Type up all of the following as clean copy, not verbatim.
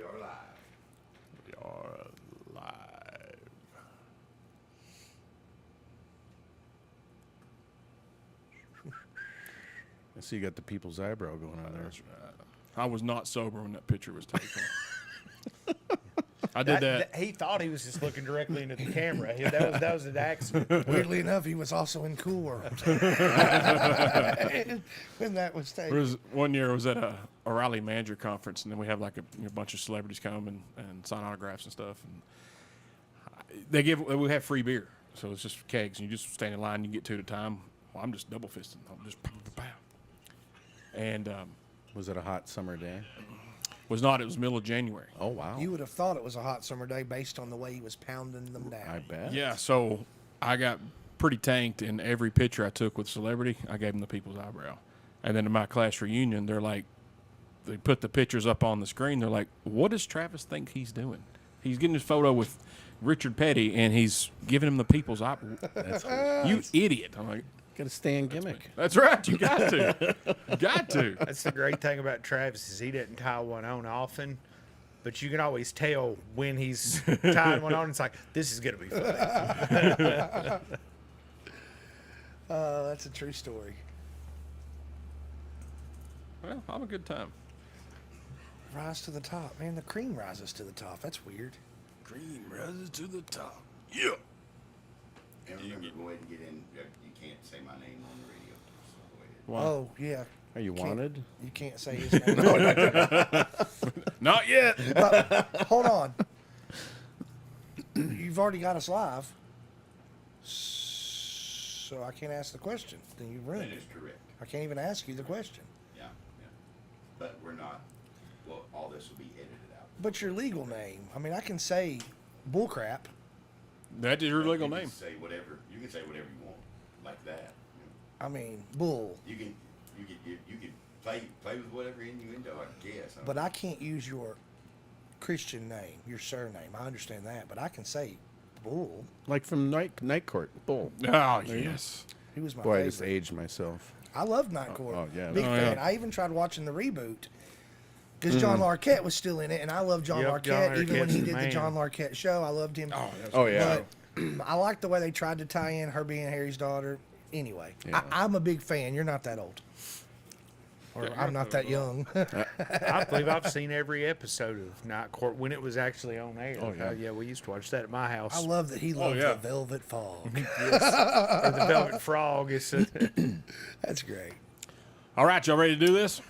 are live. We are live. I see you got the people's eyebrow going on there. That's right. I was not sober when that picture was taken. I did that. He thought he was just looking directly into the camera. That was an accident. Weirdly enough, he was also in Cool World when that was There taken. was one year I was at a O'Reilly manager conference, and then we have like a bunch of celebrities come and sign autographs and stuff. And we have free beer, so it's just kegs, and you just stand in line. You get two at a time. Well, I'm just double fisting. I'm just pow, pow, pow. And Was it a hot summer day? was not. It was middle of January. Oh, wow. You would have thought it was a hot summer day based on the way he was pounding them down. I bet. Yeah, so I got pretty tanked, and every picture I took with celebrity, I gave them the people's eyebrow. And then in my class reunion, they're like, they put the pictures up on the screen. They're like, what does Travis think he's doing? He's getting his photo with Richard Petty, and he's giving him the people's eyebrow. You idiot. I'm like, Got to stay in gimmick. that's right. You got to. Got to. That's the great thing about Travis is he doesn't tie one on often, but you can always tell when he's tying one on. It's like, this is going to be funny. That's a true story. Well, I'm a good time. Rise to the top. Man, the cream rises to the top. That's weird. Dream rises to the top. Yeah. And remember, go ahead and get in. You can't say my name on the radio. So go ahead. Why? Oh, yeah. Are you Can't- wanted? You can't say his name. Not yet. Hold on. You've already got us live. So I can't ask the question. Then you've ruined That it. is correct. I can't even ask you the question. Yeah. But we're not. Well, all this will be edited out. But your legal name. I mean, I can say bullcrap. That is your legal You can name. say whatever. You can say whatever you want, like that. I mean, bull. You can play with whatever innuendo, I guess. But I can't use your Christian name, your surname. I understand that, but I can say bull. Like from Night Court. Bull. Oh, yes. He was my Boy, I favorite. just aged myself. I love Night Court. oh, yeah. Big Oh, fan. yeah. I even tried watching the reboot because John Larroquette was still in it, and I love John Yep, Larroquette. John Even when he Larroquette's did the the man. John Larroquette show, I loved him. Oh, yeah. But I like the way they tried to tie in her being Harry's daughter. Anyway, Yeah. I'm a big fan. You're not that old. Or Yeah, you're I'm not not that that old. young. I believe I've seen every episode of Night Court when it was actually on air. Oh, yeah. Yeah, we used to watch that at my house. I love that he loves yeah. the Velvet Fog. Or the Velvet Frog. That's great. All right, y'all ready to do this?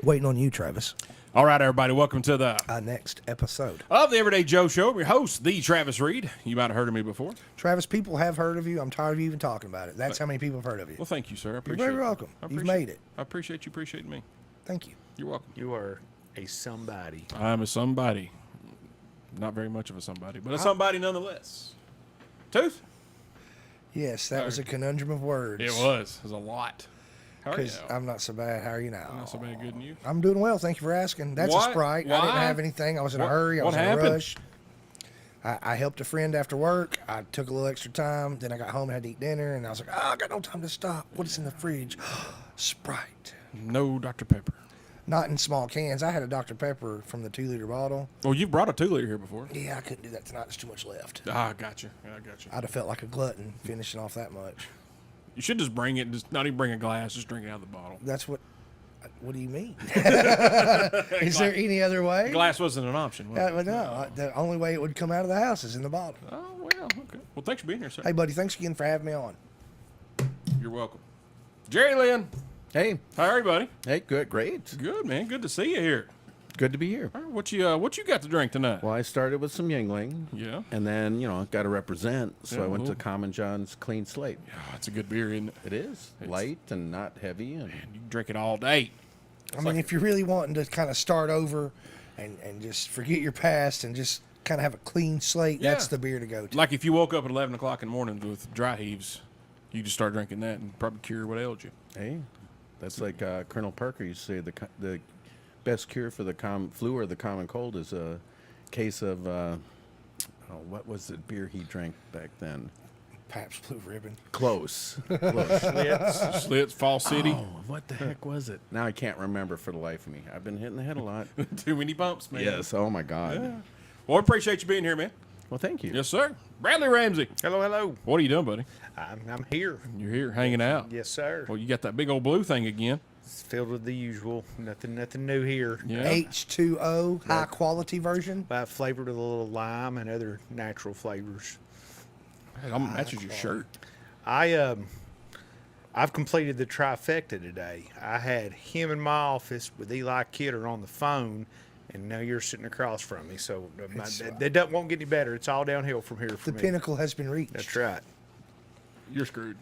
Waiting on you, Travis. All right, everybody, welcome to the Next episode. of the Everyday Joe Show. I'm your host, the Travis Reed. You might have heard of me before. Travis, people have heard of you. I'm tired of you even talking about it. That's how many people have heard of you. Well, thank you, sir. I You're appreciate very it. welcome. I You've appreciate- made it. I appreciate you appreciating me. Thank you. You're welcome. You are a somebody. I'm a somebody. Not very much of a somebody, but a somebody nonetheless. Tooth? Yes, that was a conundrum of words. It was. It was a lot. How are you? Because I'm not so bad. How are you now? Not so bad, good, and you? I'm doing well. Thank you for asking. That's What? a Sprite. I didn't Why? have anything. I was in a What- hurry. I what was in a happened? rush. I helped a friend after work. I took a little extra time. Then I got home and had to eat dinner. And I was like, I got no time to stop. What's in the fridge? Sprite. No Dr. Pepper. Not in small cans. I had a Dr. Pepper from the 2-liter bottle. Well, you brought a 2-liter here before. Yeah, I couldn't do that tonight. There's too much left. Ah, gotcha. I got you. I'd have felt like a glutton finishing off that much. You should just bring it. Just not even bring a glass. Just drink it out of the bottle. That's what. What do you mean? Is there any other way? Glass wasn't an option. Was it? Well, no. The only way it would come out of the house is in the bottle. Oh, well, okay. Well, thanks for being here, sir. Hey, buddy, thanks again for having me on. You're welcome. Jerry Lynn, Hey. how are you, buddy? Hey, good. Great. Good, man. Good to see you here. Good to be here. All right, what you got to drink tonight? Well, I started with some Yingling. Yeah. And then, got to represent. So Yeah, I went to well. Common John's Clean Slate. Oh, it's a good beer, isn't it? It is. Light and not heavy. And You can drink it all day. I mean, if you're really wanting to kind of start over and just forget your past and just kind of have a clean slate, that's Yeah. the beer to go to. Like if you woke up at 11 o'clock in the morning with dry heaves, you just start drinking that and probably cure what ailed you. hey, that's like Colonel Parker used to say the best cure for the flu or the common cold is a case of, what was the beer he drank back then? Pabst Blue Ribbon. Close. Close. Slits, Fall City. Oh, what the heck was it? Now I can't remember for the life of me. I've been hitting the head a lot. Too many bumps, man. Yes. Oh my God. Yeah. Well, I appreciate you being here, man. Well, thank you. Yes, sir. Bradley Ramsey. Hello, hello. What are you doing, buddy? I'm here. You're here hanging out. Yes, sir. Well, you got that big old blue thing again. It's filled with the usual. Nothing new here. Yeah. H2O, high quality version. Flavored with a little lime and other natural flavors. Hey, that matches your shirt. I've completed the trifecta today. I had him in my office with Eli Kidder on the phone, and now you're sitting across from me. So that won't get any better. It's all downhill from here for The me. pinnacle has been reached. That's right. You're screwed.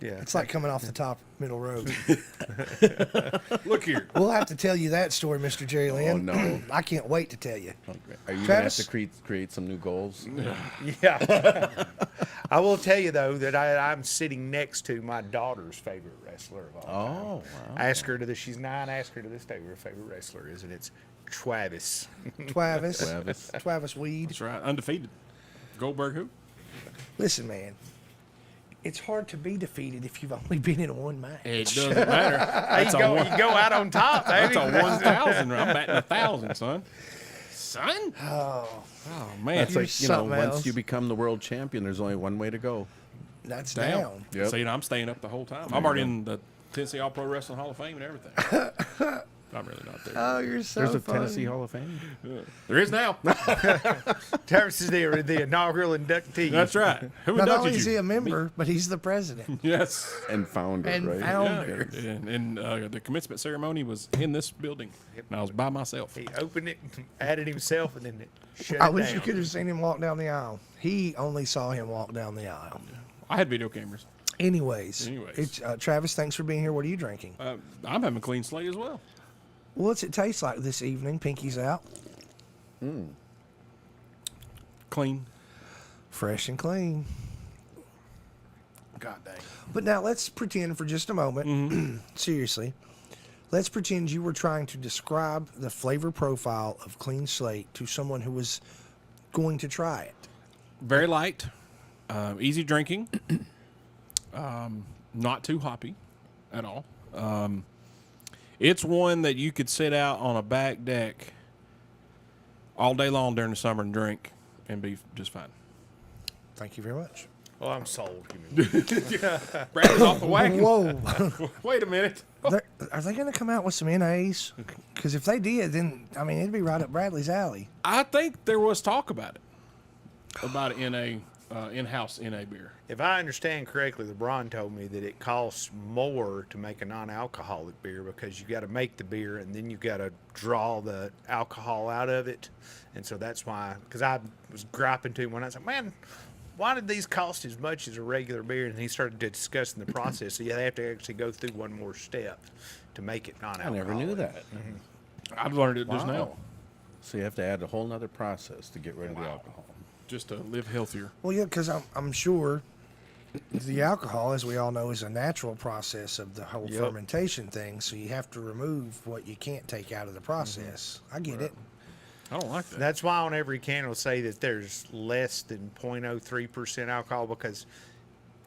Yeah. It's like coming off the top middle road. Look here. We'll have to tell you that story, Mr. Jerry Lynn. Oh, no. I can't wait to tell you. Okay. Are you going to have Travis? to create some new goals? Yeah. I will tell you, though, that I'm sitting next to my daughter's favorite wrestler of all time. Oh, wow. Ask her to this. She's 9. Ask her to this day what her favorite wrestler is, and it's Travis. Travis Weed. That's right. Undefeated. Goldberg who? Listen, man. It's hard to be defeated if you've only been in one match. It doesn't matter. Hey, That's you go out on top, baby. That's a 1,000. I'm batting 1,000, son. Son? Oh, Man. It's like, something once else. you become the world champion, there's only one way to go. that's Damn. down. Yep. So, I'm staying up the whole time. I'm already in the Tennessee All Pro Wrestling Hall of Fame and everything. I'm really not there. Oh, you're so There's a funny. Tennessee Hall of Fame. There is now. Travis is the inaugural inductee. That's right. Who Not only inducted is he you? a member, but he's the president Yes. And founder, and right? founder. And the commencement ceremony was in this building. And I was by myself. He opened it, added himself, and then shut I it wish down. you could have seen him walk down the aisle. He only saw him walk down the aisle. I had video cameras. Anyways, Anyways. It's, Travis, thanks for being here. What are you drinking? I'm having a clean slate as well. What's it taste like this evening? Pinky's out. Clean. Fresh and clean. God dang. But now let's pretend for just a moment, seriously, let's pretend you were trying to describe the flavor profile of Clean Slate to someone who was going to try it. Very light. Easy drinking. Not too hoppy at all. It's one that you could sit out on a back deck all day long during the summer and drink and be just fine. Thank you very much. Well, I'm sold. Bradley's off the wagon. Whoa. Wait a minute. Are they going to come out with some NAs? Because if they did, then, I mean, it'd be right up Bradley's alley. I think there was talk about it. About an in-house NA beer. If I understand correctly, LeBron told me that it costs more to make a non-alcoholic beer because you got to make the beer and then you got to draw the alcohol out of it, and so that's why. Because I was griping to him when I said, "Man, why did these cost as much as a regular beer?" And he started discussing the process. So yeah, they have to actually go through one more step to make it I non-alcoholic. never knew that. I've learned it just now. Wow. So you have to add a whole nother process to get rid of the alcohol. Just to live healthier. Well, yeah, because I'm sure the alcohol, as we all know, is a natural process of the whole fermentation thing. So you have to remove what you can't take out of the process. I get it. I don't like that. That's why on every can it'll say that there's less than 0.03% alcohol because,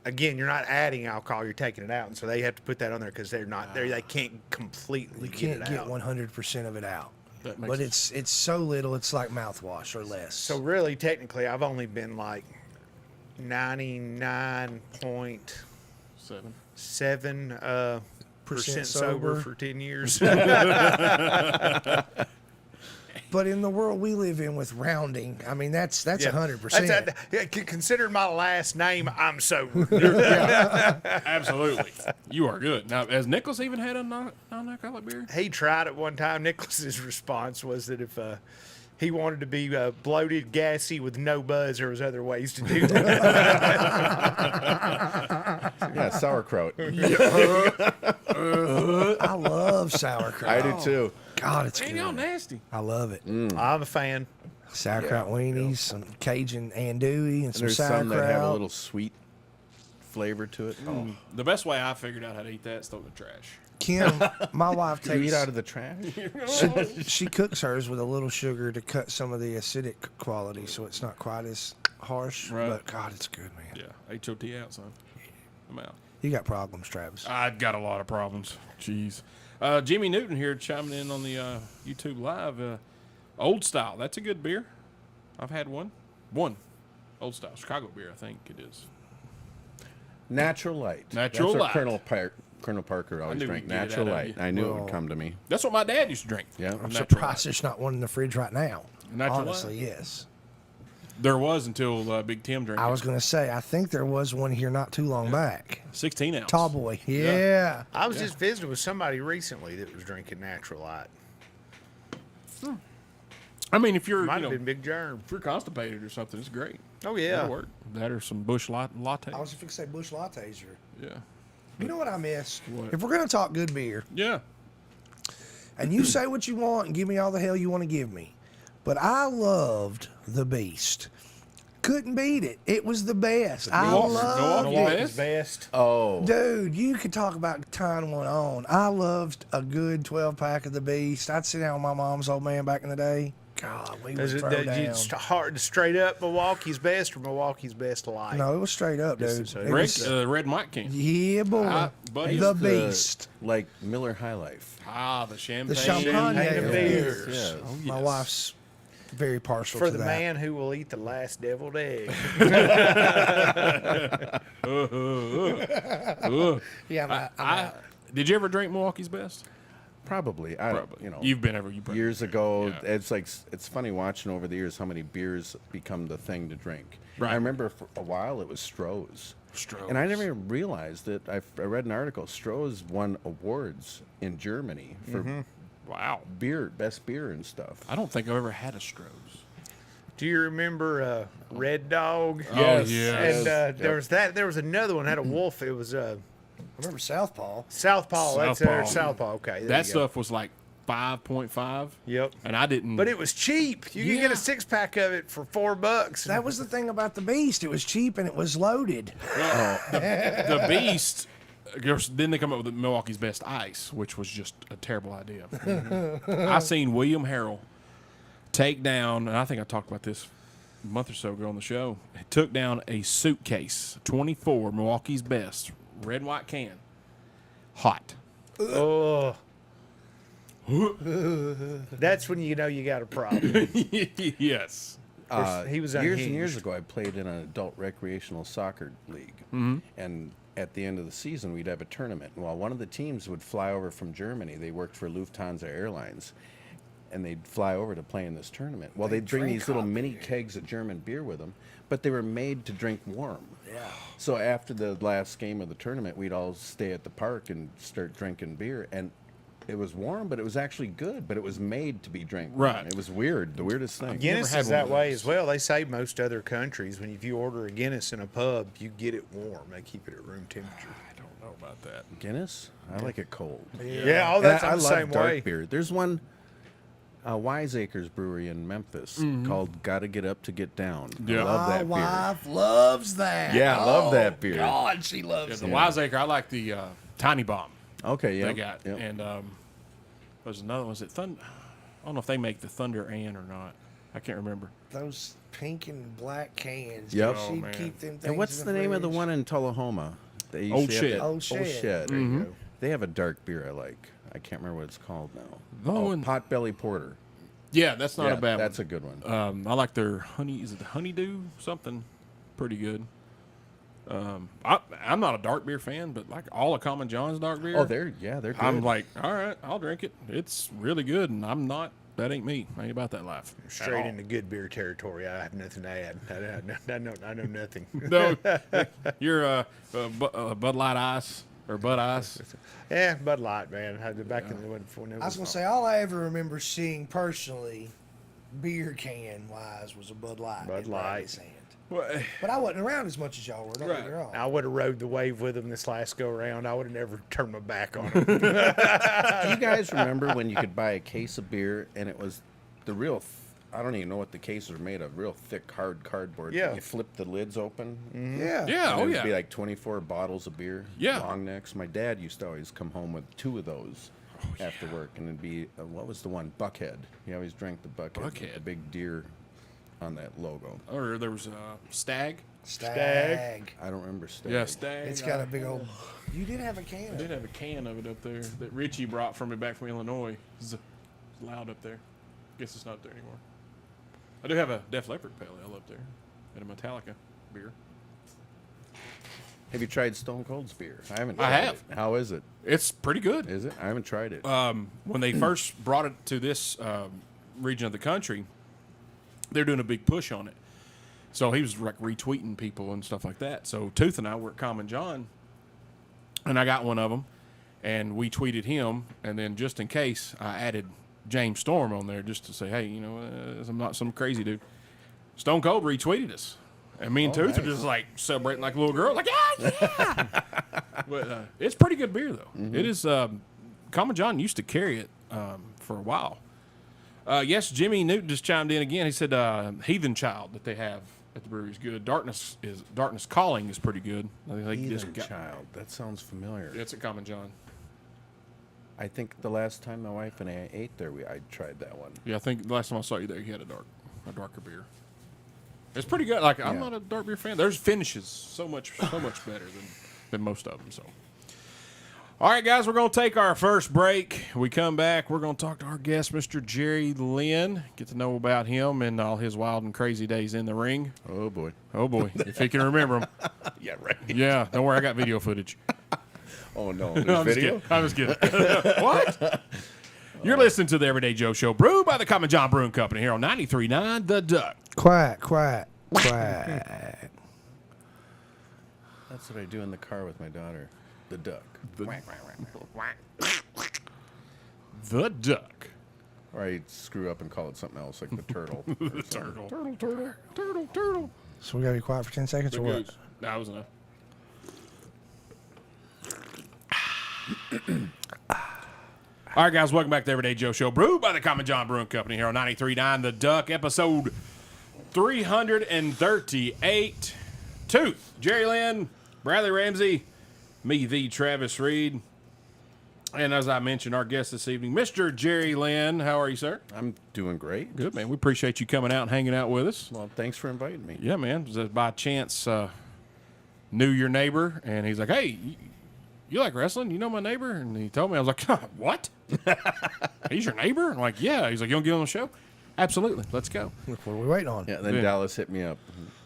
again, you're not adding alcohol, you're taking it out, and so they have to put that on there because they're not they can't completely You can't get it get out. 100% of it out. That makes But sense. it's so little, it's like mouthwash or less. So really, technically, I've only been like 99.7 7. percent sober. sober for 10 years. But in the world we live in with rounding, I mean, that's 100%. Considering my last name, I'm sober. Absolutely. You are good. Now, has Nicholas even had a non-alcoholic beer? He tried it one time. Nicholas's response was that if he wanted to be bloated, gassy, with no buzz, there was other ways to do that. Yeah, sauerkraut. I love sauerkraut. I do too. God, it's Ain't y'all good. nasty. I love it. I'm a fan. Sauerkraut weenies, some Cajun andouille, and some There's sauerkraut. some that have a little sweet flavor to it. Oh. The best way I figured out how to eat that is throw it in the trash. Kim, my wife Do you eat takes. out of the trash? She cooks hers with a little sugar to cut some of the acidic quality, so it's not quite as harsh, Right. but God, it's good, man. Yeah, HOT out, son. I'm out. You got problems, Travis. I've got a lot of problems. Jeez. Jimmy Newton here chiming in on the YouTube Live. Old Style, that's a good beer. I've had one. Old Style, Chicago beer, I think it is. Natural Light. Natural That's Light. what Colonel Parker always knew drank. we'd get it Natural out of Light. you. I knew it Well, would come to me. That's what my dad used to drink. Yeah. I'm Natural surprised Light. there's not one in the fridge right now. Natural Honestly, Light. yes. There was until Big Tim drank I it. was going to say, I think there was one here not too long back. 16 ounce. Tall boy. Yeah. I was just visiting with somebody recently that was drinking Natural Light. I mean, if you're, Might you know, have been Big Germ. if you're constipated or something, it's great. Oh, yeah. That'll work. That or some Bush latte. I was going to say Bush lattes. Yeah. You know what I miss? What? If we're going to talk good beer, Yeah. and you say what you want and give me all the hell you want to give me, but I loved the Beast. Couldn't beat it. It was the best. I Milwaukee- loved Milwaukee it. Best? Best. Oh. Dude, you could talk about tying one on. I loved a good 12-pack of the Beast. I'd sit down with my mom's old man back in the day. God, we would Is it throw that down. you hard straight up Milwaukee's Best or Milwaukee's Best Light? No, it was straight up, Just dude. to say. It Red, was- red and white can. yeah, boy. buddy. The Used Beast. Like Miller High Life. The champagne. The champagne Champagne of beers. beers. Yes. Oh, My yes. wife's very partial For to the that. man who will eat the last deviled egg. Yeah, Did you ever drink Milwaukee's Best? Probably. Probably. You know, You've been ever. You probably- years ago, Yeah. it's like it's funny watching over the years how many beers become the thing to drink. Right. I remember for a while it was Stroh's. Stroh's. And I never even realized that. I read an article. Stroh's won awards in Germany for Wow. beer, best beer and stuff. I don't think I've ever had a Stroh's. Do you remember Red Dog? Yes. yes. And there was that. There was another one had a wolf. It was I remember Southpaw. Southpaw. That's Southpaw. Southpaw. Okay, there That you go. stuff was like 5.5. Yep. And I didn't. But it was cheap. You could get Yeah. a 6-pack of it for $4. That was the thing about the Beast. It was cheap and it was loaded. the Beast. Then they come up with Milwaukee's Best Ice, which was just a terrible idea. I seen William Harrell take down, and I think I talked about this a month or so ago on the show. He took down a suitcase, 24 Milwaukee's Best, red and white can, hot. Oh. That's when you know you got a problem. Yes. He was years and unhinged. years ago. I played in an adult recreational soccer league, and at the end of the season, we'd have a tournament. And while one of the teams would fly over from Germany, they worked for Lufthansa Airlines, and they'd fly over to play in this tournament. Well, they'd bring drink these little hot mini beer. kegs of German beer with them, but they were made to drink warm. Yeah. So after the last game of the tournament, we'd all stay at the park and start drinking beer, and it was warm, but it was actually good. But it was made to be drank warm. Right. It was weird, the weirdest thing. Guinness had is one that of way those. as well. They say most other countries, if you order a Guinness in a pub, you get it warm. They keep it at room temperature. I don't know about that. Guinness, I like it cold. Yeah, oh, And that's I I'm the love same dark way. beer. There's one, Wiseacres Brewery in Memphis called "Gotta Get Up to Get Down." Yeah. I love My that beer. wife loves that. Yeah, I love that Oh, beer. God, she Yeah, loves the it. Wiseacre, I like the Tiny Bomb Okay, yeah. they got. Yep. And there's another one. Was it Thunder? I don't know if they make the Thunder Ann or not. I can't remember. Those pink and black cans. Yep. dude, Oh, she'd man. keep them things And what's in the name of the fridge. one in Tullahoma? They Old used to have Shed. that- Old Old Shed. Shed. There you go. They have a dark beer I like. I can't remember what it's called now. Oh, Oh, and- Potbelly Porter. Yeah, that's not Yeah, a bad that's one. a good one. I like their honey. Is it the honeydew? Something pretty good. I'm not a dark beer fan, but like all of Common John's dark beer. Oh, they're good. I'm like, all right, I'll drink it. It's really good, and I'm not. That ain't me. I ain't about that life. at Straight all. into good beer territory. I have nothing to add. I know nothing. No, you're Bud Light Ice or Bud Ice. Yeah, Bud Light, man. Back in the when it I was gonna say all I ever remember seeing personally, beer can wise, was a Bud Light. Bud in Light. Bradley's hand. Well, But I wasn't around as much as y'all were. Don't get me Right. wrong. I would have rode the wave with them this last go around. I would have never turned my back on them. Do you guys remember when you could buy a case of beer and it was the real, I don't even know what the cases were made of, real thick, hard cardboard. Yeah. You flip the lids open. Yeah. yeah, And oh it would yeah. be like 24 bottles of beer. Yeah. Long necks. My dad used to always come home with 2 of those Oh, after work. And it'd be, what was the one? Buckhead. He always drank the Buckhead. The Buckhead. big deer. on that logo. Or there was Stag. Stag. I don't remember Stag. Yeah, Stag. It's got a big old. You did have a can. I did have a can of it up there that Richie brought for me back from Illinois. It's loud up there. Guess it's not there anymore. I do have a Def Leppard Pale Ale up there and a Metallica beer. Have you tried Stone Cold's beer? I haven't. I tried have. It. How is it? It's pretty good. Is it? I haven't tried it. When they first brought it to this region of the country, they're doing a big push on it. So he was like retweeting people and stuff like that. So Tooth and I were at Common John, and I got one of them, and we tweeted him. And then just in case, I added James Storm on there just to say, hey, you know, I'm not some crazy dude. Stone Cold retweeted us. And me and Tooth nice. are just like celebrating like a little girl, like, yeah. But it's pretty good beer, though. Mm-hmm. It is. Common John used to carry it for a while. Yes, Jimmy Newton just chimed in again. He said Heathen Child that they have at the brewery is good. Darkness Calling is pretty good. I think they just Heathen Child. That sounds familiar. It's at Common John. I think the last time my wife and I ate there, I tried that one. Yeah, I think the last time I saw you there, you had a darker beer. It's pretty good. Like I'm Yeah. not a dark beer fan. There's finishes so much better than most of them. So, all right, guys, we're gonna take our first break. We come back. We're gonna talk to our guest, Mr. Jerry Lynn. Get to know about him and all his wild and crazy days in the ring. Oh boy. Oh boy, if he can remember them. Yeah, right. Yeah, don't worry, I got video footage. Oh no, No, there's I'm video. just kidding. What? You're listening to the Everyday Joe Show, brewed by the Common John Brewing Company here on 93.9 The Duck. Quiet, quiet, quiet. That's what I do in the car with my daughter. The duck. The Duck. Or I screw up and call it something else, like the turtle. or something. Turtle. So we gotta be quiet for 10 seconds or what? That was enough. All right, guys, welcome back to the Everyday Joe Show, brewed by the Common John Brewing Company here on 93.9 The Duck, episode 338. Tooth, Jerry Lynn, Bradley Ramsey, me, the Travis Reed, and as I mentioned, our guest this evening, Mr. Jerry Lynn. How are you, sir? I'm doing great. Good, man. We appreciate you coming out and hanging out with us. Well, thanks for inviting me. Yeah, man. Just by chance, knew your neighbor, and he's like, "Hey, you like wrestling? You know my neighbor?" And he told me, I was like, "What? He's your neighbor?" I'm like, "Yeah." He's like, "You want to get on the show?" Absolutely. Let's go. Look, what are we waiting on? Yeah, then Yeah. Dallas hit me up.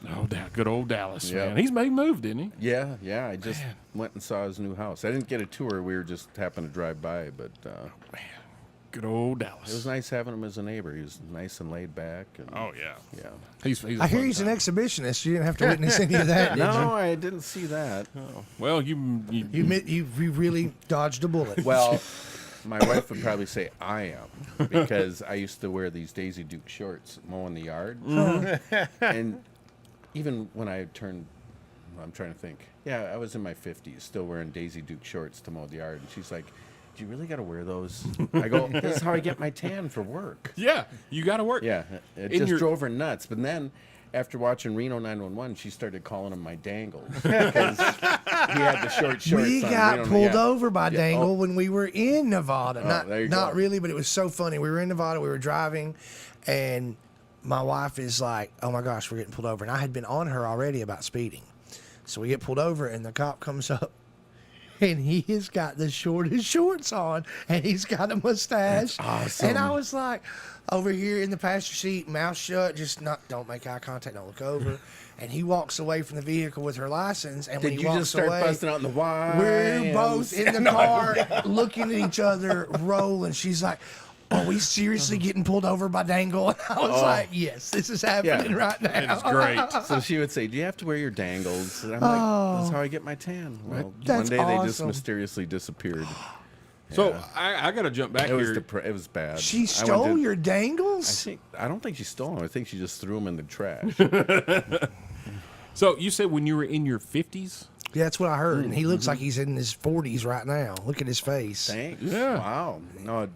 Oh, good old Dallas, Yeah. man. He's made moved, didn't he? Yeah, I just went and saw his new house. I didn't get a tour. We were just happened to drive by, but Good old Dallas. it was nice having him as a neighbor. He was nice and laid back. And, Oh yeah. yeah. He's a I hear fun he's an time. exhibitionist. You didn't have to witness any of that, did No, I didn't see that. Well, you you? You admit you really dodged a bullet. Well, my wife would probably say I am because I used to wear these Daisy Duke shorts mowing the yard. And even when I turned, I'm trying to think. Yeah, I was in my 50s, still wearing Daisy Duke shorts to mow the yard. And she's like, "Do you really got to wear those?" I go, "This is how I get my tan for work." Yeah, you got to work. Yeah, it In just your- drove her nuts. But then, after watching Reno 911, she started calling him my dangles because he had the short shorts We on. got Reno, pulled yeah. over by Yeah, Dangle oh. when we were in Nevada. there you Not go. really, but it was so funny. We were in Nevada. We were driving, and my wife is like, "Oh my gosh, we're getting pulled over." And I had been on her already about speeding. So we get pulled over, and the cop comes up, and he has got the shortest shorts on, and he's got a mustache. That's awesome. And I was like, over here in the passenger seat, mouth shut, don't make eye contact, don't look over. And he walks away from the vehicle with her license, and when Did he you walks just start away, busting out in the wine? we're both in the car looking at each other, rolling. She's like, "Are we seriously getting pulled over by Dangle?" And I was like, "Yes, this is happening right now." It's great. So she would say, "Do you have to wear your dangles?" And I'm like, "That's how I get my tan." Well, one That's day they just awesome. mysteriously disappeared. So I got to jump back It was here. it was bad. She I went stole to- your dangles? I don't think she stole them. I think she just threw them in the trash. So you said when you were in your 50s? Yeah, that's what I heard. And he looks like he's in his 40s right now. Look at his face. Thanks. Yeah. Wow. No,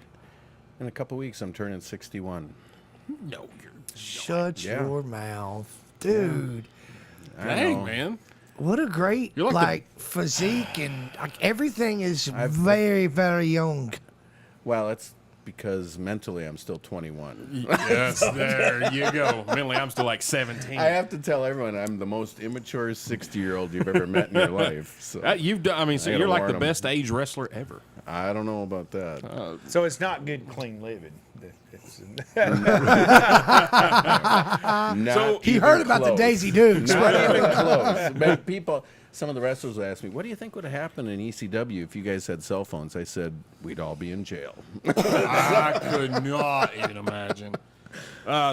in a couple weeks I'm turning 61. No, you're Shut Yeah. your mouth. Dude, I dang, know. man. what a great You're like physique and everything is very, very young. Well, it's because mentally I'm still 21. Yes, there you go. Mentally, I'm still like 17. I have to tell everyone I'm the most immature 60-year-old you've ever met in your life. So You've done. I mean, so I gotta you're like warn the 'em. best age wrestler ever. I don't know about that. So it's not good, clean living. It's, Not So He even heard about the close. Daisy Dukes. Not even close. But people, some of the wrestlers would ask me, "What do you think would have happened in ECW if you guys had cell phones?" I said, "We'd all be in jail." I could not even imagine.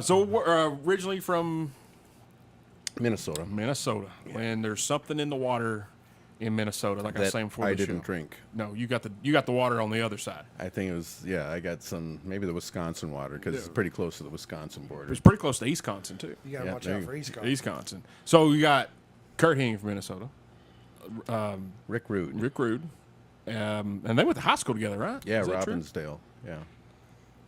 So we're originally from Minnesota. Minnesota, and there's something in the water in Minnesota, like I was saying before I the didn't show. drink. No, you got the water on the other side. I think it was, I got some, maybe the Wisconsin water, because it's pretty close to the Wisconsin border. It's pretty close to Wisconsin too. You gotta Yeah, watch there out you for go. East Coast. Wisconsin. So you got Kurt Hennig from Minnesota, Rick Rude. Rick Rude, and they went to high school together, right? Yeah, Is that true? Robbinsdale. Yeah.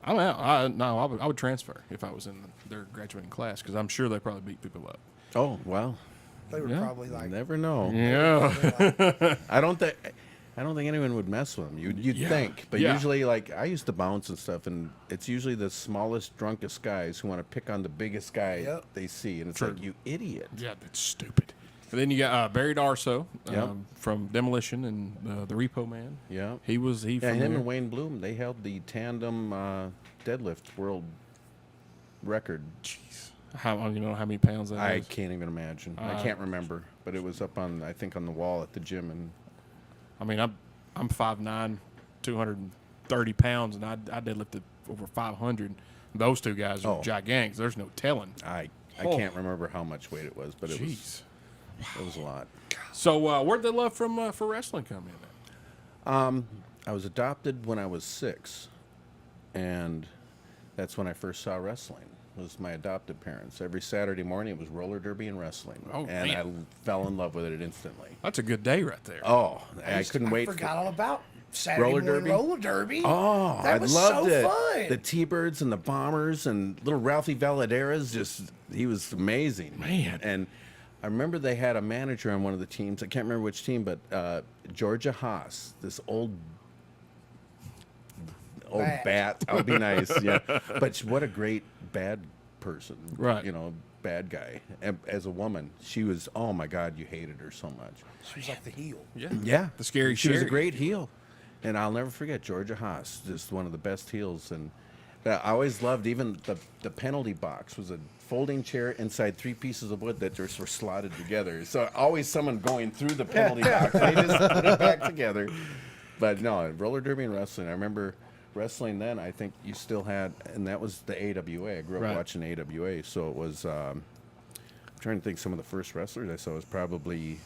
I'm out. I would transfer if I was in their graduating class because I'm sure they probably beat people up. Oh, well, They were Yeah. probably like, never know. Yeah. I don't think anyone would mess with him. You'd Yeah. think, but Yeah. usually, like, I used to bounce and stuff, and it's usually the smallest, drunkest guys who want to pick on the biggest guy Yep. they see, and it's True. like, you idiot. Yeah, that's stupid. And then you got Barry Darso Yep. from Demolition and the Repo Man. Yeah. He Yeah, from him there. and Wayne Bloom, they held the tandem deadlift world record. Jeez. How how many pounds that I is? can't even imagine. I can't remember, but it was up on, I think, on the wall at the gym, and I mean, I'm 5'9", 230 pounds, and I deadlifted over 500. Those two guys are Oh. gigantic. There's no telling. I Oh. can't remember how much weight it was, but it Jeez. was a lot. So where'd the love for wrestling come in? I was adopted when I was 6, and that's when I first saw wrestling. It was my adopted parents. Every Saturday morning, it was roller derby and wrestling, Oh, and man. I fell in love with it instantly. That's a good day right there. Oh, I couldn't wait. I forgot all about Saturday Roller morning derby? roller derby. Oh, that I was loved so it. fun. The T-Birds and the Bombers and little Ralphie Valadares, he was amazing. Man. And I remember they had a manager on one of the teams. I can't remember which team, but Georgia Haas, this old bat. I'll be nice, yeah. But what a great bad person, Right. Bad guy. As a woman, she was, oh my God, you hated her so much. She was like the heel. Yeah. Yeah, The scary She was a Sherry. great heel, and I'll never forget Georgia Haas, just one of the best heels. And I always loved even the penalty box was a folding chair inside 3 pieces of wood that just were slotted together. So always someone going through the penalty box. They just put it back together. But no, roller derby and wrestling. I remember wrestling then. I think you still had, and that was the AWA. I grew up Right. watching AWA, so it was. I'm trying to think. Some of the first wrestlers I saw was probably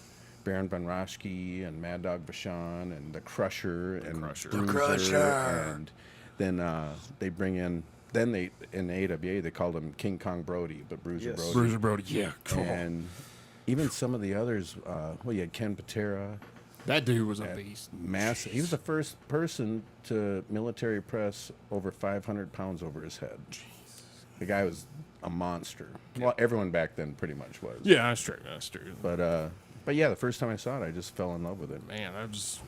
Baron von Raschke and Mad Dog Vachon and the Crusher and Crusher. Bruiser, Crusher. and then they bring in. Then they in the AWA they called him King Kong Brody, but Bruiser Yes. Brody. Bruiser Brody. Yeah. Cool. And even some of the others. You had Ken Patera. That dude was a beast. Massive. He was the first person to military press over 500 pounds over his head. The guy was a monster. Well, everyone back then pretty much was. Yeah, that's true. That's true. But yeah, the first time I saw it, I just fell in love with it. Man,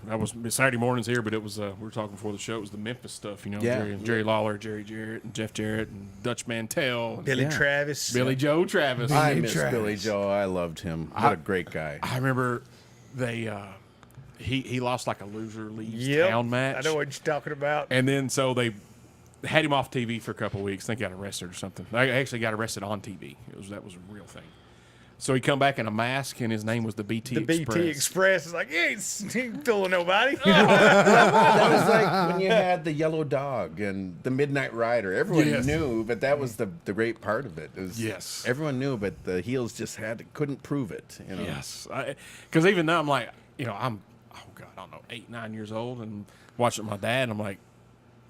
that was Saturday mornings here, but it was we were talking before the show. It was the Memphis stuff, Yeah. Jerry Lawler, Jerry Jarrett, and Jeff Jarrett, and Dutch Mantel, and Billy Yeah. Travis. Billy Joe Travis. I Billy miss Travis. Billy Joe. I loved him. What a great guy. I remember they he lost like a loser leaves Yep. town match. I know what you're talking about. And then so they had him off TV for a couple of weeks. I think he got arrested or something. I actually got arrested on TV. That was a real thing. So he come back in a mask, and his name was the BT The Express. BT Express is like, he ain't fooling nobody. That was like when you had the Yellow Dog and the Midnight Rider. Everyone Yes. knew, but that was the great part of it. Was Yes. Everyone knew, but the heels just couldn't prove it. Yes, because even now I'm like, I'm, oh God, I don't know, 8, 9 years old, and watching my dad, and I'm like,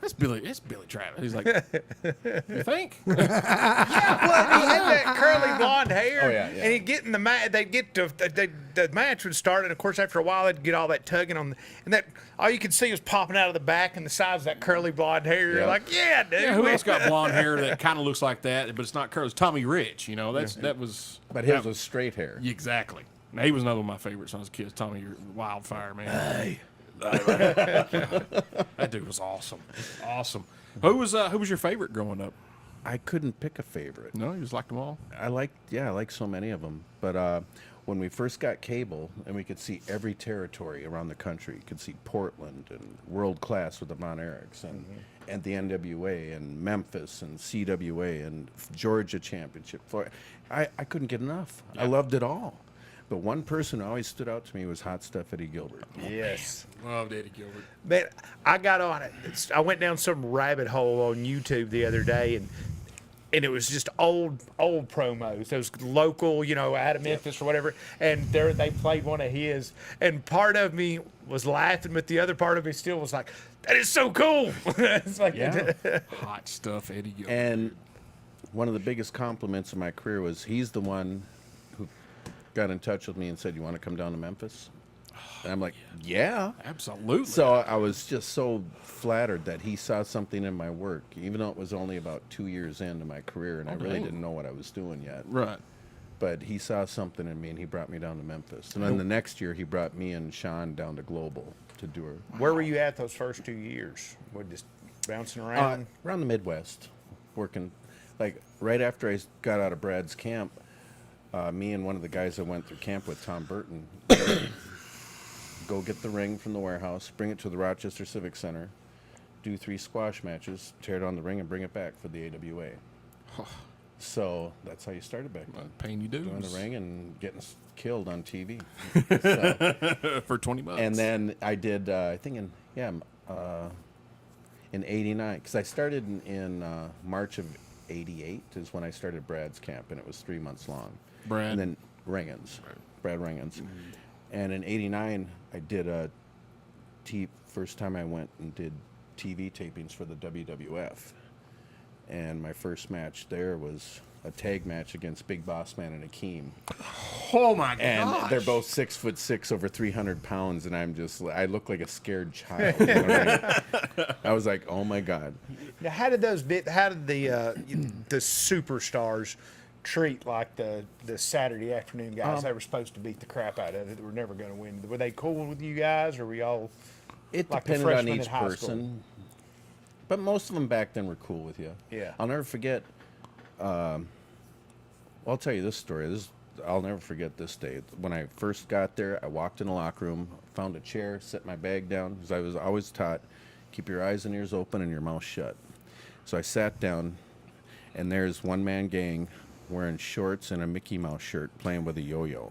it's Billy Travis. He's like, you think? Well, he had that curly blonde hair, Oh, yeah, yeah. and he'd get in the match. They'd get to the match would start, and of course, after a while, they'd get all that tugging on, and that all you could see was popping out of the back and the sides of that curly blonde hair. You're Yeah. like, yeah, dude. Yeah, who else got blonde hair that kind of looks like that, but it's not curly? It's Tommy Rich. That was. But his that- was straight hair. exactly. Now, he was another one of my favorites when I was a kid. Tommy Wildfire, man. Hey. That dude was awesome. Awesome. Who was your favorite growing up? I couldn't pick a favorite. No, you just liked them all. I like so many of them. But when we first got cable and we could see every territory around the country, you could see Portland and World Class with the Von Erichs and the NWA and Memphis and CWA and Georgia Championship. I couldn't get enough. I loved it all. But one person who always stood out to me was Hot Stuff Eddie Gilbert. Yes. Loved Eddie Gilbert. Man, I got on it. I went down some rabbit hole on YouTube the other day, and it was just old promos. Those local, out of Memphis or whatever. And they played one of his, and part of me was laughing, but the other part of me still was like, "That is so cool!" It's like, Yeah. Hot Stuff Eddie Gilbert. And one of the biggest compliments of my career was he's the one who got in touch with me and said, "You want to come down to Memphis?" And I'm like, yeah. Absolutely. So I was just so flattered that he saw something in my work, even though it was only about 2 years into my career, and I really dang. didn't know what I was doing yet. Right. But he saw something in me, and he brought me down to Memphis. And then the next year, he brought me and Sean down to Global to do her. Where were you at those first 2 years? What, just bouncing around? Around the Midwest, working. Like, right after I got out of Brad's camp, me and one of the guys I went through camp with, Tom Burton, go get the ring from the warehouse, bring it to the Rochester Civic Center, do 3 squash matches, tear down the ring, and bring it back for the AWA. So that's how you started back then. Paying you dues. Doing the ring and getting killed on TV. For $20. And then I did, I think in '89, because I started in March of '88 is when I started Brad's camp, and it was 3 months long. Brad. And then Brad Ringens. And in '89, I did first time I went and did TV tapings for the WWF. And my first match there was a tag match against Big Boss Man and Akeem. Oh my god! And they're both 6'6", over 300 pounds, and I look like a scared child. You know what I mean? I was like, oh my god. Now, how did the superstars treat like the Saturday afternoon guys? They were supposed to beat the crap out of it. They were never going to win. Were they cool with you guys, or were y'all? It like the depended on freshmen each in high person, but most of them back then were cool with you. Yeah. I'll never forget. I'll tell you this story. I'll never forget this day. When I first got there, I walked in the locker room, found a chair, set my bag down, because I was always taught, keep your eyes and ears open and your mouth shut. So I sat down, and there's one-man gang wearing shorts and a Mickey Mouse shirt playing with a yo-yo.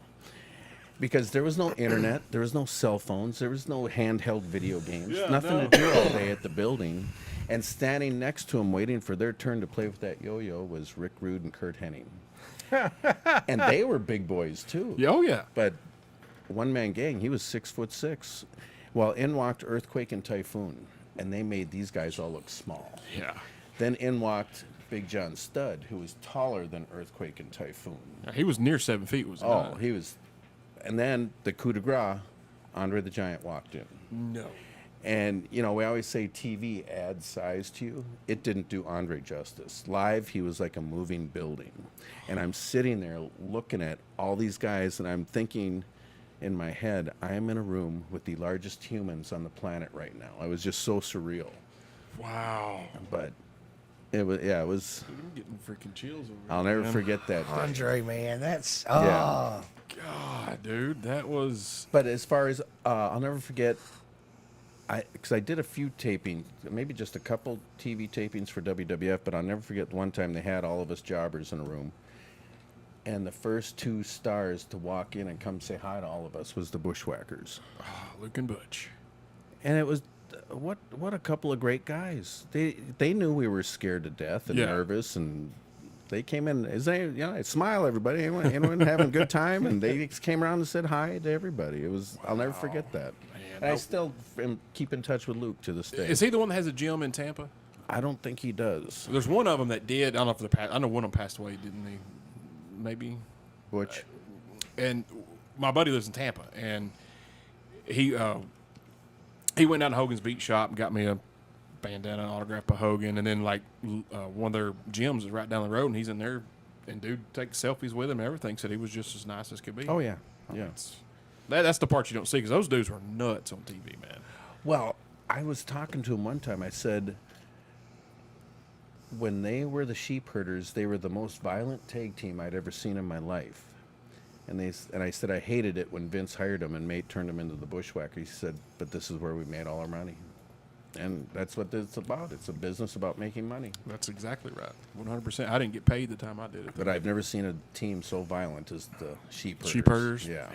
Because there was no internet, there was no cell phones, there was no handheld video games, nothing to do all day at the building. And standing next to him, waiting for their turn to play with that yo-yo, was Rick Rude and Kurt Hennig. And they were big boys too. Oh yeah. But one-man gang, he was 6'6". Well, in walked Earthquake and Typhoon, and they made these guys all look small. Yeah. Then in walked Big John Studd, who was taller than Earthquake and Typhoon. He was near 7 feet. Was Oh, he was. And then the coup de grace, Andre the Giant walked in. no. And, we always say TV adds size to you. It didn't do Andre justice. Live, he was like a moving building. And I'm sitting there looking at all these guys, and I'm thinking in my head, I am in a room with the largest humans on the planet right now. It was just so surreal. Wow. But it was. I'm getting freaking chills over I'll here, never man. forget that day. Andre, man, that's Yeah. God, dude, that was. But as far as I'll never forget, because I did a few tapings, maybe just a couple TV tapings for WWF, but I'll never forget one time they had all of us jobbers in a room, and the first 2 stars to walk in and come say hi to all of us was the Bushwhackers, Luke and Butch. and it was what a couple of great guys. They knew we were scared to death and Yeah. nervous, and they came in. Smile, everybody. Anyone having a good time? And they came around and said hi to everybody. It was. I'll never forget that. And I still keep in touch with Luke to this day. Is he the one that has a gym in Tampa? I don't think he does. There's one of them that did. I don't know if they're passed. I know one of them passed away, didn't he? Maybe. Butch. And my buddy lives in Tampa, and he went down to Hogan's Beat Shop and got me a bandana autographed by Hogan, and then one of their gyms is right down the road, and he's in there, and dude takes selfies with him and everything. Said he was just as nice as could be. Oh yeah, yeah. That's the part you don't see, because those dudes were nuts on TV, man. Well, I was talking to him one time. I said, when they were the sheep herders, they were the most violent tag team I'd ever seen in my life. And I said I hated it when Vince hired them and turned them into the Bushwhackers. He said, but this is where we made all our money. And that's what it's about. It's a business about making money. That's exactly right. 100%. I didn't get paid the time I did it. But I've never seen a team so violent as the sheep herders. Sheep herders? Yeah.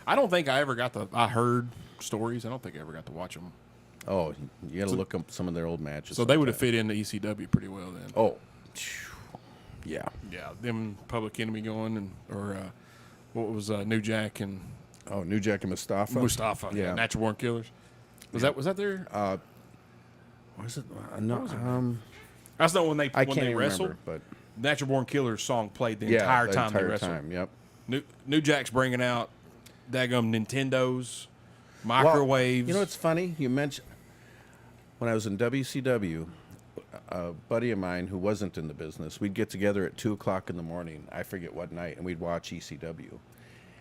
I don't think I ever got I heard stories. I don't think I ever got to watch them. Oh, you got to look up some of their old matches. So they would have fit into ECW pretty well then. Oh, yeah. Yeah, them Public Enemy going, or what was New Jack and Oh, New Jack and Mustafa. Yeah, Natural Born Killers. Was that there? Was it? No, That's not when I when can't they even wrestled. remember, but Natural Born Killers song played the yeah, entire the time they entire wrestled. time. Yep. New Jack's bringing out daggum Nintendos, microwaves. Well, you know what's funny? You mentioned when I was in WCW, a buddy of mine who wasn't in the business, we'd get together at 2:00 in the morning. I forget what night, and we'd watch ECW.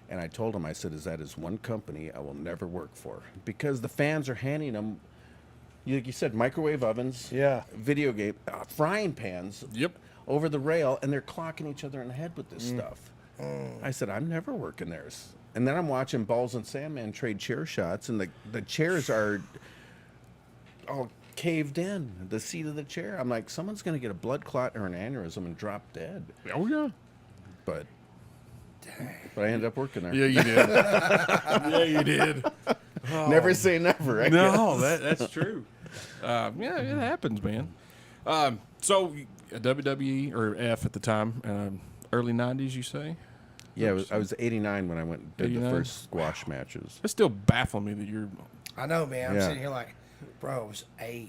And I told him, I said, that is one company I will never work for because the fans are handing them, like you said, microwave ovens, video game, frying pans, over the rail, and they're clocking each other in the head with this stuff. I said, I'm never working theirs. And then I'm watching Balls and Sandman trade chair shots, and the chairs are all caved in, the seat of the chair. I'm like, someone's going to get a blood clot or an aneurysm and drop dead. Oh, yeah. But I ended up working there. Yeah, you did. Yeah, you did. Never say never. I No, guess. that's true. Yeah, it happens, man. So WWE or F at the time, early 90s, you say? Yeah, I was 89 when I went and did 89? the first squash matches. It still baffles me that you're. I know, man. I'm Yeah. sitting here like, bro, I was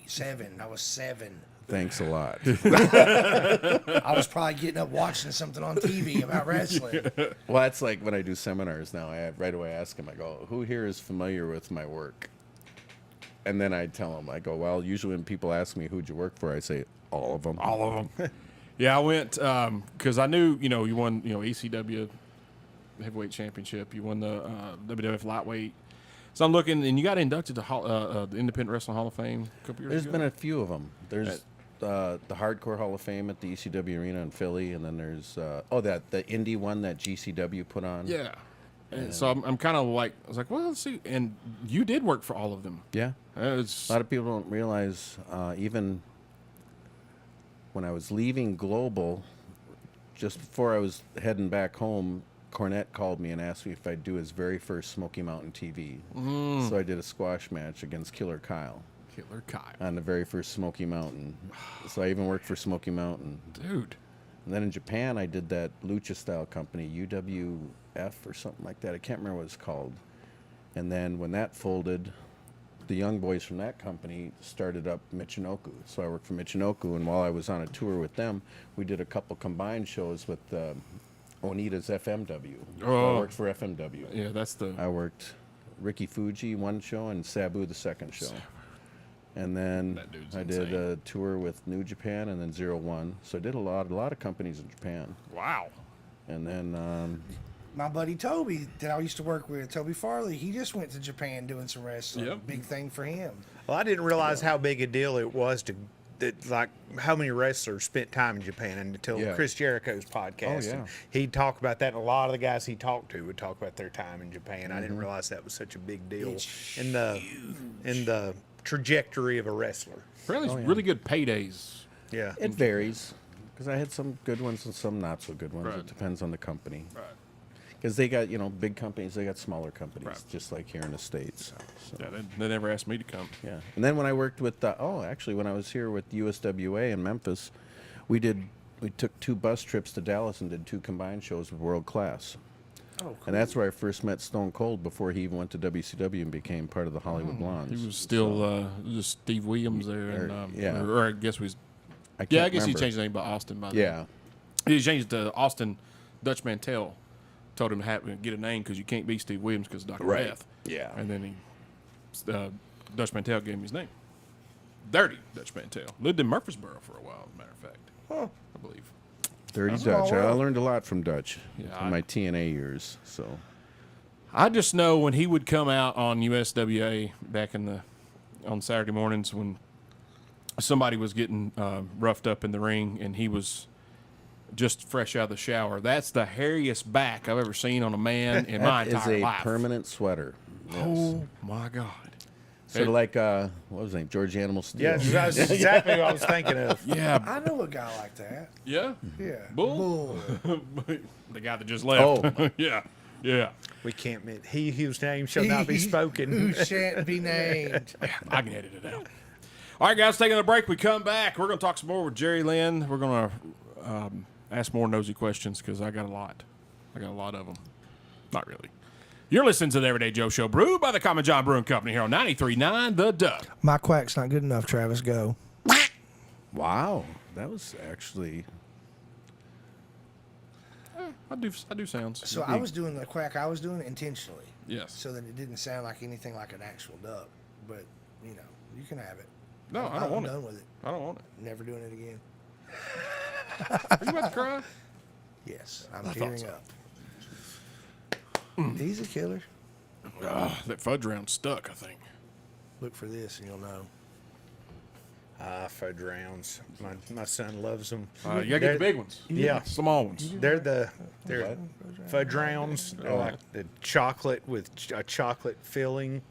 7. I was 7. Thanks a lot. I was probably getting up watching something on TV about wrestling. Well, that's like when I do seminars now. I right away ask them, I go, who here is familiar with my work? And then I tell them, I go, well, usually when people ask me who'd you work for, I say, all of them. All of them. Yeah, I went because I knew, you won, ECW Heavyweight Championship. You won the WWF Lightweight. So I'm looking, and you got inducted to the Independent Wrestling Hall of Fame a couple years There's ago. been a few of them. There's the Hardcore Hall of Fame at the ECW Arena in Philly, and then there's the indie one that GCW put on. Yeah. And so I'm kind of like, I was like, well, let's see. And you did work for all of them. Yeah. It's, A lot of people don't realize, even when I was leaving Global, just before I was heading back home, Cornette called me and asked me if I'd do his very first Smoky Mountain TV. So I did a squash match against Killer Kyle on the very first Smoky Mountain. So I even worked for Smoky Mountain. Dude. And then in Japan, I did that lucha-style company, UWF or something like that. I can't remember what it's called. And then when that folded, the young boys from that company started up Michinoku. So I worked for Michinoku, and while I was on a tour with them, we did a couple combined shows with Onita's FMW. So I worked for FMW. Yeah, that's the. I worked Ricky Fuji one show and Sabu the second show. And then That dude's I did insane. a tour with New Japan and then 01. So I did a lot of companies in Japan. Wow. And then My buddy Toby that I used to work with, Toby Farley, he just went to Japan doing some wrestling. Yep. Big thing for him. Well, I didn't realize how big a deal it was like how many wrestlers spent time in Japan until Yeah. Chris Jericho's podcast. Oh, yeah. And he'd talk about that, and a lot of the guys he talked to would talk about their time in Japan. I didn't realize that was such a big deal It's in the trajectory of a wrestler. Apparently, really good paydays. Yeah. it varies. Because I had some good ones and some not so good ones. Right. It depends on the company. Right. Because they got, big companies, they got smaller companies, Right. just like here in the States. So, Yeah, they never asked me to come. yeah. And then when I worked with, actually, when I was here with USWA in Memphis, we took 2 bus trips to Dallas and did 2 combined shows with World Class. Oh, cool. And that's where I first met Stone Cold before he even went to WCW and became part of the Hollywood Blondes. He was still just Steve Williams there, and yeah. or I guess was I can't yeah. I guess he remember. changed his name by Austin. By the Yeah. he changed it to Austin. Dutch Mantel told him to get a name because you can't be Steve Williams because Dr. Right. Death. Yeah. And then Dutch Mantel gave him his name. Dirty Dutch Mantel lived in Murfreesboro for a while. As a matter of fact, I believe. Dirty That's a small Dutch. I world. learned a lot from Dutch Yeah, in my TNA years. So I just know when he would come out on USWA back on Saturday mornings when somebody was getting roughed up in the ring, and he was just fresh out of the shower. That's the hairiest back I've ever seen on a man in my That is entire a life. permanent sweater. Yes. Oh my God! Sort of like what was his name? George Animal Steel. Yeah, that's exactly what I was thinking of. Yeah, I know a guy like that. yeah. Yeah. Bull? The guy that just left. Oh. Yeah, yeah. We can't admit he whose name shall not be spoken. Who shan't be named. I can edit it out. All right, guys, taking a break. We come back. We're going to talk some more with Jerry Lynn. We're going to ask more nosy questions because I got a lot. I got a lot of them. Not really. You're listening to the Everyday Joe Show, brewed by the Common John Brewing Company here on 93.9 The Duck. My quack's not good enough, Travis. Go. Wow, that was actually. I do sounds. So I was doing the quack. I was doing it intentionally. Yes. So that it didn't sound like anything like an actual duck. But, you know, you can have it. No, I don't want I'm it. done with it. I don't want it. Never doing it again. Are you about to cry? Yes, I'm thought tearing so. up. He's a killer. That fudge round stuck, I think. Look for this and you'll know. Fudge rounds. My son loves them. You gotta get the big ones. Yeah. Small ones. They're fudge rounds. They're like the chocolate with a chocolate filling.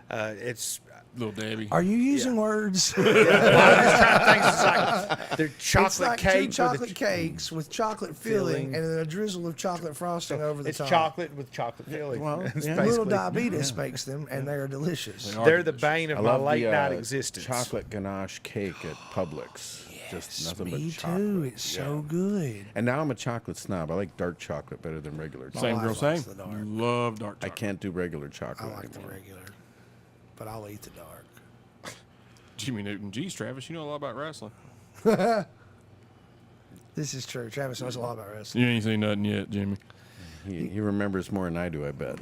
It's Little Debbie. Are you using words? they're chocolate It's like cake. two chocolate cakes with chocolate filling and then a drizzle of chocolate frosting over the It's top. chocolate with chocolate filling. Well, It's yeah. Little basically- diabetes makes them, and they are delicious. They're the bane of I my love late the night existence. chocolate ganache cake at Publix. Just nothing Me but chocolate. too. It's so good. And now I'm a chocolate snob. I like dark chocolate better than regular chocolate. Same girl, wife same. likes the dark. Love dark I chocolate. can't do regular I chocolate like the anymore. regular, but I'll eat the dark. Jimmy Newton. Geez, Travis, you know a lot about wrestling. This is true. Travis knows a lot about wrestling. You ain't seen nothing yet, Jimmy. He remembers more than I do, I bet.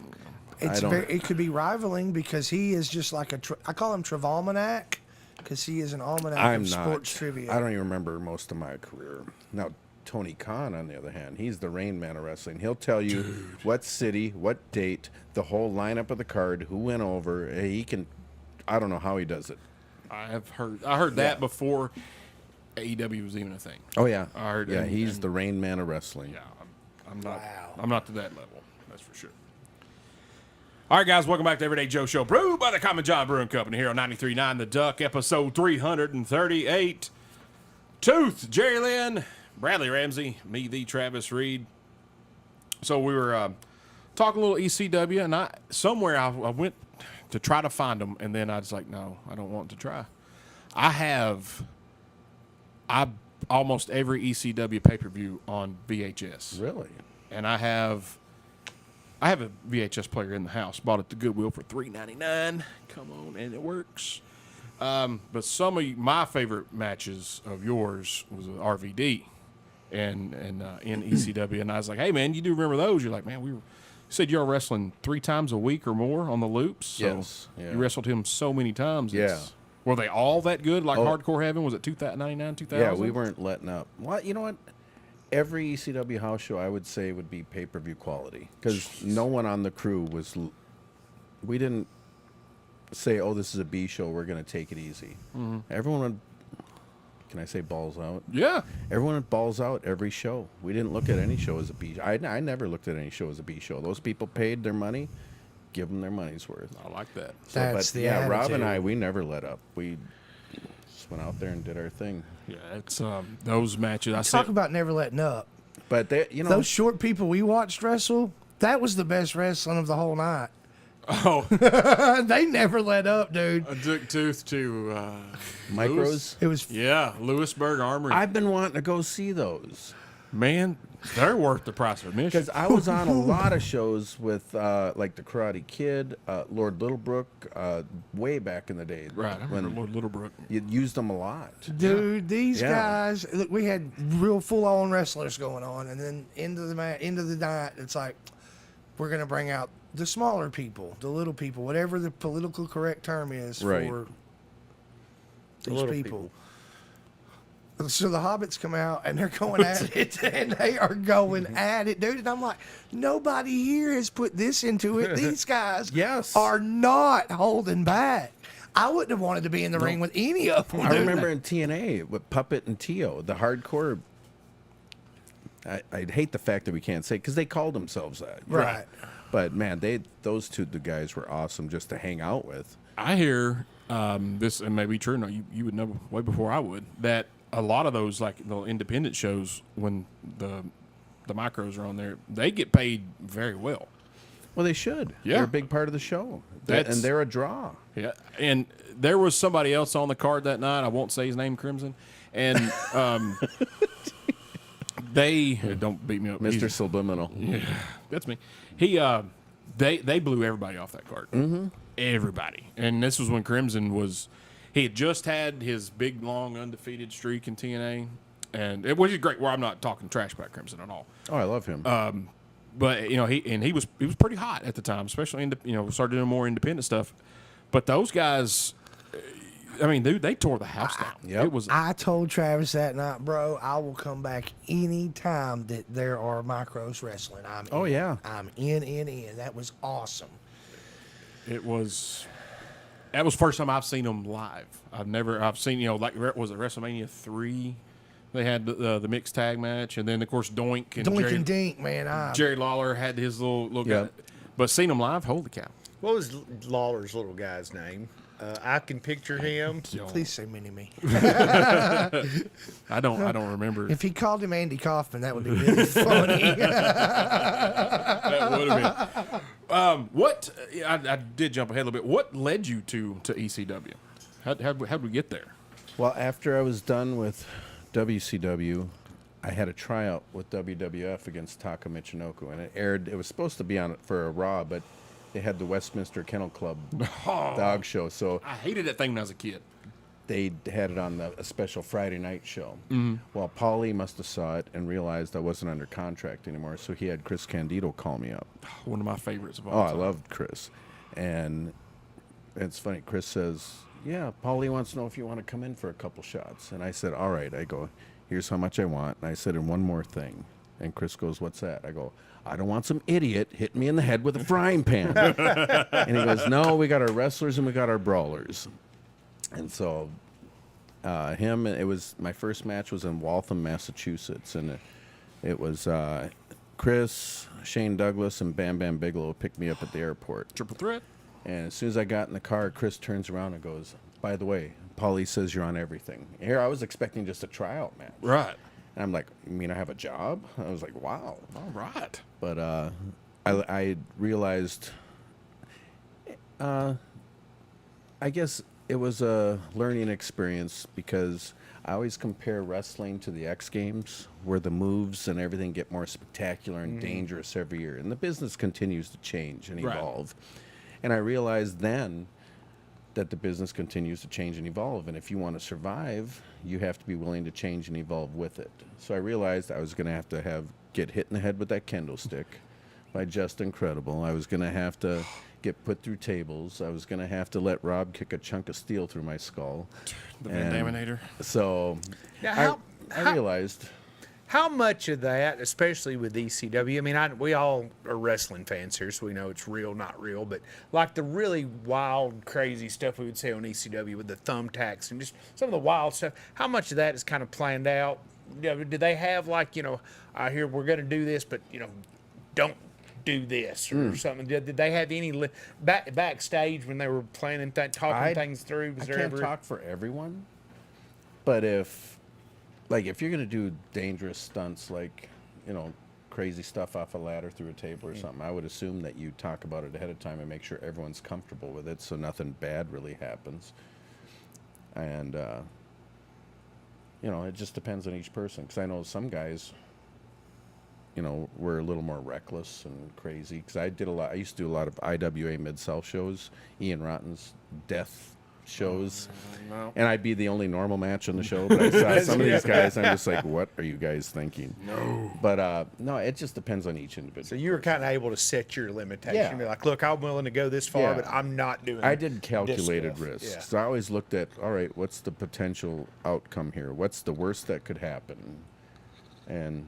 It's don't- it could be rivaling because he is just like I call him Travalmanac because he is an almanac I'm of not. sports trivia. I don't even remember most of my career. Now, Tony Khan, on the other hand, he's the Rain Man of wrestling. He'll tell you what city, what date, the whole lineup of the card, who went over. He can. I don't know how he does it. I heard that before AEW was even a thing. Oh yeah, I heard. yeah. and- He's and- the Rain Man of wrestling. Yeah, I'm not. Wow. I'm not to that level. That's for sure. All right, guys, welcome back to Everyday Joe Show, brewed by the Common John Brewing Company here on 93.9 The Duck, episode 338. Tooth, Jerry Lynn, Bradley Ramsey, me, the Travis Reed. So we were talking a little ECW, and I went to try to find them, and then I was like, no, I don't want to try. I almost every ECW pay-per-view on VHS. Really? And I have a VHS player in the house. Bought it at the Goodwill for $3.99. Come on, and it works. But some of my favorite matches of yours was with RVD and in ECW. And I was like, hey, man, you do remember those? You're like, man, you said you're wrestling 3 times a week or more on the loops. So Yes, yeah. you wrestled him so many times. Yeah. Were they all that good? Like Oh. Hardcore Heaven? Was it 2099, 2000? Yeah, we weren't letting up. Well, you know what? Every ECW house show, I would say, would be pay-per-view quality because no one on the crew was. We didn't say, "Oh, this is a B show. We're going to take it easy." Everyone would. Can I say balls out? Yeah. Everyone would balls out every show. We didn't look at any show as a B. I never looked at any show as a B show. Those people paid their money. Give them their money's worth. I like that. So, That's but the yeah, Rob and attitude. I, we never let up. We just went out there and did our thing. Yeah, it's those matches. I Talk said, about never letting up. But they, you know, Those short people we watched wrestle, that was the best wrestling of the whole night. oh, They never let up, dude. I took Tooth to micros. It was yeah, Lewisburg Armory. I've been wanting to go see those Man, they're worth the price of admission. because I was on a lot of shows with like the Karate Kid, Lord Littlebrook, way back in the day. Right, I remember when Lord Littlebrook. you used them a lot. dude. These Yeah. guys, look, we had real full-on wrestlers going on, and then end of the night, it's like we're gonna bring out the smaller people, the little people, whatever the political correct term is Right. for The these little people. So the hobbits come out and they're going at it, and they are going at it, dude. And I'm like, nobody here has put this into it. These guys Yes. are not holding back. I wouldn't have wanted to be in the ring with any of them. I remember in TNA with Puppet and Tio, the hardcore. I'd hate the fact that we can't say because they called themselves that. Right. But man, those two the guys were awesome just to hang out with. I hear this, and maybe true. No, you would know way before I would, that a lot of those like the independent shows when the micros are on there, they get paid very well. Well, they should. Yeah. They're a big part of the show, and they're a draw. Yeah, and there was somebody else on the card that night. I won't say his name, Crimson, and they don't beat me up, Mr. He's- Subliminal. Yeah, that's me. They blew everybody off that card. Mm-hmm. Everybody, and this was when Crimson was. He had just had his big, long, undefeated streak in TNA, and it was great. Well, I'm not talking trash about Crimson at all. Oh, I love him. But he was pretty hot at the time, especially started doing more independent stuff. But those guys, I mean, dude, they tore the house down. Yep. It was I told Travis that night, bro, I will come back any time that there are micros wrestling. I'm Oh, in. yeah. I'm in. That was awesome. that was the first time I've seen them live. I've seen like was it WrestleMania 3? They had the mixed tag match, and then of course Doink and Doink Jerry, and Dink, man. Jerry Lawler had his little guy. Yep. But seeing them live, holy cow! What was Lawler's little guy's name? I can picture him. Please say Mini-Me. I don't remember. If he called him Andy Kaufman, that would be really funny. That would have been. What I did jump ahead a little bit. What led you to ECW? How'd we get there? Well, after I was done with WCW, I had a tryout with WWF against Taka Michinoku, and it aired. It was supposed to be on it for a Raw, but they had the Westminster Kennel Club dog show, so I hated that thing when I was a kid. they had it on a special Friday night show. Mm-hmm. Well, Paulie must have saw it and realized I wasn't under contract anymore, so he had Chris Candido call me up. One of my favorites of all Oh, I time. loved Chris. And it's funny, Chris says, yeah, Paulie wants to know if you want to come in for a couple shots. And I said, all right. I go, here's how much I want. And I said, and one more thing. And Chris goes, what's that? I go, I don't want some idiot hitting me in the head with a frying pan. And he goes, no, we got our wrestlers and we got our brawlers. And so it was, my first match was in Waltham, Massachusetts. And it was Chris, Shane Douglas, and Bam Bam Bigelow picked me up at the airport. Triple threat. And as soon as I got in the car, Chris turns around and goes, by the way, Paulie says you're on everything. Here, I was expecting just a tryout match. Right. And I'm like, you mean I have a job? I was like, wow. All right. But I realized, I guess it was a learning experience because I always compare wrestling to the X Games, where the moves and everything get more spectacular and dangerous every year. And the business continues to change and Right. evolve. And I realized then that the business continues to change and evolve. And if you want to survive, you have to be willing to change and evolve with it. So I realized I was going to have to get hit in the head with that kendo stick by Just Incredible. I was going to have to get put through tables. I was going to have to let Rob kick a chunk of steel through my skull. The Van Daminator. So Now, I realized... How much of that, especially with ECW, I mean, we all are wrestling fans here, so we know it's real, not real, but like the really wild, crazy stuff we would say on ECW with the thumbtacks and just some of the wild stuff, how much of that is kind of planned out? Do they have like, I hear we're going to do this, but, don't do this or something? Did they have any backstage when they were planning, talking things through? I can't talk for everyone, but if you're going to do dangerous stunts like, crazy stuff off a ladder through a table or something, I would assume that you talk about it ahead of time and make sure everyone's comfortable with it so nothing bad really happens. And, it just depends on each person. Because I know some guys, were a little more reckless and crazy. Because I used to do a lot of IWA Mid-South shows, Ian Rotten's death shows, and I'd be the only normal match on the show, but I saw some of these guys, I'm just like, what are you guys thinking? No. But, no, it just depends on each individual. So you were kind of able to set your limitation. Yeah. Be like, look, I'm willing to go this far, Yeah. but I'm not doing I did calculated this stuff. risks. Yeah. So I always looked at, all right, what's the potential outcome here? What's the worst that could happen? And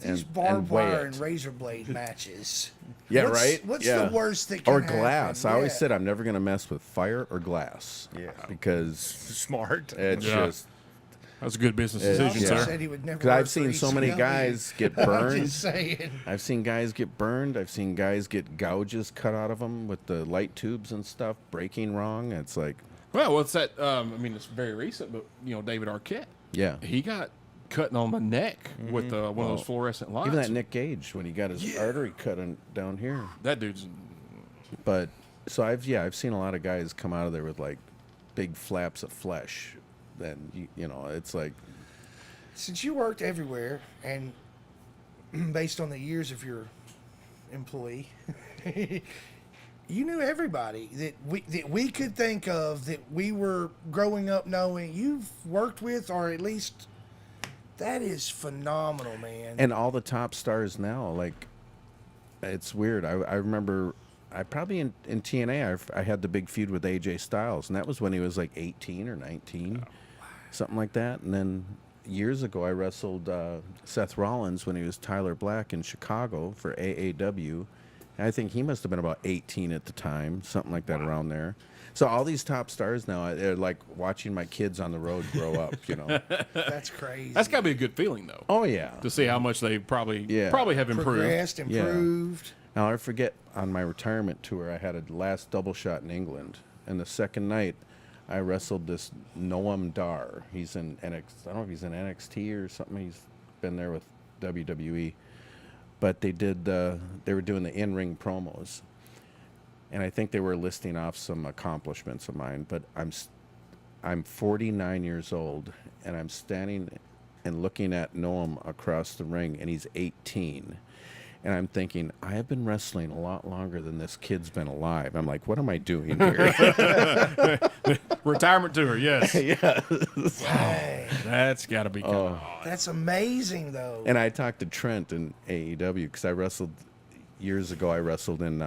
These barbed wire and razor blade matches. Yeah, What's- right. What's Yeah. the worst that can Or happen? glass. I always Yeah. said I'm never going to mess with fire or glass. Yeah. Because Smart. it's Yeah. just. That's a good business It's- decision, He yeah. sir. said he would never Because I've work seen for so many ECW. guys get I'm burned. just saying. I've seen guys get burned. I've seen guys get gouges cut out of them with the light tubes and stuff, breaking wrong. It's like, Well, what's that? I mean, it's very recent, but David Arquette, yeah. he got cutting on the neck with one of those fluorescent lights. Even that Nick Gage when he got his artery cut down here. That dude's But so I've seen a lot of guys come out of there with like big flaps of flesh. Then it's like, Since you worked everywhere, and based on the years of your employee, you knew everybody that we could think of that we were growing up knowing. You've worked with, or at least that is phenomenal, man. and all the top stars now, like, it's weird. I remember, I probably in TNA, I had the big feud with AJ Styles, and that was when he was like 18 or 19, something like that. And then years ago, I wrestled Seth Rollins when he was Tyler Black in Chicago for AAW. I think he must have been about 18 at the time, something like that, around there. So all these top stars now, they're like watching my kids on the road grow up, That's crazy. that's got to be a good feeling though. Oh, yeah. To see how much they probably have improved. progressed, Yeah. improved. Now, I forget, on my retirement tour, I had a last double shot in England. And the second night, I wrestled this Noam Dar. He's in NXT. I don't know if he's in NXT or something. He's been there with WWE. But they were doing the in-ring promos. And I think they were listing off some accomplishments of mine. But I'm 49 years old, and I'm standing and looking at Noam across the ring, and he's 18. And I'm thinking, I have been wrestling a lot longer than this kid's been alive. I'm like, what am I doing here? Retirement tour, yes. Yeah. Dang. That's got to be kind of That's amazing, though. And I talked to Trent in AEW because I wrestled years ago. I wrestled in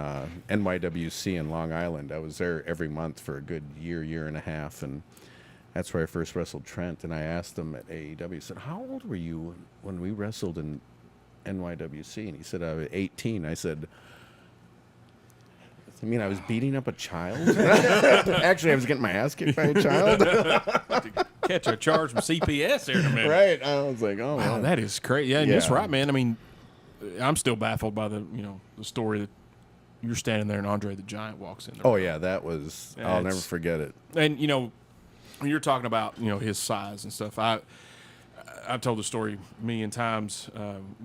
NYWC in Long Island. I was there every month for a good year and a half. And that's where I first wrestled Trent. And I asked him at AEW, I said, how old were you when we wrestled in NYWC? And he said, I was 18. I said, I mean, I was beating up a child? Actually, I was getting my ass kicked by a child. catch a charge from CPS there in a minute. Right. I was like, oh, Wow, wow. that is crazy. Yeah, and that's Yeah. right, man. I mean, I'm still baffled by the the story that you're standing there and Andre the Giant walks in there. Oh, yeah, that was, Yeah, I'll never it's- forget it. And when you're talking about his size and stuff, I've told the story a million times.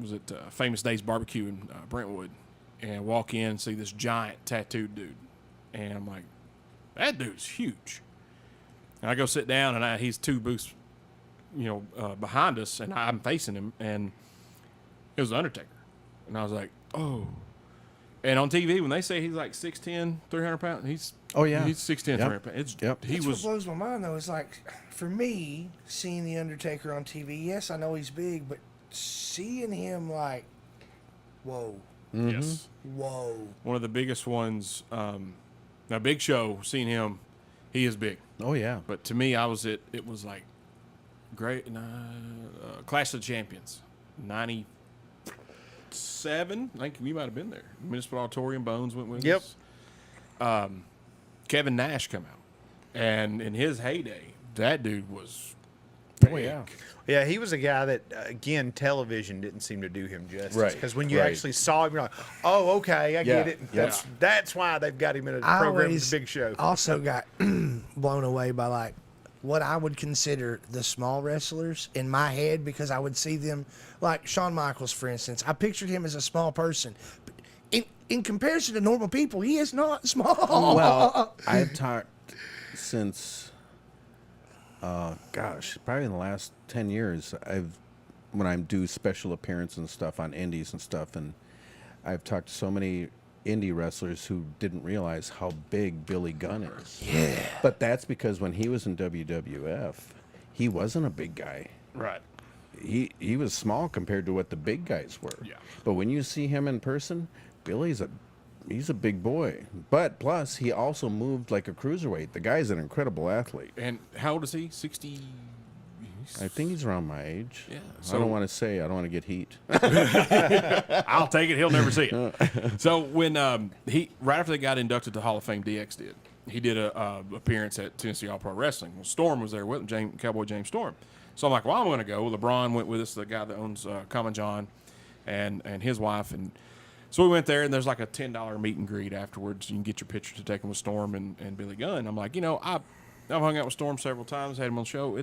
Was at Famous Days Barbecue in Brentwood, and walk in and see this giant tattooed dude, and I'm like, that dude's huge. And I go sit down, and he's two booths, behind us, and I'm facing him, and it was the Undertaker, and I was like, oh. And on TV, when they say he's like 6'10", 300 pounds, he's 6'10", Yep. 300 pounds. Yep. He That's was. what blows my mind, though. Is like, for me, seeing The Undertaker on TV, yes, I know he's big, but seeing him like, whoa, Yes. whoa. One of the biggest ones. Now, Big Show, seeing him, he is big. Oh, yeah. But to me, it was like great. Clash of the Champions, 97. I think you might have been there. Municipal Auditorium, Bones went with Yep. us. Kevin Nash come out. And in his heyday, that dude was big. Oh, yeah. Yeah, he was a guy that, again, television didn't seem to do him justice. Right, Because when you right. actually saw him, you're like, oh, okay, I get it. yeah. That's why they've got him in a I program always with the Big Show. also got blown away by like what I would consider the small wrestlers in my head, because I would see them like Shawn Michaels, for instance. I pictured him as a small person. But in comparison to normal people, he is not small. Well, I've talked since, probably in the last 10 years, when I do special appearances and stuff on indies and stuff, and I've talked to so many indie wrestlers who didn't realize how big Billy Gunn is. Yeah. But that's because when he was in WWF, he wasn't a big guy. Right. He was small compared to what the big guys were. Yeah. But when you see him in person, he's a big boy. But plus, he also moved like a cruiserweight. The guy's an incredible athlete. And how old is he? 60. I think he's around my age. Yeah, I so- don't want to say. I don't want to get heat. I'll take it. He'll never see it. So when he right after they got inducted to Hall of Fame, DX did. He did a appearance at Tennessee All Pro Wrestling. Well, Storm was there with him, Cowboy James Storm. So I'm like, well, I'm going to go. LeBron went with us, the guy that owns Common John, and his wife, and so we went there. And there's like a $10 meet and greet afterwards. You can get your picture to take him with Storm and Billy Gunn. I'm like, I've hung out with Storm several times, had him on the show,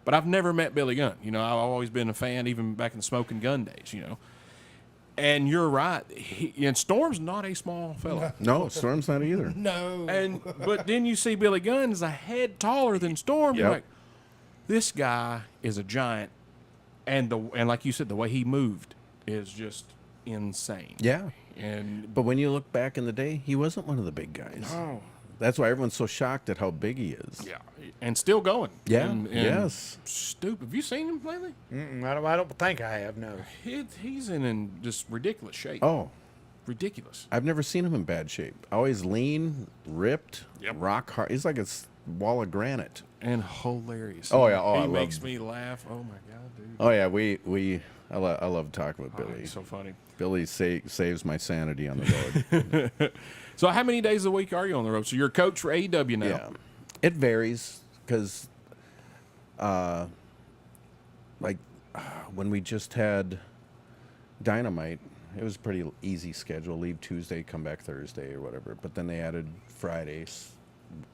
but I've never met Billy Gunn. I've always been a fan, even back in the Smoking Gun days. And you're right. And Storm's not a small fella. No, Storm's not either. No. But then you see Billy Gunn is a head taller than Storm. You're Yep. like, this guy is a giant, and like you said, the way he moved is just insane. Yeah. And But when you look back in the day, he wasn't one of the big guys. oh That's why everyone's so shocked at how big he is. yeah, and still going. Yeah, And yes. Stupid. Have you seen him lately? I don't think I have. No. He's in just ridiculous shape. Oh, Ridiculous. I've never seen him in bad shape. Always lean, ripped, Yep. rock hard. He's like a wall of granite. And hilarious. Oh, yeah. Oh, he I love- makes me laugh. Oh my god, dude. Oh yeah, I love talking with Oh, Billy. he's so funny. Billy saves my sanity on the road. So how many days a week are you on the road? So you're a coach for AEW now. Yeah, it varies because, when we just had Dynamite, it was a pretty easy schedule. Leave Tuesday, come back Thursday or whatever. But then they added Fridays,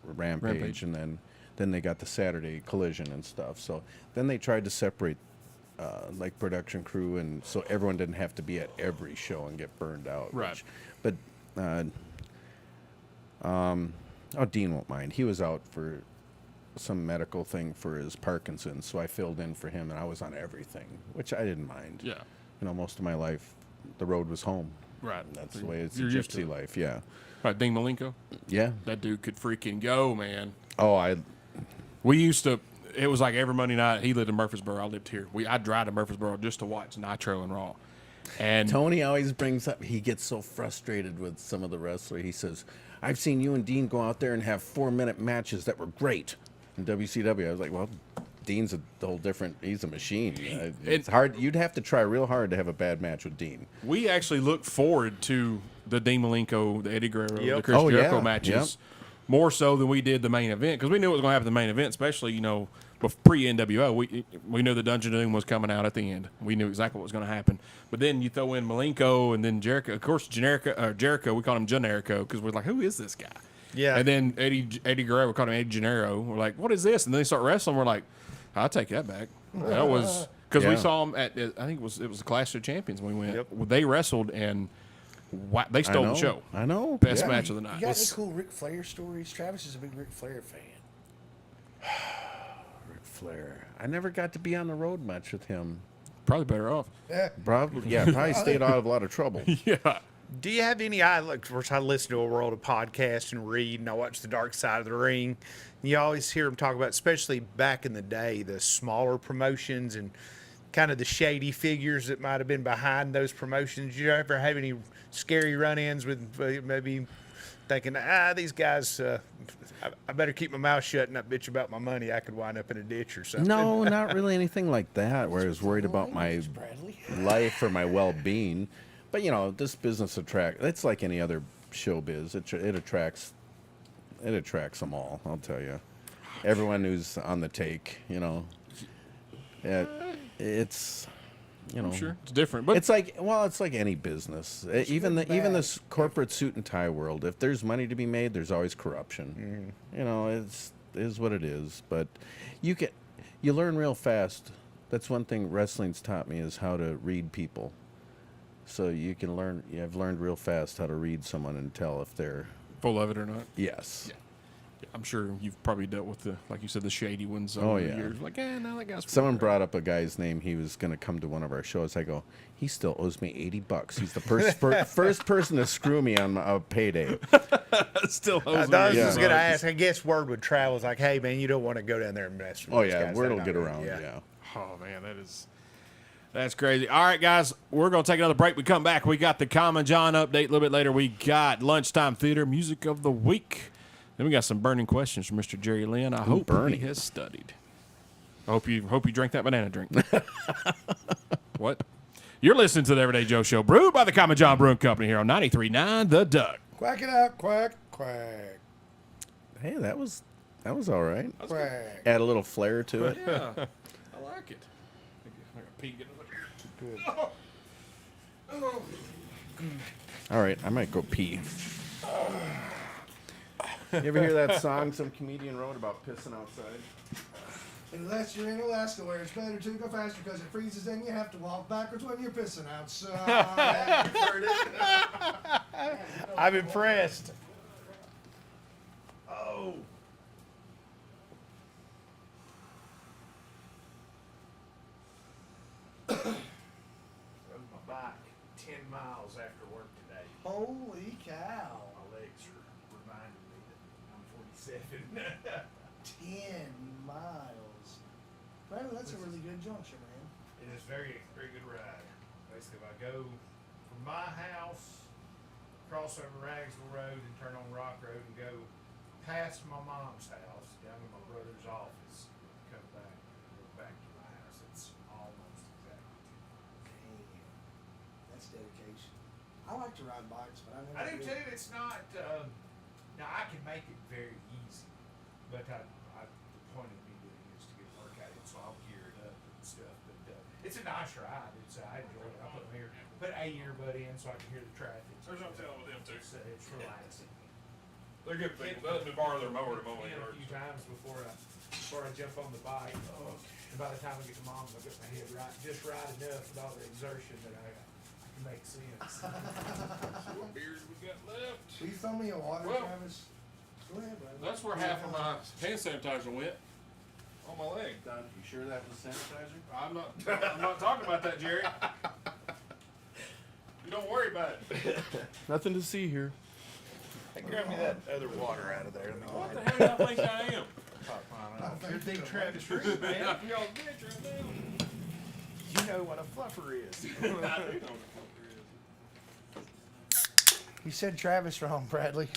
Rampage. And then they got the Saturday Collision and stuff. So then they tried to separate production crew, and so everyone didn't have to be at every show and get burned out. Right. But Dean won't mind. He was out for some medical thing for his Parkinson's, so I filled in for him, and I was on everything, which I didn't mind. Yeah. Most of my life, the road was home. Right. That's the way it's a You're used to gypsy it. life. Yeah. Right, Dean Malenko. Yeah. That dude could freaking go, man. Oh, We used to. It was like every Monday night. He lived in Murfreesboro. I lived here. I'd drive to Murfreesboro just to watch Nitro and Raw. And Tony always brings up, he gets so frustrated with some of the wrestlers. He says, I've seen you and Dean go out there and have 4-minute matches that were great in WCW. I was like, well, Dean's a whole different, he's a machine. It's hard. You'd have to try real hard to have a bad match with Dean. we actually look forward to the Dean Malenko, the Eddie Guerrero, Yep. the Chris Oh, Jericho yeah. matches more so than we did the main event because we knew what was going to happen in the main event, especially pre-NWO. We knew the Dungeon of Doom was coming out at the end. We knew exactly what was going to happen. But then you throw in Malenko and then Jericho. Of course, Jericho, we called him Generico because we're like, who is this guy? Yeah. And then Eddie Guerrero, we called him Eddie Gennaro. We're like, what is this? And then they start wrestling. We're like, I'll take that back. That was because we Yeah. saw him at I think it was the Clash of Champions when we went. Yep. They wrestled and they stole the show. I know. Best Yeah. match of the You night. got any cool Ric Flair stories? Travis is a big Ric Flair fan. Ric Flair. I never got to be on the road much with him. Probably better off. Probably stayed out of a lot of trouble. Yeah. Do you have any? Of course, I listen to a world of podcasts and read, and I watch The Dark Side of the Ring. You always hear them talk about, especially back in the day, the smaller promotions and kind of the shady figures that might have been behind those promotions. You ever have any scary run-ins with maybe thinking, these guys, I better keep my mouth shut and not bitch about my money. I could wind up in a ditch or something. No, not really anything like that, where I was worried about my Bradley. life or my well-being. But, this business it's like any other showbiz. It attracts them all, I'll tell you. Everyone who's on the take, it's, I'm sure it's different, but it's like any business. Even this corporate suit and tie world. If there's money to be made, there's always corruption. It is what it is. But you learn real fast. That's one thing wrestling's taught me is how to read people. So you can learn. I've learned real fast how to read someone and tell if they're full of it or not. yes. Yeah. I'm sure you've probably dealt with like you said, the shady ones Oh, over the yeah. years. Like, no, that guy's Someone brought up a guy's name. He was going to come to one of our shows. I go, he still owes me $80. He's the first person to screw me on a payday. still I owes was me. just Yeah. going to ask. I guess word would travel. It's like, hey, man, you don't want to go down there and mess with Oh these yeah, guys. word They're will not get good. around. Yeah. Oh man, that's crazy. All right, guys, we're gonna take another break. We come back. We got the Common John update a little bit later. We got Lunchtime Theater Music of the Week. Then we got some burning questions from Mr. Jerry Lynn. I hope burning. he has studied. Hope you drank that banana drink. What? You're listening to the Everyday Joe Show, brewed by the Common John Brewing Company here on 93.9 The Duck. Quack it out, quack, quack, Hey, that was all right. quack. Add a little flair to it. Yeah, I like it. I got pee getting Good. All right, I might go pee. You ever hear that song some comedian wrote about pissing outside? Unless you're in Alaska where it's better to go faster because it freezes and you have to walk backwards when you're pissing outside. You've heard it. I'm impressed. Oh. Rode my bike 10 miles after work today. Holy cow. My legs are reminding me that I'm 47. 10 miles. Brandon, that's a really good juncture, man. It is very good ride. Basically, if I go from my house, cross over Ragsville Road and turn on Rock Road and go past my mom's house, down to my brother's office, come back, go back to my house, it's almost exactly 10 miles. Damn. That's dedication. I like to ride bikes, but I never I do did. too. It's not. Now I can make it very easy, but the point of me doing it is to get work out of it, so I'll gear it up and stuff. But it's a nice ride. I enjoy it. I put a earbud in so I can hear the traffic. There's no telling with them too. It's relaxing. They're good people. They'll let me borrow their mower to mow my Been yard. a few times before I jump on the bike. And by the time I get to mom's, I'll get my head just right enough with all the exertion that I can make sense. What beers we got left? Will you throw me a water, Well, Travis? Go ahead, brother. That's where half of my hand sanitizer went. On my leg. Don, you sure that was sanitizer? I'm not talking about that, Jerry. You don't worry about it. Nothing to see here. Hey, grab me that other water out of there. What the hell do y'all think I am? Pop mine off. You're big Travis Reed, man. Y'all bitch right now. You know what a fluffer is. I do know what the fuck is. You said Travis wrong, Bradley.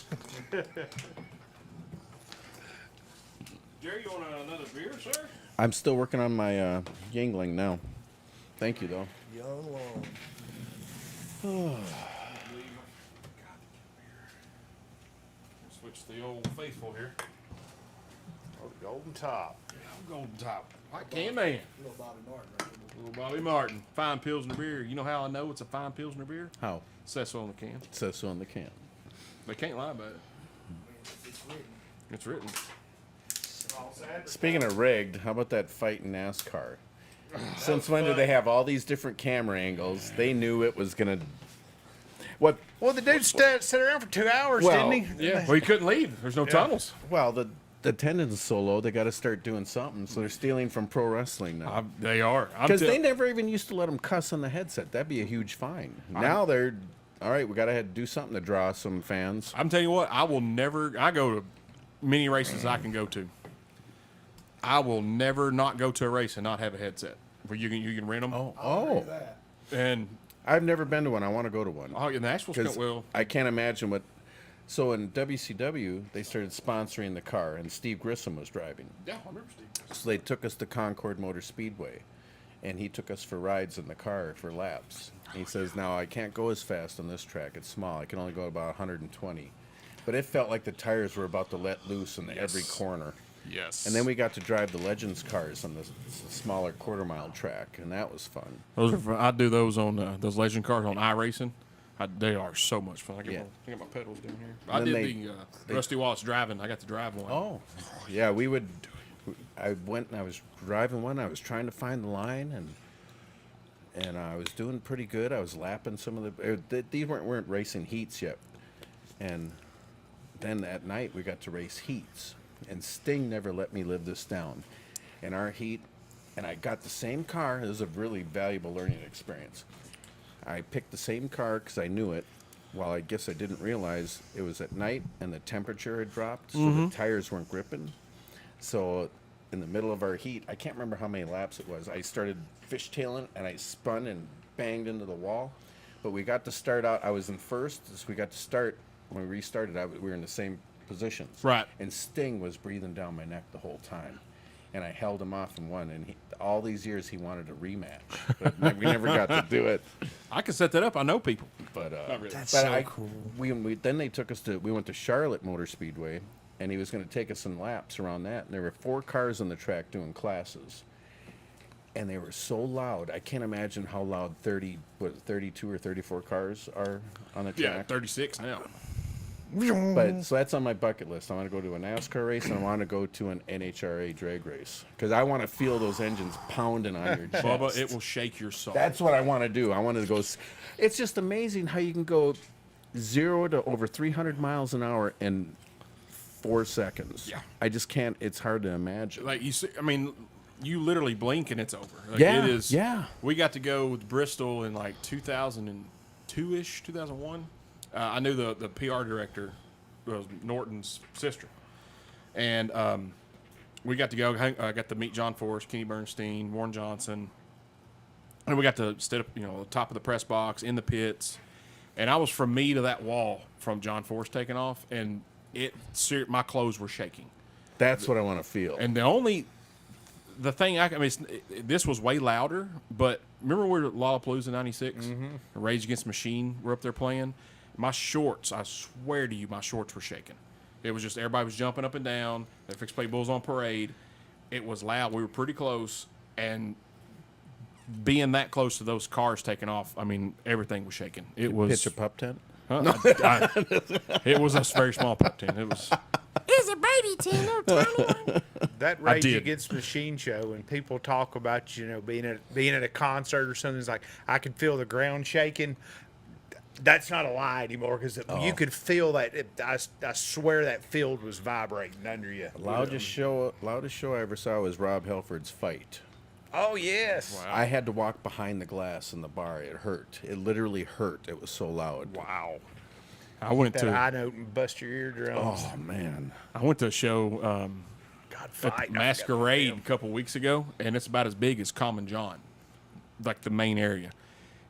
Jerry, you want another beer, sir? I'm still working on my Yingling now. Thank you, though. Young Long. Switch the old faithful here. Oh, the golden top. I'm golden top. White can man. Little Bobby Martin. Right? Little Bobby Martin. Fine Pilsner beer. You know how I know it's a fine Pilsner beer? How? Says so on the can. It says so on the can. They can't lie about it. It's written. It's written. Speaking of rigged, how about that fight in NASCAR? Since when do they have all these different camera angles? They knew it was gonna. What? Well, the dude sat around for 2 hours, Well, didn't he? Yeah. Well, you couldn't leave. There's no tunnels. Well, the attendance is so low, they got to start doing something. So they're stealing from pro wrestling now. They are. Because they never even used to let them cuss on the headset. That'd be a huge fine. Now they're all right. We got to do something to draw some fans. I'm telling you what. I will never. I go to many races I can go to. I will never not go to a race and not have a headset. Where you can rent them. Oh, That. And I've never been to one. I want to go to one. oh, in Nashville's Because well. I can't imagine what. So in WCW, they started sponsoring the car, and Steve Grissom was driving. Yeah, I remember Steve. So they took us to Concord Motor Speedway, and he took us for rides in the car for laps. He says, "Now I can't go as fast on this track. It's small. I can only go about 120." But it felt like the tires were about to let loose in every corner. Yes. And then we got to drive the Legends cars on the smaller quarter-mile track, and that was fun. Those are fun. I do those on those legend cars on iRacing. They are so much fun. I got my pedals down here. I then did the Rusty Wallace driving. I got to drive one. Oh, yeah, we would. I went and I was driving one. I was trying to find the line, and I was doing pretty good. I was lapping some of these weren't racing heats yet, and then at night we got to race heats, and Sting never let me live this down. In our heat, and I got the same car. It was a really valuable learning experience. I picked the same car because I knew it. Well, I guess I didn't realize it was at night and the temperature had dropped, so the tires weren't gripping. So in the middle of our heat, I can't remember how many laps it was. I started fishtailing and I spun and banged into the wall. But we got to start out. I was in first, so we got to start. When we restarted, we were in the same positions. Right. And Sting was breathing down my neck the whole time. and I held him off and won. And all these years he wanted a rematch, but we never got to do it. I can set that up. I know people. But That's but so cool. we then they took us to we went to Charlotte Motor Speedway, and he was going to take us in laps around that. And there were 4 cars on the track doing classes, and they were so loud. I can't imagine how loud 32 or 34 cars are on the track. Yeah, 36 now. But so that's on my bucket list. I want to go to a NASCAR race, and I want to go to an NHRA drag race because I want to feel those engines pounding on your chest. Bubba, it will shake your soul. That's what I want to do. I want to go. It's just amazing how you can go 0 to over 300 miles an hour in 4 seconds. Yeah. I just can't. It's hard to imagine. Like you see, I mean, you literally blink and it's over. Like Yeah, it is. yeah. We got to go with Bristol in like 2002-ish, 2001. I knew the PR director was Norton's sister, and we got to go. I got to meet John Forrest, Kenny Bernstein, Warren Johnson, and we got to stand up, the top of the press box in the pits, and I was from me to that wall from John Forrest taking off, and my clothes were shaking. That's what I want to feel. And the thing, this was way louder, but remember we were at Lollapalooza '96? Rage Against the Machine were up there playing. My shorts, I swear to you, my shorts were shaking. It was just everybody was jumping up and down. They fixed to play Bulls on Parade. It was loud. We were pretty close. And being that close to those cars taking off, I mean, everything was shaking. It was. Pitch a pup tent. It was a very small pup tent. It was. It's a baby tent, no tiny one. That I Rage did. Against the Machine show, and people talk about being at a concert or something. It's like I could feel the ground shaking. That's not a lie anymore because you could feel that. I swear that field was vibrating under you. Loudest show I ever saw was Rob Halford's fight. Oh yes. Wow. I had to walk behind the glass in the bar. It hurt. It literally hurt. It was so loud. Wow. I went That to eye note and bust your eardrums. Oh man. I went to a show God, at fight. the Masquerade a couple weeks ago, and it's about as big as Common John, like the main area.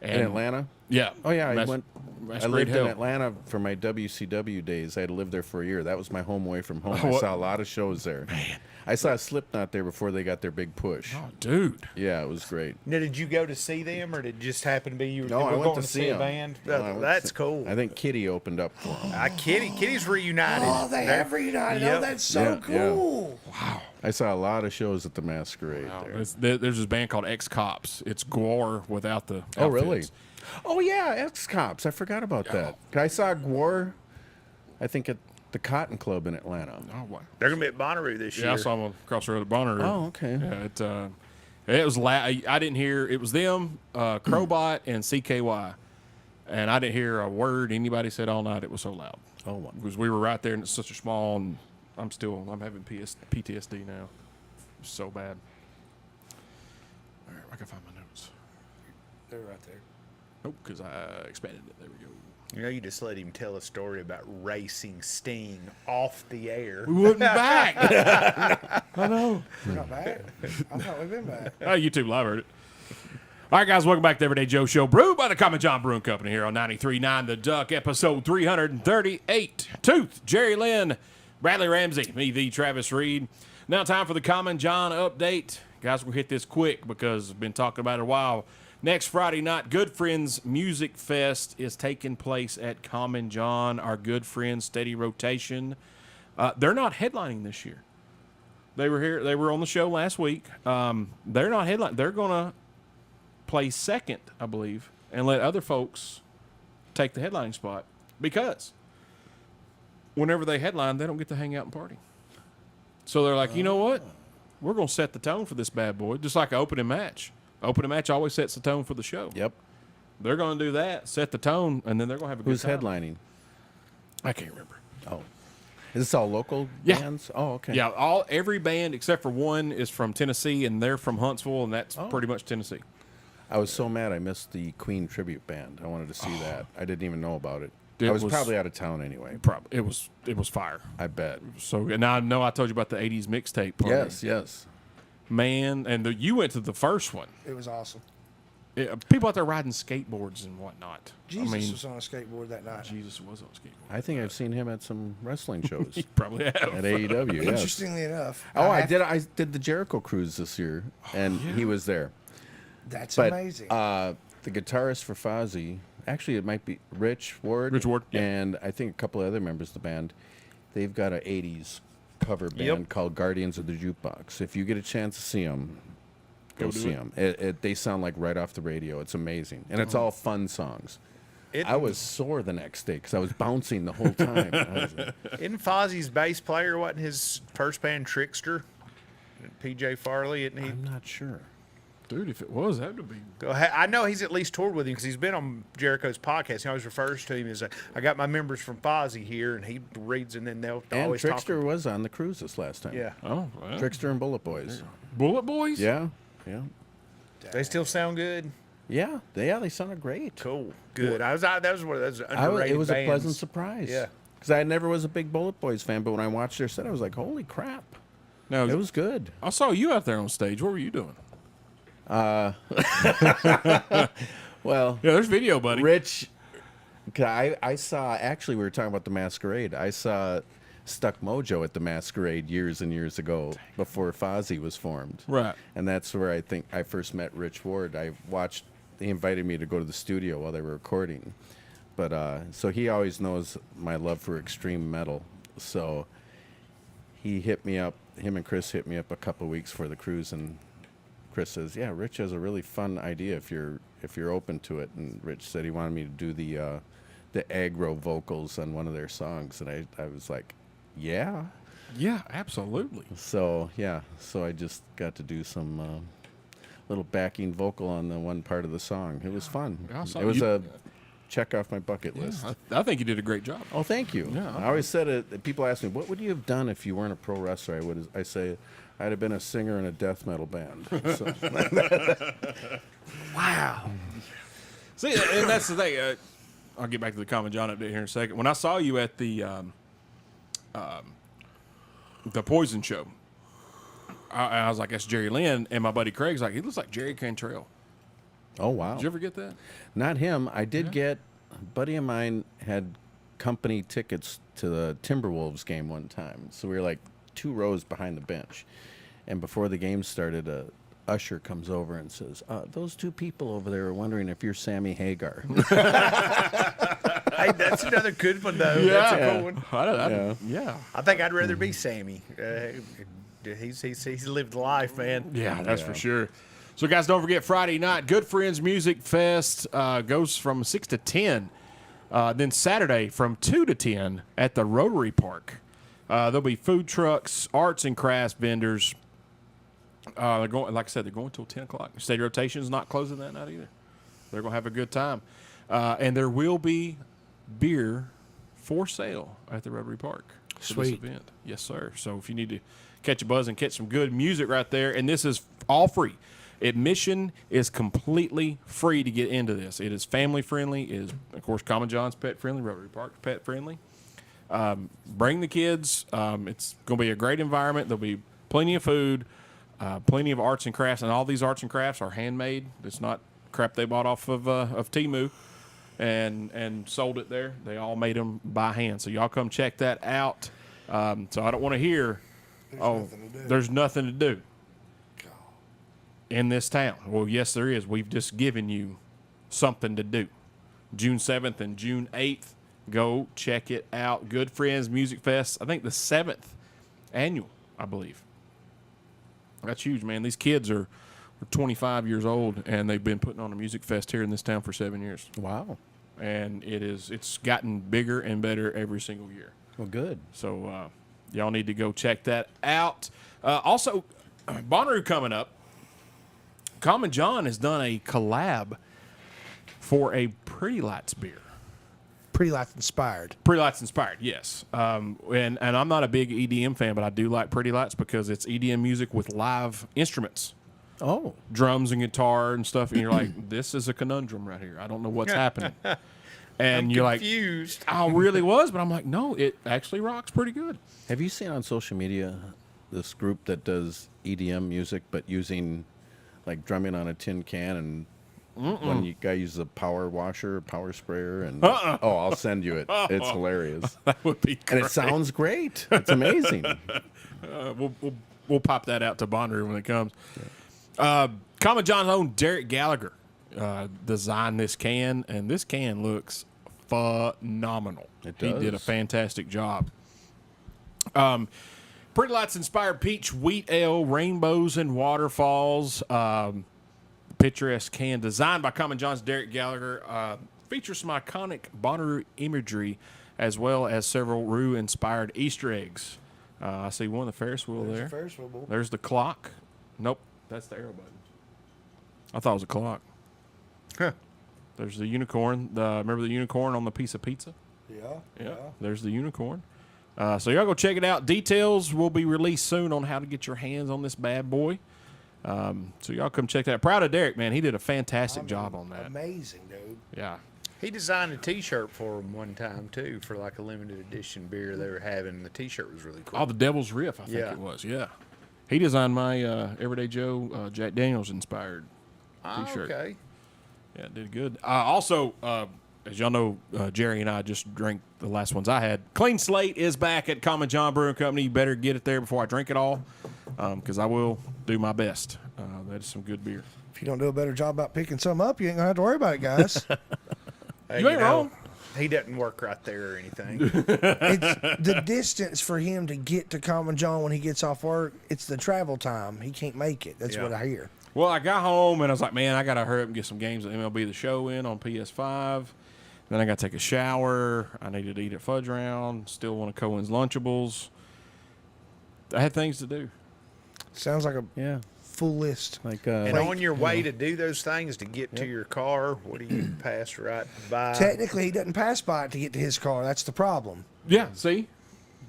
And In Atlanta? Yeah. Oh yeah, I Masquerade lived Hill. in Atlanta for my WCW days. I had to live there for a year. That was my home away from home. I What? saw a lot of shows there. Man. I saw Slipknot there before they got their big push. Oh, dude. Yeah, it was great. Now, did you go to see them, or did it just happen to be you? No, were I went going to see a them. band. No, I went That's to- cool. I think Kitty opened up for them. Kitty's reunited. Oh, they have reunited. Yep. Oh, that's so Yeah, yeah. cool. I saw a lot of shows at the Masquerade there. There's this band called X Cops. It's Gore without the Oh, really? outfits. Oh, yeah, X-Cops. I forgot about that. I saw Gwar, I think, at the Cotton Club in Atlanta. Oh, wow. They're gonna be at Bonnaroo this year. Yeah, I saw them across the road at Bonnaroo. Oh, okay. Yeah, it was loud. I didn't hear. It was them, Crowbot, and CKY, and I didn't hear a word anybody said all night. It was so loud. Oh, wow. Because we were right there, and it's such a small. And I'm having PTSD now. It's so bad. All right, I can find my notes. They're right there. Nope, because I expanded it. There we go. You just let him tell a story about racing Sting off the air. We wasn't back. I know. We're not back. I thought we'd been back. Oh, YouTube Live heard it. All right, guys, welcome back to Everyday Joe Show, brewed by the Common John Brewing Company here on 93.9 The Duck, episode 338. Tooth, Jerry Lynn, Bradley Ramsey, me, the Travis Reed. Now time for the Common John update. Guys, we'll hit this quick because I've been talking about it a while. Next Friday night, Good Friends Music Fest is taking place at Common John. Our good friends, Steady Rotation. They're not headlining this year. They were here. They were on the show last week. They're not headlining. They're going to play second, I believe, and let other folks take the headlining spot because whenever they headline, they don't get to hang out and party. So they're like, you know what? We're going to set the tone for this bad boy, just like an opening match. Opening match always sets the tone for the show. Yep. They're going to do that, set the tone, and then they're going to have a good Who's time. headlining? I can't remember. Oh. Is this all local Yeah. bands? Oh, okay. Yeah, every band except for one is from Tennessee, and they're from Huntsville, and that's pretty much Tennessee. I was so mad I missed the Queen tribute band. I wanted to see that. I didn't even know about it. It I was was- probably out of town anyway. It was fire. I bet. So, and I know I told you about the 80s mixtape party. Yes, yes. Man, and you went to the first one. It was awesome. people out there riding skateboards and whatnot. Jesus I mean, was on a skateboard that night. Jesus was on a skateboard. I think I've seen him at some wrestling shows You probably have. at AEW. Yes. Interestingly enough. Oh, I have- did. I did the Jericho cruise this year, and he was there. That's But amazing. the guitarist for Fozzy, actually, it might be Rich Ward. Rich Ward, yeah. And I think a couple of other members of the band. They've got an 80s cover band called Guardians of the Jukebox. If you get a chance to see them, go do see it. them. They sound like right off the radio. It's amazing. And it's all fun songs. I was sore the next day because I was bouncing the whole time. Isn't Fozzie's bass player, wasn't his first band Trickster? PJ Farley, isn't he? I'm not sure. Dude, if it was, that would be. I know he's at least toured with him because he's been on Jericho's podcast. He always refers to him as, I got my members from Fozzy here, and he reads, and then they'll And always Trickster talk. was on the cruise this last time. Yeah. Oh, well. Trickster and Bullet Boys. Bullet Boys? Yeah. Yeah. They still sound good? Yeah. They sounded great. Cool. Good. That was one of those It underrated was bands. a pleasant surprise. Yeah. Because I never was a big Bullet Boys fan, but when I watched their set, I was like, holy crap. Now, It was good. I saw you out there on stage. What were you doing? Well, Yeah, there's video, buddy. Rich, 'cause I saw, actually, we were talking about the Masquerade. I saw Stuck Mojo at the Masquerade years and years ago before Fozzy was formed. Right. And that's where I think I first met Rich Ward. He invited me to go to the studio while they were recording. But, so he always knows my love for extreme metal. So he hit me up, him and Chris hit me up a couple weeks for the cruise, and Chris says, yeah, Rich has a really fun idea if you're open to it. And Rich said he wanted me to do the aggro vocals on one of their songs. And I was like, yeah. Yeah, absolutely. So, yeah. So I just got to do some little backing vocal on the one part of the song. It was fun. I saw It was you- a check off my bucket Yeah, list. I think you did a great job. Oh, thank you. Yeah, I always said it. People ask me, what would you have done if you weren't a pro wrestler? I say, I'd have been a singer in a death metal band. So, Wow. See, and that's the thing. I'll get back to the Common John update here in a second. When I saw you at the Poison show, I was like, that's Jerry Lynn. And my buddy Craig's like, he looks like Jerry Cantrell. oh, wow. Did you ever get that? Not him. I did get, a buddy of mine had company tickets to the Timberwolves game one time. So we were like 2 rows behind the bench. And before the game started, a usher comes over and says, those 2 people over there are wondering if you're Sammy Hagar. Hey, that's another good one, though. That's a cool one. Yeah. I think I'd rather be Sammy. He's lived life, man. Yeah, that's for sure. So, guys, don't forget Friday night, Good Friends Music Fest goes from 6 to 10. Then Saturday from 2 to 10 at the Rotary Park. There'll be food trucks, arts and crafts vendors. They're going, like I said, they're going till 10 o'clock. State rotation's not closing that night either. They're going to have a good time. And there will be beer for sale at the Rotary Park for this Sweet. event. Yes, sir. So if you need to catch a buzz and catch some good music right there, and this is all free. Admission is completely free to get into this. It is family friendly. It is, of course, Common John's pet friendly, Rotary Park's pet friendly. Bring the kids. It's going to be a great environment. There'll be plenty of food, plenty of arts and crafts, and all these arts and crafts are handmade. It's not crap they bought off of Temu and sold it there. They all made them by hand. So y'all come check that out. So I don't want to hear, there's nothing to do in this town. Well, yes, there is. We've just given you something to do. June 7th and June 8th. Go check it out. Good Friends Music Fest. I think the 7th annual, I believe. That's huge, man. These kids are 25 years old, and they've been putting on a music fest here in this town for 7 years. Wow. And it's gotten bigger and better every single year. Well, good. So y'all need to go check that out. Also, Bonnaroo coming up. Common John has done a collab for a Pretty Lights beer. Pretty Lights inspired. Pretty Lights inspired, yes. And I'm not a big EDM fan, but I do like Pretty Lights because it's EDM music with live instruments. Oh. Drums and guitar and stuff. And you're like, this is a conundrum right here. I don't know what's happening. And you're Confused. like, I really was. But I'm like, no, it actually rocks pretty good. Have you seen on social media this group that does EDM music but using like drumming on a tin can and When you guy uses a power washer, power sprayer, and oh, I'll send you it. It's hilarious, That would be great. and it sounds great. It's amazing. We'll pop that out to Bonnaroo when it comes. Common John's own Derek Gallagher designed this can, and this can looks phenomenal. It He did a does. fantastic job. Pretty Lights inspired peach wheat ale, rainbows and waterfalls. Picturesque can designed by Common John's Derek Gallagher. Features some iconic Bonnaroo imagery as well as several Roo inspired Easter eggs. I see one, the Ferris wheel there. Ferris wheel. There's the clock. Nope, that's the arrow button. I thought it was a clock. Huh. There's the unicorn. Remember the unicorn on the piece of pizza? Yeah. There's the unicorn. So y'all go check it out. Details will be released soon on how to get your hands on this bad boy. So y'all come check that out. Proud of Derek, man. He did a fantastic job on that. Amazing, dude. Yeah. He designed a T-shirt for him one time too, for like a limited edition beer they were having. The T-shirt was really cool. Oh, the Devil's Riff, I think Yeah. it was. Yeah. He designed my Everyday Joe Jack Daniels inspired T-shirt. Okay. Yeah, did good. Also, as y'all know, Jerry and I just drank the last ones I had. Clean Slate is back at Common John Brewing Company. You better get it there before I drink it all, because I will do my best. That is some good beer. If you don't do a better job about picking some up, you ain't gonna have to worry about it, guys. Hey, You ain't wrong. He doesn't work right there or anything. It's the distance for him to get to Common John when he gets off work. It's the travel time. He can't make it. That's Yeah. what I hear. Well, I got home and I was like, man, I got to hurry up and get some games of MLB The Show in on PS5. Then I got to take a shower. I needed to eat at Fudge Round. Still one of Cohen's Lunchables. I had things to do. Sounds like a Yeah, full list. like And on your way to do those things to get to your car, what do you pass right by? Technically, he doesn't pass by it to get to his car. That's the problem. Yeah, see?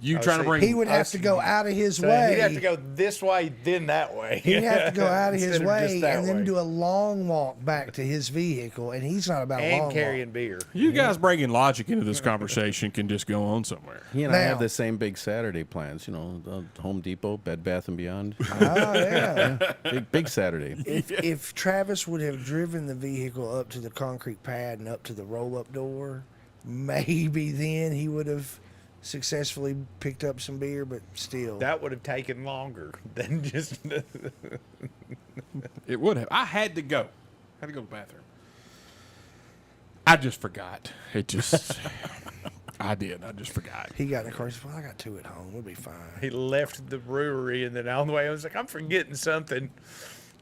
You Oh, trying to see. bring... He would have to go out of his So way. he'd have to go this way, then that way. He'd have to go out of his Instead of just way that and then way. do a long walk back to his vehicle, and he's not about a long and carrying walk. beer. You guys bringing logic into this conversation can just go on somewhere. he and I have Now- the same big Saturday plans. You know, the Home Depot, Bed Bath and Beyond. Oh yeah. big Saturday. If Travis would have driven the vehicle up to the concrete pad and up to the roll-up door, maybe then he would have successfully picked up some beer. But still, That would have taken longer than just. It would have. I had to go. Had to go to the bathroom. I just forgot. It just... I did. I just forgot. he got in the car. He said, "Well, I got two at home. We'll be fine." He left the brewery, and then on the way, I was like, I'm forgetting something.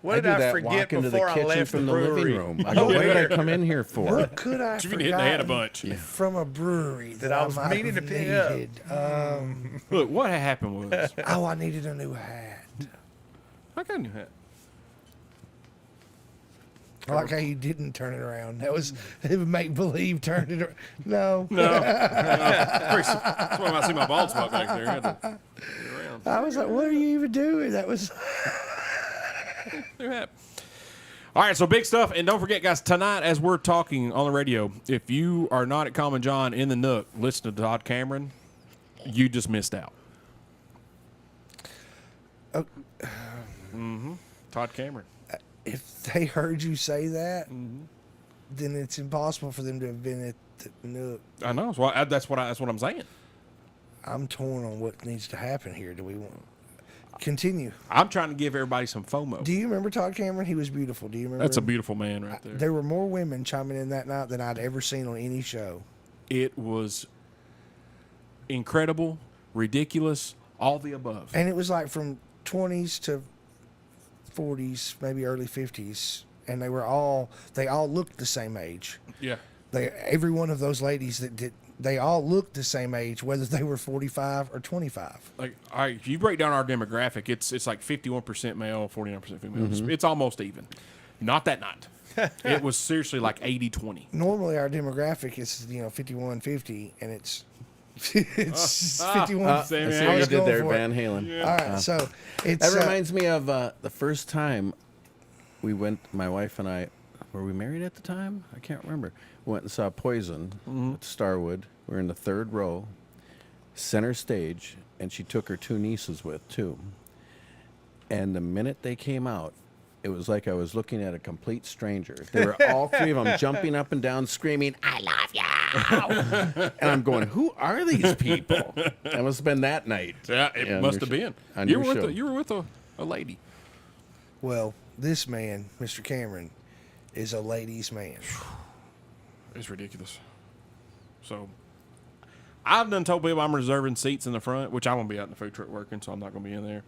What I did do I that forget walk into the before I kitchen left from the the living brewery? room. I go, what did I come in here for? What could I You been hitting the head a forgot bunch. from a brewery that I was might meaning have to pick up? needed? Look, what had happened was... Oh, I needed a new hat. I got a new hat. I like how you didn't turn it around. That was make believe turned it around. No. No. That's why I see my bald spot back there. I had to get around. I was like, what are you even doing? That was New hat. All right, so big stuff. And don't forget, guys, tonight as we're talking on the radio, if you are not at Common John in the Nook, listen to Todd Cameron, you just missed out. Oh. Todd Cameron. if they heard you say that, then it's impossible for them to have been at the Nook. I know. That's what I'm saying. I'm torn on what needs to happen here. Do we want continue? I'm trying to give everybody some FOMO. Do you remember Todd Cameron? He was beautiful. Do you remember? That's a him? beautiful man right there. There were more women chiming in that night than I'd ever seen on any show. It was incredible, ridiculous, all the above. And it was like from 20s to 40s, maybe early 50s, and they all looked the same age. Yeah. Every one of those ladies that did, they all looked the same age, whether they were 45 or 25. Like, all right, if you break down our demographic, it's like 51% male, 49% female. It's almost even. Not that night. It was seriously like 80-20. Normally our demographic is 51-50, and it's 51. Same I see here. I what you was did going there, for it. Van Halen. All right, so it's That reminds me of the first time we went, my wife and I, were we married at the time? I can't remember. We went and saw Poison at Starwood. We were in the third row, center stage, and she took her two nieces with, too. And the minute they came out, it was like I was looking at a complete stranger. They were all three of them jumping up and down, screaming, "I love you!" And I'm going, "Who are these people?" It must have been that night. Yeah, it on must your have been. on You your were with show. you were with a lady. Well, this man, Mr. Cameron, is a ladies' man. It's ridiculous. So, I've done told people I'm reserving seats in the front, which I won't be out in the food truck working, so I'm not going to be in there.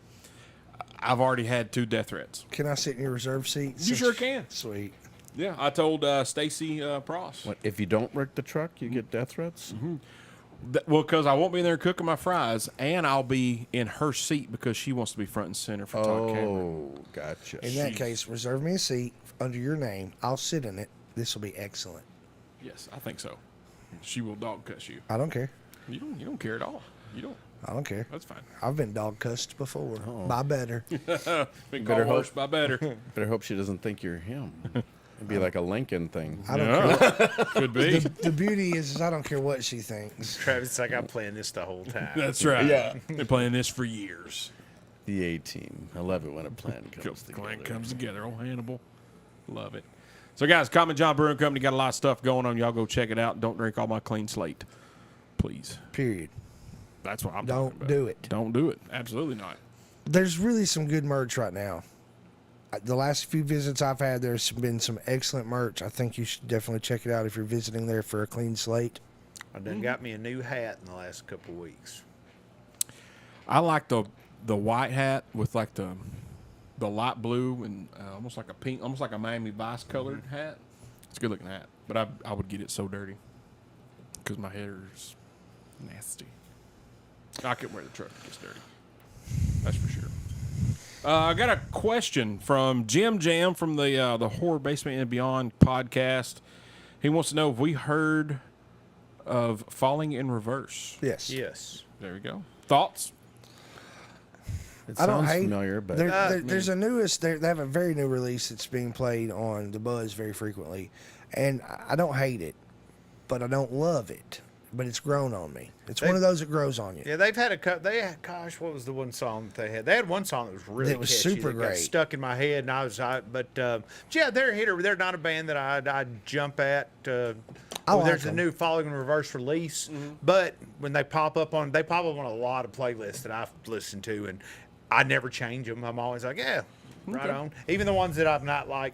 I've already had 2 death threats. Can I sit in your reserve seat? You sure can. Sweet. Yeah, I told Stacy Pross. What, if you don't work the truck, you get death threats? Well, because I won't be in there cooking my fries, and I'll be in her seat because she wants to be front and center for Todd Cameron. Oh, gotcha. In that case, reserve me a seat under your name. I'll sit in it. This will be excellent. Yes, I think so. She will dog cuss you. I don't care. You don't care at all. You don't. I don't care. That's fine. I've been dog cussed before. By better. Been Better called worse by better. Better hope she doesn't think you're him. It'd be like a Lincoln thing. I don't care. Could be. The beauty is I don't care what she thinks. Travis is like, I'm playing this the whole time. That's right. Yeah. Been playing this for years. The A-team. I love it when a plan comes Clan together. comes together. Oh, Hannibal. Love it. So, guys, Common John Brewing Company got a lot of stuff going on. Y'all go check it out. Don't drink all my clean slate. Please. Period. That's what I'm Don't talking about. do it. Don't do it. Absolutely not. There's really some good merch right now. The last few visits I've had, there's been some excellent merch. I think you should definitely check it out if you're visiting there for a clean slate. I done got me a new hat in the last couple of weeks. I like the white hat with like the light blue and almost like a pink, almost like a Miami Vice colored hat. It's a good looking hat, but I would get it so dirty because my hair is nasty. I couldn't wear the truck; it gets dirty. That's for sure. I got a question from Jim Jam from the Horror Basement and Beyond podcast. He wants to know if we heard of Falling in Reverse. Yes. Yes. There we go. Thoughts? It I don't sounds hate. familiar, but There's a newest. They have a very new release that's being played on the Buzz very frequently, and I don't hate it, but I don't love it. But it's grown on me. It's one of those that grows on you. Yeah, they've had a cut. Gosh, what was the one song that they had? They had one song that was really That was catchy, super that got great. stuck in my head, and yeah, they're a hitter. They're not a band that I'd jump at. I like There's a them. new Falling in Reverse release, but when they pop up on a lot of playlists that I've listened to, and I never change them. I'm always like, yeah, right on. Even the ones that I've not like.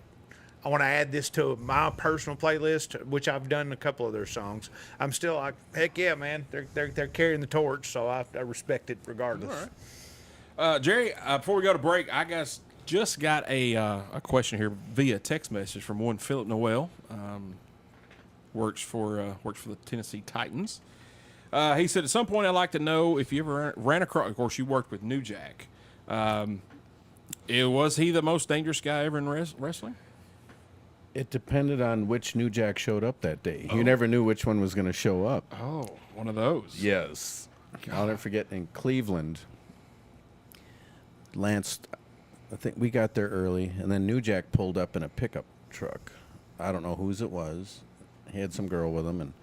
I want to add this to my personal playlist, which I've done a couple of their songs. I'm still like, heck yeah, man. They're carrying the torch, so I respect it regardless. All right. Jerry, before we go to break, I guess just got a question here via text message from one Philip Noel. Works for the Tennessee Titans. He said, at some point, I'd like to know if you ever ran across. Of course, you worked with New Jack. Was he the most dangerous guy ever in wrestling? it depended on which New Jack showed up that day. You never knew which one was going to show up. Oh, one of those. Yes. I'll never forget in Cleveland, Lance, I think we got there early, and then New Jack pulled up in a pickup truck. I don't know whose it was. He had some girl with him, and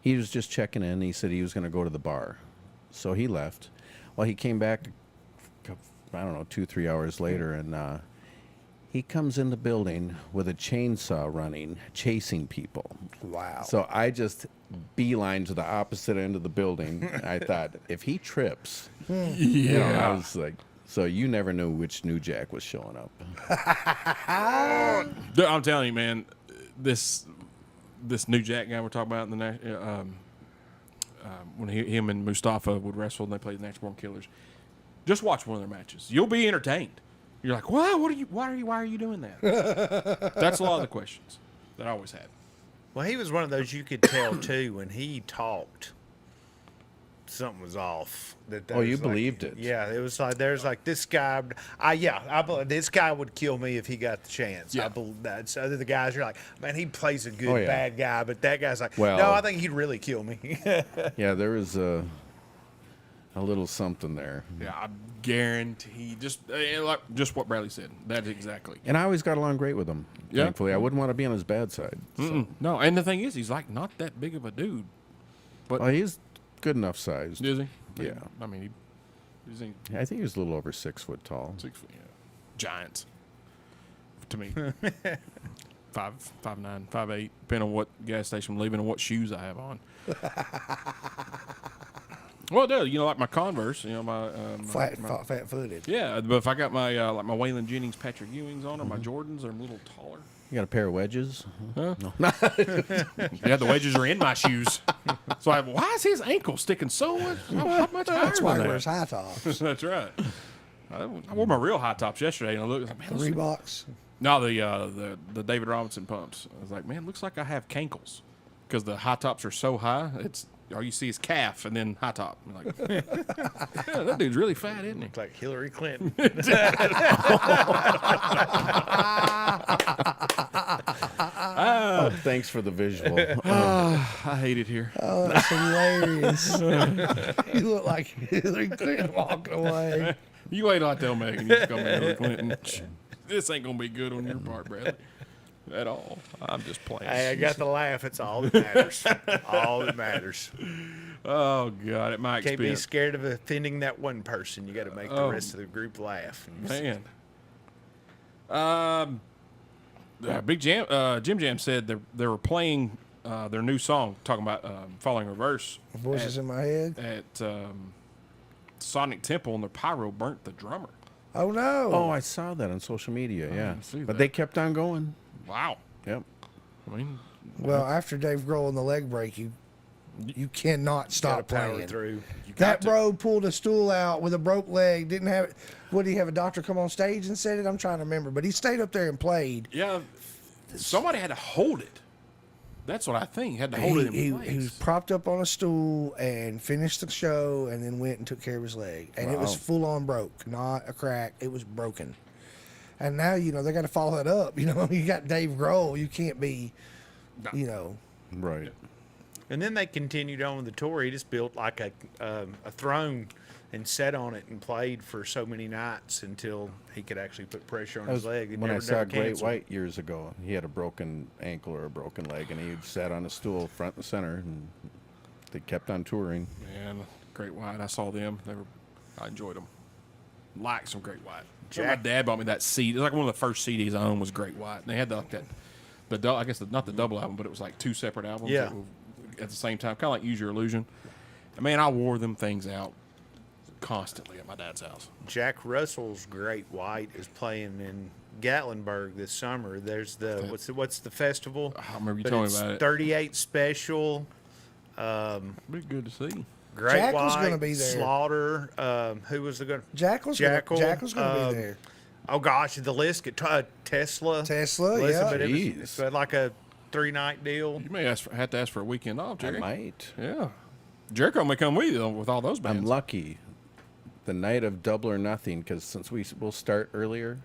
he was just checking in. He said he was going to go to the bar. So he left. Well, he came back, I don't know, 2-3 hours later, and he comes in the building with a chainsaw running, chasing people. Wow. So I just beeline to the opposite end of the building. I thought, if he trips, you know, I was like, so you never knew which New Jack was showing up. Dude, I'm telling you, man, this New Jack guy we're talking about in the when him and Mustafa would wrestle and they played the Natural Born Killers. Just watch one of their matches. You'll be entertained. You're like, wow, why are you doing that? That's a lot of the questions that I always had. Well, he was one of those you could tell too when he talked. Something was off. That Oh, you was like- believed it? Yeah, it was like there's like this guy. I believe this guy would kill me if he got the chance. Yeah. I believe that. So other the guys are like, man, he plays a good Oh, yeah. bad guy, but that guy's like, Well- no, I think he'd really kill me. Yeah, there was a little something there. Yeah, I guarantee. Just what Bradley said. That's exactly. And I always got along great with him, Yeah. thankfully. I wouldn't want to be on his bad side. So. No, and the thing is, he's like not that big of a dude. But Well, he's good enough sized. is he? Yeah. I mean, he's I think he was a little over 6 foot tall. 6 foot. Yeah. Giants. to me. 5'9", 5'8", depending on what gas station I'm leaving and what shoes I have on. Well, it does. Like my Converse, my fat-footed. yeah. But if I got my like my Waylon Jennings, Patrick Ewings on, or my Jordans, they're a little taller. You got a pair of wedges? Huh? No. Yeah, the wedges are in my shoes. So why is his ankle sticking so much? How much higher That's why than he that? wears high tops. That's right. I wore my real high tops yesterday, and I looked. Man, The Reeboks. no, the David Robinson pumps. I was like, man, looks like I have cankles because the high tops are so high. It's all you see is calf and then high top. I'm like, yeah, that dude's really fat, isn't he? Looks like Hillary Clinton. Oh, thanks for the visual. I hate it here. Oh, that's hilarious. You look like Hillary Clinton walking away. You wait till I tell Megan you come in Hillary Clinton. This ain't gonna be good on your part, Bradley. At all. I'm just playing. Hey, I got the laugh. It's all that matters. All that matters. Oh God, at my Can't be expense. scared of offending that one person. You got to make the rest of the group laugh. Man. Big Jam, Jim Jam said they were playing their new song, talking about Falling Reverse Voices in my head. at Sonic Temple, and their pyro burnt the drummer. Oh no. Oh, I saw that on social media, yeah. didn't see But that. they kept on going. Wow. Yep. I mean, Well, after Dave Grohl and the leg break, you cannot Got to stop power playing. through. That bro pulled a stool out with a broke leg. Didn't have it. Would he have a doctor come on stage and said it? I'm trying to remember. But he stayed up there and played. yeah, somebody had to hold it. That's what I think. Had to hold it in He place. was propped up on a stool and finished the show and then went and took care of his leg. And it was Wow. full on broke, not a crack. It was broken. And now, they got to follow it up. You got Dave Grohl. You can't be, Right. And then they continued on with the tour. He just built like a throne and sat on it and played for so many nights until he could actually put pressure on That his was leg. He when I never- saw never Great canceled. White years ago. He had a broken ankle or a broken leg, and he sat on a stool front and center, and they kept on touring. Man, Great White. I saw them. I enjoyed them. Liked some Great White. Jack- My dad bought me that CD. It was like one of the first CDs I owned was Great White. And they had I guess not the double album, but it was like two separate albums. Yeah. that were at the same time, kind of like Use Your Illusion. And man, I wore them things out constantly at my dad's house. Jack Russell's Great White is playing in Gatlinburg this summer. There's the what's the festival? I remember you But telling me it's about it. 38 Special. Be good to see. Great Jackal's White, gonna be there. Slaughter. Who was the good? Jackal's Jackal, going to be there. Oh gosh, the list get Tesla. Tesla, Listen, yeah. but it was, Jeez. it's like a 3-night deal. You may have to ask for a weekend off, I Jerry. might. Yeah. Jericho may come with you with all those bands. I'm lucky. The night of Double or Nothing, because since we'll start earlier,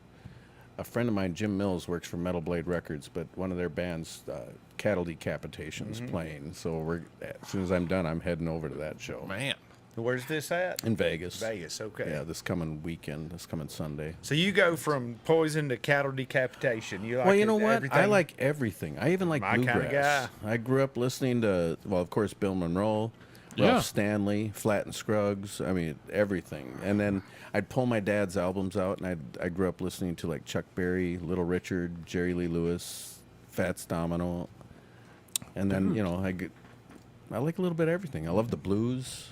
a friend of mine, Jim Mills, works for Metal Blade Records, but one of their bands, Cattle Decapitation's playing. So as soon as I'm done, I'm heading over to that show Man. Where's this at? in Vegas. Vegas. Okay. Yeah, this coming Sunday. So you go from Poison to Cattle Decapitation. You like Well, you know what? I everything? like everything. I even like My kinda bluegrass. guy. I grew up listening to, well, of course, Bill Monroe, Yeah. Ralph Stanley, Flatt and Scruggs. I mean, everything. And then I'd pull my dad's albums out, and I grew up listening to like Chuck Berry, Little Richard, Jerry Lee Lewis, Fats Domino, and then I like a little bit of everything. I love the blues.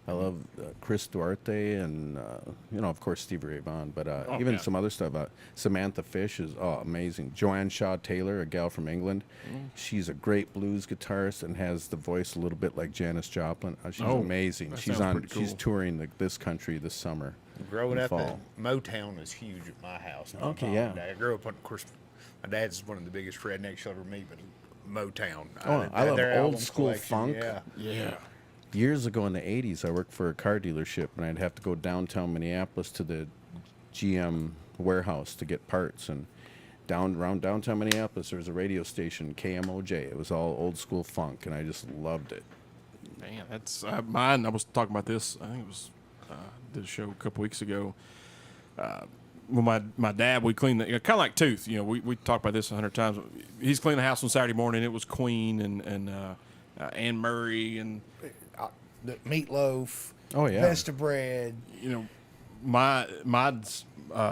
I love Chris Duarte and, of course, Stevie Ray Vaughan. But even yeah. some other stuff. Samantha Fish is amazing. Joanne Shaw Taylor, a gal from England. She's a great blues guitarist and has the voice a little bit like Janis Joplin. She's amazing. that She's sounds pretty She's cool. touring this country this summer. Growing in up, fall. Motown is huge at my house. My Okay, mom yeah. and dad. I grew up on, of course, my dad's one of the biggest rednecks you'll ever meet, but Motown. I love their old album school collection, funk. Yeah. Yeah. Years ago in the 80s, I worked for a car dealership, and I'd have to go downtown Minneapolis to the GM warehouse to get parts. And around downtown Minneapolis, there was a radio station, KMOJ. It was all old school funk, and I just loved it. Man, that's mine. I was talking about this. I think it was did a show a couple weeks ago. Well, my dad, we cleaned kind of like Tooth. We talked about this 100 times. He's cleaned the house on Saturday morning. It was Queen and Anne Murray and The meatloaf. Oh, yeah. Best of bread. my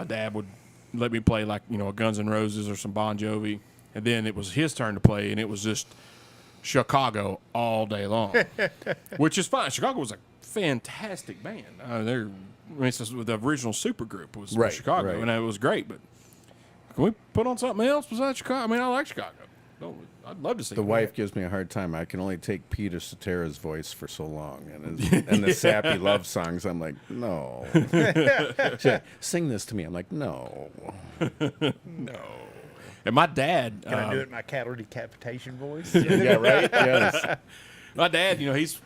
dad would let me play like, a Guns N' Roses or some Bon Jovi. And then it was his turn to play, and it was just Chicago all day long, which is fine. Chicago was a fantastic band. The original supergroup was Right, Chicago, right. and it was great. But can we put on something else besides Chicago? I mean, I like Chicago. I'd love to see The it. wife gives me a hard time. I can only take Peter Cetera's voice for so long, and the sappy love songs. I'm like, no. She's like, sing this to me. I'm like, no. No. And my dad, Can I do it in my cattle decapitation voice? Yeah, right. Yes. my dad, he's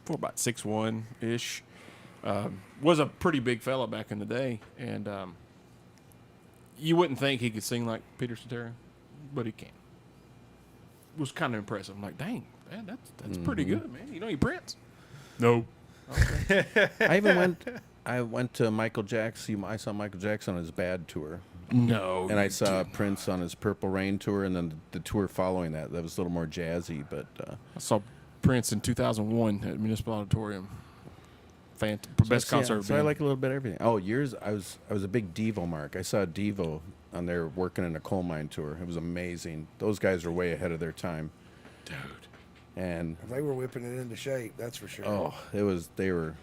for about 6'1" ish. Was a pretty big fella back in the day, and you wouldn't think he could sing like Peter Cetera, but he can. Was kind of impressive. I'm like, dang, man, that's pretty good, man. You know, you Prince? No. I went to Michael Jackson. I saw Michael Jackson on his Bad tour. No. And I saw Prince on his Purple Rain tour, and then the tour following that was a little more jazzy. But I saw Prince in 2001 at Municipal Auditorium. Best concert. So I like a little bit of everything. Oh, I was a big Devo mark. I saw Devo on there working in a coal mine tour. It was amazing. Those guys were way ahead of their time. Dude. And They were whipping it into shape, that's for sure. they were.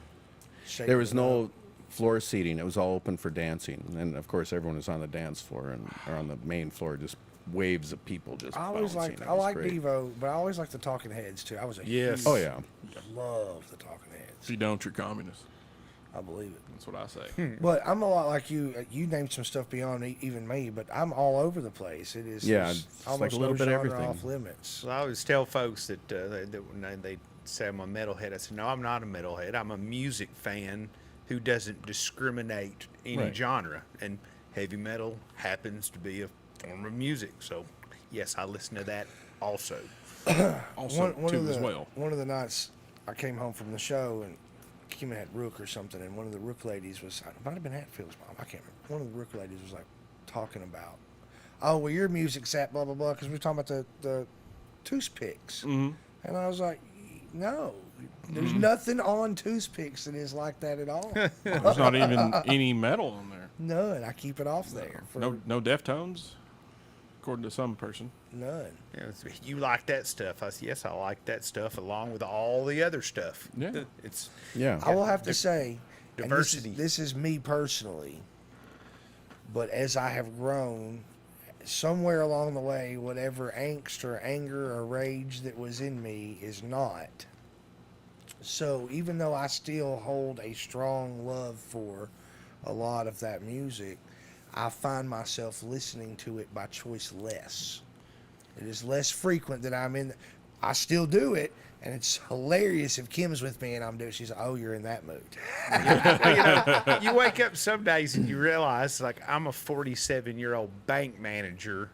Shaking There was it no up. floor seating. It was all open for dancing, and of course everyone was on the dance floor or on the main floor, just waves of people just. I always bouncing. liked It I was like great. Devo, but I always like the Talking Heads too. I was a Yes. huge, Oh yeah. love the Talking If Heads. you don't, you're communist. I believe it. That's what I say. But I'm a lot like you. You named some stuff beyond even me, but I'm all over the place. It is Yeah, there's it's almost like a little no bit of genre everything. off limits. So I always tell folks that, when they say I'm a metalhead, I say, no, I'm not a metalhead. I'm a music fan who doesn't discriminate any Right. genre. And heavy metal happens to be a form of music. So, yes, I listen to that also. Also, too, as well. One of the nights I came home from the show and Kim had Rook or something, and one of the Rook ladies was, it might have been Hatfield's mom, I can't remember. One of the Rook ladies was like talking about, oh, well, your music's at blah, blah, blah, because we were talking about the toothpicks. Mm-hmm. And I was like, no, there's nothing on toothpicks that is like that at all. There's not even any metal on there. None. I keep it off there. For No Deftones, according to some person. None. You like that stuff? I said, yes, I like that stuff along with all the other stuff. Yeah. It's Yeah. I will have to say, and diversity. This is me personally, but as I have grown, somewhere along the way, whatever angst or anger or rage that was in me is not. So even though I still hold a strong love for a lot of that music, I find myself listening to it by choice less. It is less frequent that I'm in. I still do it, and it's hilarious if Kim's with me and I'm doing. She's like, "Oh, you're in that mood." Well, you wake up some days and you realize, like, I'm a 47-year-old bank manager.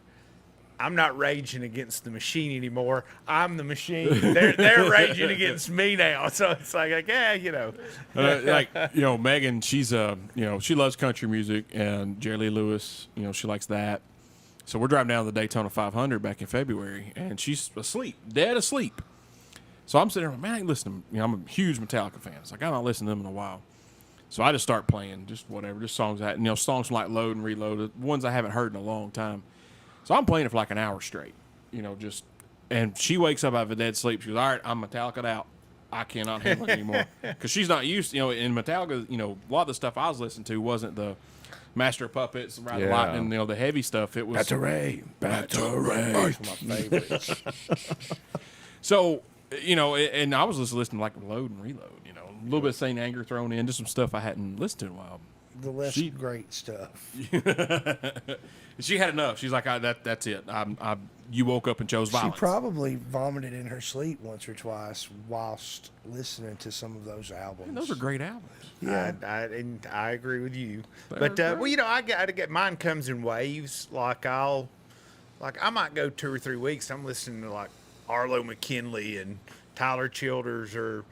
I'm not raging against the machine anymore. I'm the machine. They're raging against me now. So it's like yeah. Megan, she's she loves country music, and Jerry Lee Lewis, she likes that. So we're driving down the Daytona 500 back in February, and she's asleep, dead asleep. So I'm sitting there, man, I ain't listening. I'm a huge Metallica fan. It's like I'm not listening to them in a while. So I just start playing just whatever, just songs songs from like Load and Reload, ones I haven't heard in a long time. So I'm playing it for like an hour straight, and she wakes up out of a dead sleep. She goes, all right, I'm Metallica'd out. I cannot handle it anymore. Because she's not used to, in Metallica, a lot of the stuff I was listening to wasn't the Master of Puppets, Ride the Yeah. Lightning, the heavy stuff. It was Battery. Those are my favorites. So, and I was just listening to like Load and Reload, a little bit of Saint Anger thrown in, just some stuff I hadn't listened to in a while. The less She- great stuff. She had enough. She's like, that's it. You woke up and chose She violence. probably vomited in her sleep once or twice whilst listening to some of those albums. Man, those are great albums. Yeah. And I agree with you. They're But great. I get mine comes in waves. I might go 2 or 3 weeks. I'm listening to like Arlo McKinley and Tyler Childers or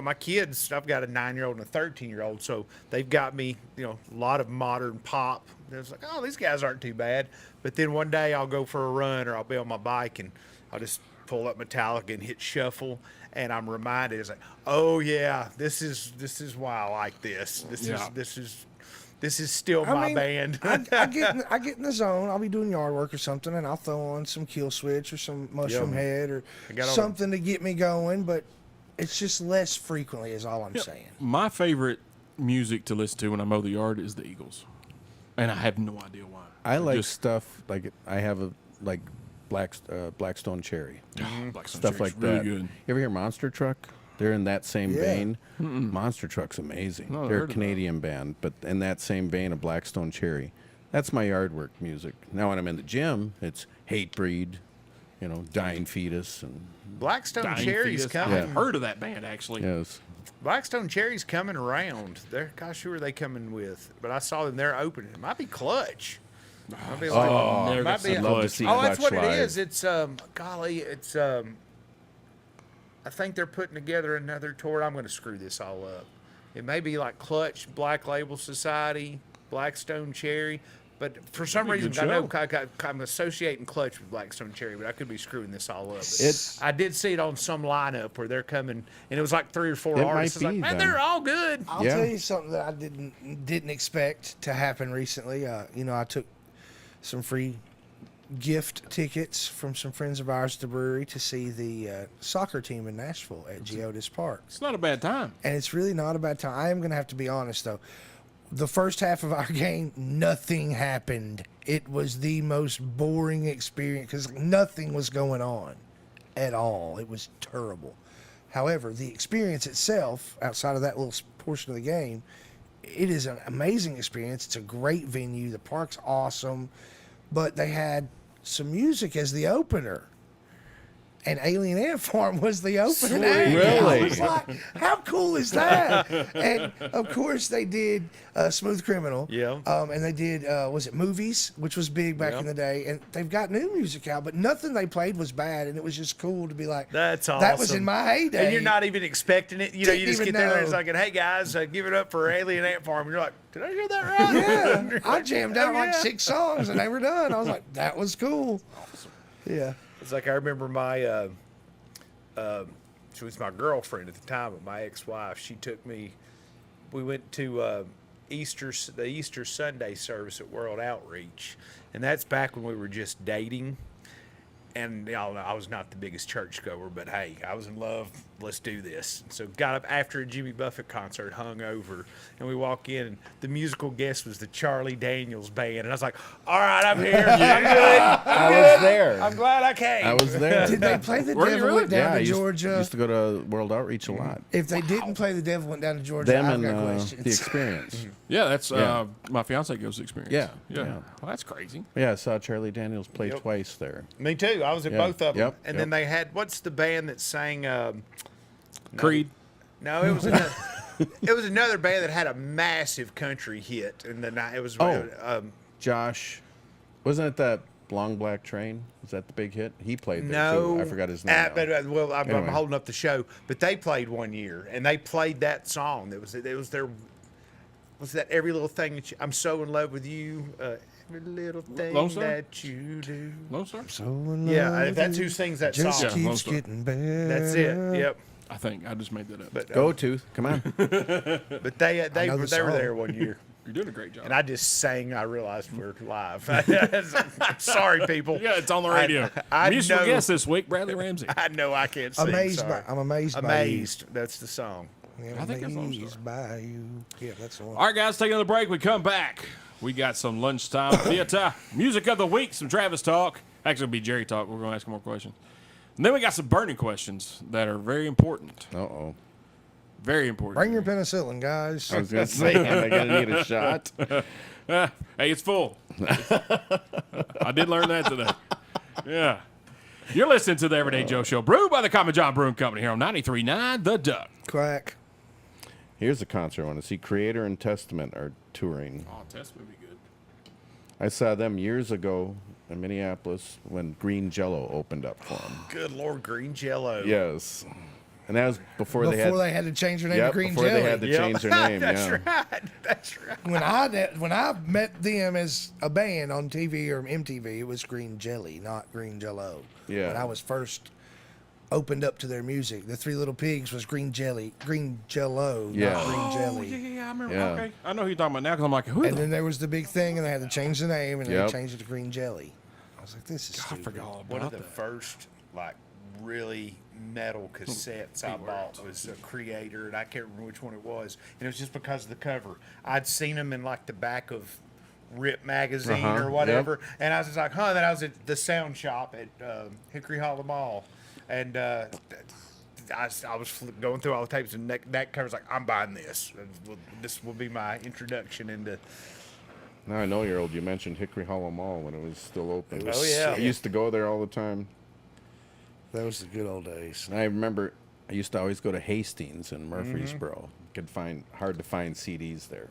my kids. I've got a 9-year-old and a 13-year-old, so they've got me a lot of modern pop. It's like, oh, these guys aren't too bad. But then one day I'll go for a run or I'll be on my bike and I'll just pull up Metallica and hit shuffle, and I'm reminded, it's like, oh yeah, this is why I like this. This Yeah. is this is still my band. I get in the zone. I'll be doing yard work or something, and I'll throw on some Kill Switch or some Mushroom Head or something to get me going. But it's just less frequently, is all I'm saying. My favorite music to listen to when I mow the yard is the Eagles, and I have no idea why. I like stuff like I have a like Blackstone Cherry, Blackstone stuff Cherry's like really that. good. You ever hear Monster Truck? They're in that same vein. Monster Truck's amazing. No, I've They're heard a of Canadian band, but in that same vein of Blackstone Cherry. That's my yard work music. Now when I'm in the gym, it's Hatebreed, Dying Fetus, and Blackstone Dying Cherry's Fetus. coming. I've heard of that band actually. yes. Blackstone Cherry's coming around. Gosh, who are they coming with? But I saw them there opening. It might be Clutch. Might be Never might got be some love to Clutch. see Oh, that's Clutch what it live. is. It's golly, it's I think they're putting together another tour. I'm going to screw this all up. It may be like Clutch, Black Label Society, Blackstone Cherry, but for some That'd be a reason good I know show. I'm associating Clutch with Blackstone Cherry, but I could be screwing this all up. It- I did see it on some lineup where they're coming, and it was like 3 or 4 It might artists. I was like, be man, them. they're all good. I'll Yeah. tell you something that I didn't expect to happen recently. I took some free gift tickets from some friends of ours at the brewery to see the soccer team in Nashville at Geodis Park. It's not a bad time. And it's really not a bad time. I am going to have to be honest, though. The first half of our game, nothing happened. It was the most boring experience because nothing was going on at all. It was terrible. However, the experience itself, outside of that little portion of the game, it is an amazing experience. It's a great venue. The park's awesome. But they had some music as the opener. And Alien Ant Farm was the opening act. Really? I was like, how cool is that? And of course they did Smooth Criminal. Yeah. And they did was it Movies, which was big back Yeah. in the day. And they've got new music out, but nothing they played was bad. And it was just cool to be like, That's awesome. that was in my heyday. And you're not even expecting it. You Didn't just even get there and it's know. like, hey guys, give it up for Alien Ant Farm. And you're like, did I hear that right? Yeah, I jammed out like Yeah. 6 songs and they were done. I was like, that was cool. Yeah. It's like I remember my, she was my girlfriend at the time, but my ex-wife. She took me. We went to the Easter Sunday service at World Outreach, and that's back when we were just dating. And y'all know I was not the biggest churchgoer, but hey, I was in love. Let's do this. So got up after a Jimmy Buffett concert, hung over, and we walk in. And the musical guest was the Charlie Daniels Band, and I was like, "All right, I'm here. I'm good. I was there. I'm glad I came." I was there. Did they play The Were you Devil really? Went Down I to used, Georgia? used to go to World Outreach a lot. If they didn't play The Devil Went Down to Georgia, Them I've and got the questions. Experience. Yeah, that's Yeah. my fiance goes to experience. Yeah, yeah. yeah. Well, that's crazy. Yeah, I saw Charlie Daniels play Yep. twice there. Me too. I was at Yeah. both of them. Yep, And yep. then they had, what's the band that sang? Creed. No, it was another. It was another band that had a massive country hit, and then it was. Josh, wasn't it that Long Black Train? Was that the big hit? He played there no, too. I forgot his name. now. But, well, I'm Anyway. holding up the show, but they played one year, and they played that song. It was their. Was that every little thing that I'm so in love with you? Every little thing Lone Star? that you do. No, sir. So in Yeah, love if that's with who you, sings that just song. Yeah, Lone keeps Star. getting better. That's it. Yep. I think I just made that up. But Go Tooth, come on. but they know were the song. there one year. You're doing a great job. And I just sang. I realized we're live. Sorry, people. yeah, it's on the radio. I Musical know- guest this week, Bradley Ramsey. I know I can't sing. Amazed sorry. by, I'm amazed, Amazed. That's the song. by you. I think that's Lone Amazed Star. by you. Yeah, that's the one. All right, guys, take another break. We come back. We got some lunchtime theater music of the week, some Travis talk. Actually, it'll be Jerry talk. We're going to ask him more questions. And then we got some burning questions that are very important. Uh-oh. Very important. Bring your penicillin, guys. I was going to say, am I going to need a shot? Hey, it's full. I did learn that today. Yeah. You're listening to the Everyday Joe Show, brewed by the Common John Brewing Company here on 93.9 The Duck. Quack. Here's a concert I want to see. Creator and Testament are touring. Oh, Test would be good. I saw them years ago in Minneapolis when Green Jello opened up for them. Good Lord, green Jello. Yes. And that was before, Before they they had to change their name had to Green before Jelly. they had to Yep. change their name. That's yeah. right. That's right. When I met them as a band on TV or MTV, it was Green Jelly, not Green Jello. Yeah. When I was first opened up to their music. The Three Little Pigs was green jello, Yeah. not green Oh, jelly. yeah, I remember. Yeah. Okay, I know who you're talking about now because I'm like, who And the then there was the big thing, and they had to change the name, and Yep. they changed it to green jelly. I was like, this is I stupid. forgot all One about of the that. first like really metal cassettes I bought was a Creator, and I can't remember which one it was. And it was just because of the cover. I'd seen them in like the back of Rip magazine or whatever, and I was just like, huh. Then I was at the sound shop at Hickory Hollow Mall, and I was going through all the tapes, and that cover's like, I'm buying this. This will be my introduction into. Now I know you're old. You mentioned Hickory Hollow Mall when it was still open. Oh, yeah. I used to go there all the time. That was the good old days. And I remember I used to always go to Hastings in Murfreesboro. Could find hard to find CDs there.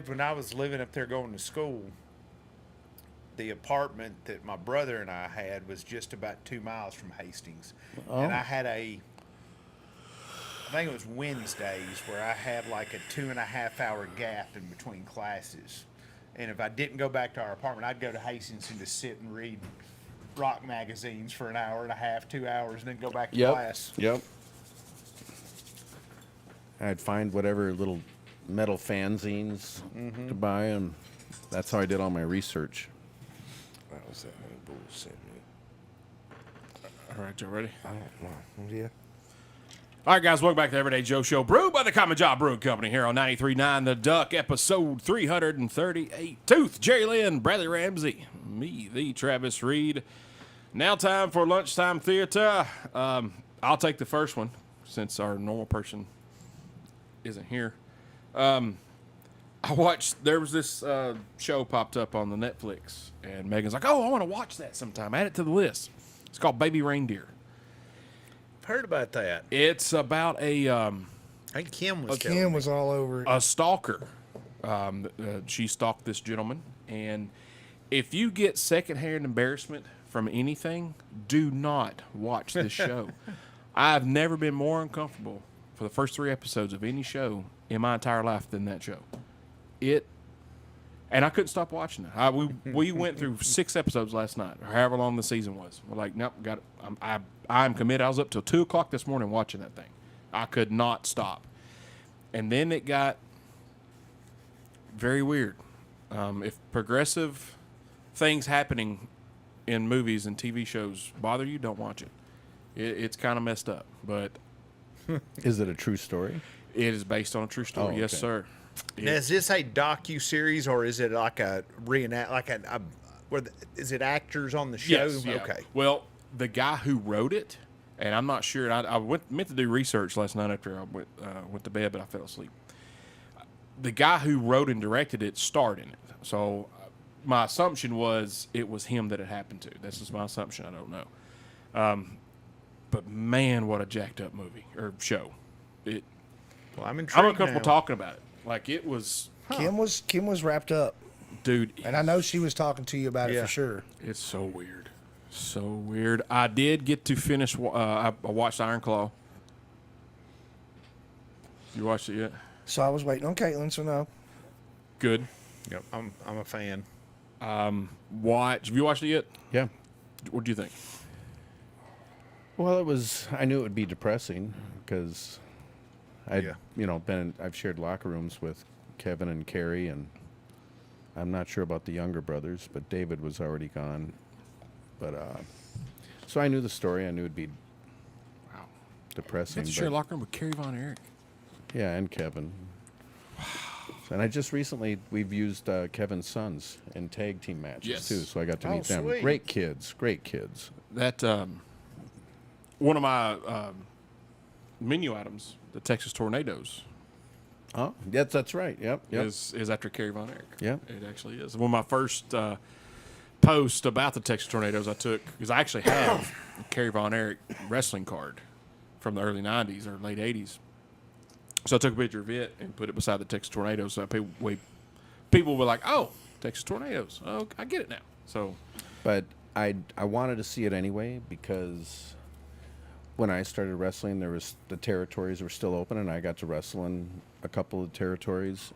When I was living up there going to school, the apartment that my brother and I had was just about 2 miles from Hastings. And I had I think it was Wednesdays where I had like a 2.5 hour gap in between classes. And if I didn't go back to our apartment, I'd go to Hastings and just sit and read rock magazines for an hour and a half, 2 hours, and then go back to class. Yep. I'd find whatever little metal fanzines to buy, and that's how I did all my research. That was that bullshit. All right, y'all ready? I don't know. Yeah. All right, guys, welcome back to the Everyday Joe Show, brewed by the Common Job Brewing Company here on 93.9 The Duck, episode 338. Tooth, Jerry Lynn, Bradley Ramsey, me, the Travis Reed. Now time for Lunchtime Theater. I'll take the first one since our normal person isn't here. I watched, there was this show popped up on the Netflix, and Megan's like, oh, I want to watch that sometime. Add it to the list. It's called Baby Reindeer. Heard about that. It's about a I think Kim was telling Kim me. was all over it. a stalker. She stalked this gentleman, and if you get secondhand embarrassment from anything, do not watch this show. I've never been more uncomfortable for the first 3 episodes of any show in my entire life than that show. And I couldn't stop watching it. We went through 6 episodes last night, or however long the season was. We're like, nope, got it. I'm committed. I was up till 2 o'clock this morning watching that thing. I could not stop. And then it got very weird. If progressive things happening in movies and TV shows bother you, don't watch it. It's kind of messed up, but Is it a true story? it is based on a true story. Oh, Yes, okay. sir. Now, is this a docu-series or is it like a is it actors on the show? Yes, yeah. Okay. Well, the guy who wrote it, and I'm not sure. I meant to do research last night after I went to bed, but I fell asleep. The guy who wrote and directed it starred in it. So my assumption was it was him that it happened to. This is my assumption. I don't know. But man, what a jacked up movie or show. Well, I'm intrigued I'm uncomfortable now. talking about it. Like it was, Kim was wrapped up, dude. and I know she was talking to you about it Yeah. for sure. It's so weird. So weird. I did get to finish. I watched Iron Claw. You watched it yet? So I was waiting on Caitlin. So no, Good. Yep, I'm a fan. Have you watched it yet? Yeah. What do you think? Well, I knew it would be depressing because Yeah. I've shared locker rooms with Kevin and Carrie, and I'm not sure about the younger brothers, but David was already gone. But so I knew the story. I knew it'd be depressing. Got to share a but- locker room with Kerry Von Erich. Yeah, and Kevin. And I just recently, we've used Kevin's sons in tag team matches Yes. too, so I got to Oh, meet them. sweet. Great kids. That one of my menu items, the Texas Tornadoes, Oh, yes, that's right. Yep. is after Kerry Von Erich. Yep. It actually is. One of my first posts about the Texas Tornadoes I took, because I actually have a Kerry Von Erich wrestling card from the early 90s or late 80s. So I took a picture of it and put it beside the Texas Tornadoes. So people were like, oh, Texas Tornadoes. Oh, I get it now. So But I wanted to see it anyway because when I started wrestling, the territories were still open, and I got to wrestle in a couple of territories.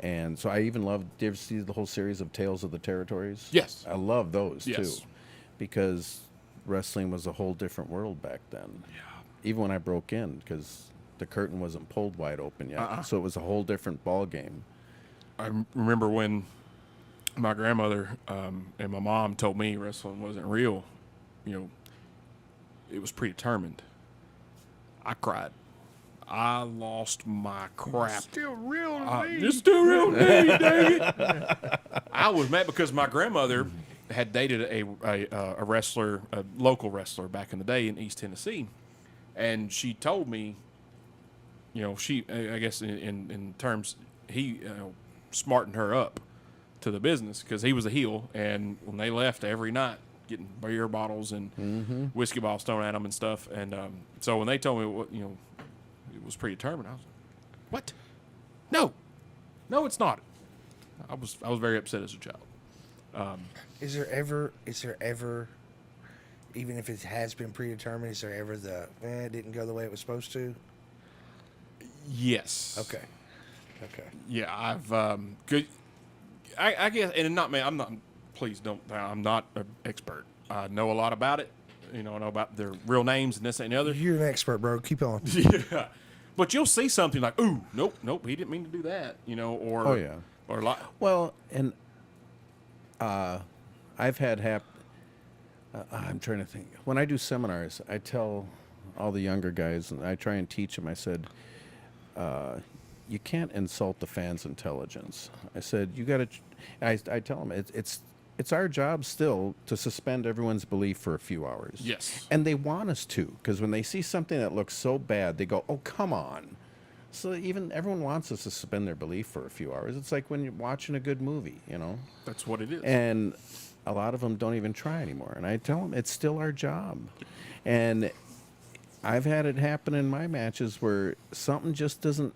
And so I even loved. Did you ever see the whole series of Tales of the Territories? Yes. I love those Yes. too, because wrestling was a whole different world back then. Yeah. Even when I broke in, because the curtain wasn't pulled wide open yet, so it was a whole different ball game. I remember when my grandmother and my mom told me wrestling wasn't real. You know, it was predetermined. I cried. I lost my crap. Still real to me. It's still real to me, dang it. I was mad because my grandmother had dated a wrestler, a local wrestler back in the day in East Tennessee. And she told me, you know, I guess in terms, he smartened her up to the business because he was a heel. And when they left every night, getting beer bottles and whiskey bottles thrown at them and stuff. And so when they told me, what, you know, it was predetermined, I was like, what? No, it's not. I was very upset as a child. Is there ever, even if it has been predetermined, is there ever it didn't go the way it was supposed to? Yes. Okay. Yeah, I've good. I guess, and not me. I'm not. Please don't. I'm not an expert. I know a lot about it. You know, I know about their real names and this and the other. You're an expert, bro. Keep on. Yeah, but you'll see something like, ooh, nope, he didn't mean to do that. You know, or or a lot. Well, and I've had I'm trying to think. When I do seminars, I tell all the younger guys, and I try and teach them. I said, you can't insult the fans' intelligence. I said, you got to. I tell them it's our job still to suspend everyone's belief for a few hours. Yes. And they want us to, because when they see something that looks so bad, they go, oh, come on. So everyone wants us to suspend their belief for a few hours. It's like when you're watching a good movie, you know? That's what it is. And a lot of them don't even try anymore. And I tell them it's still our job. And I've had it happen in my matches where something just doesn't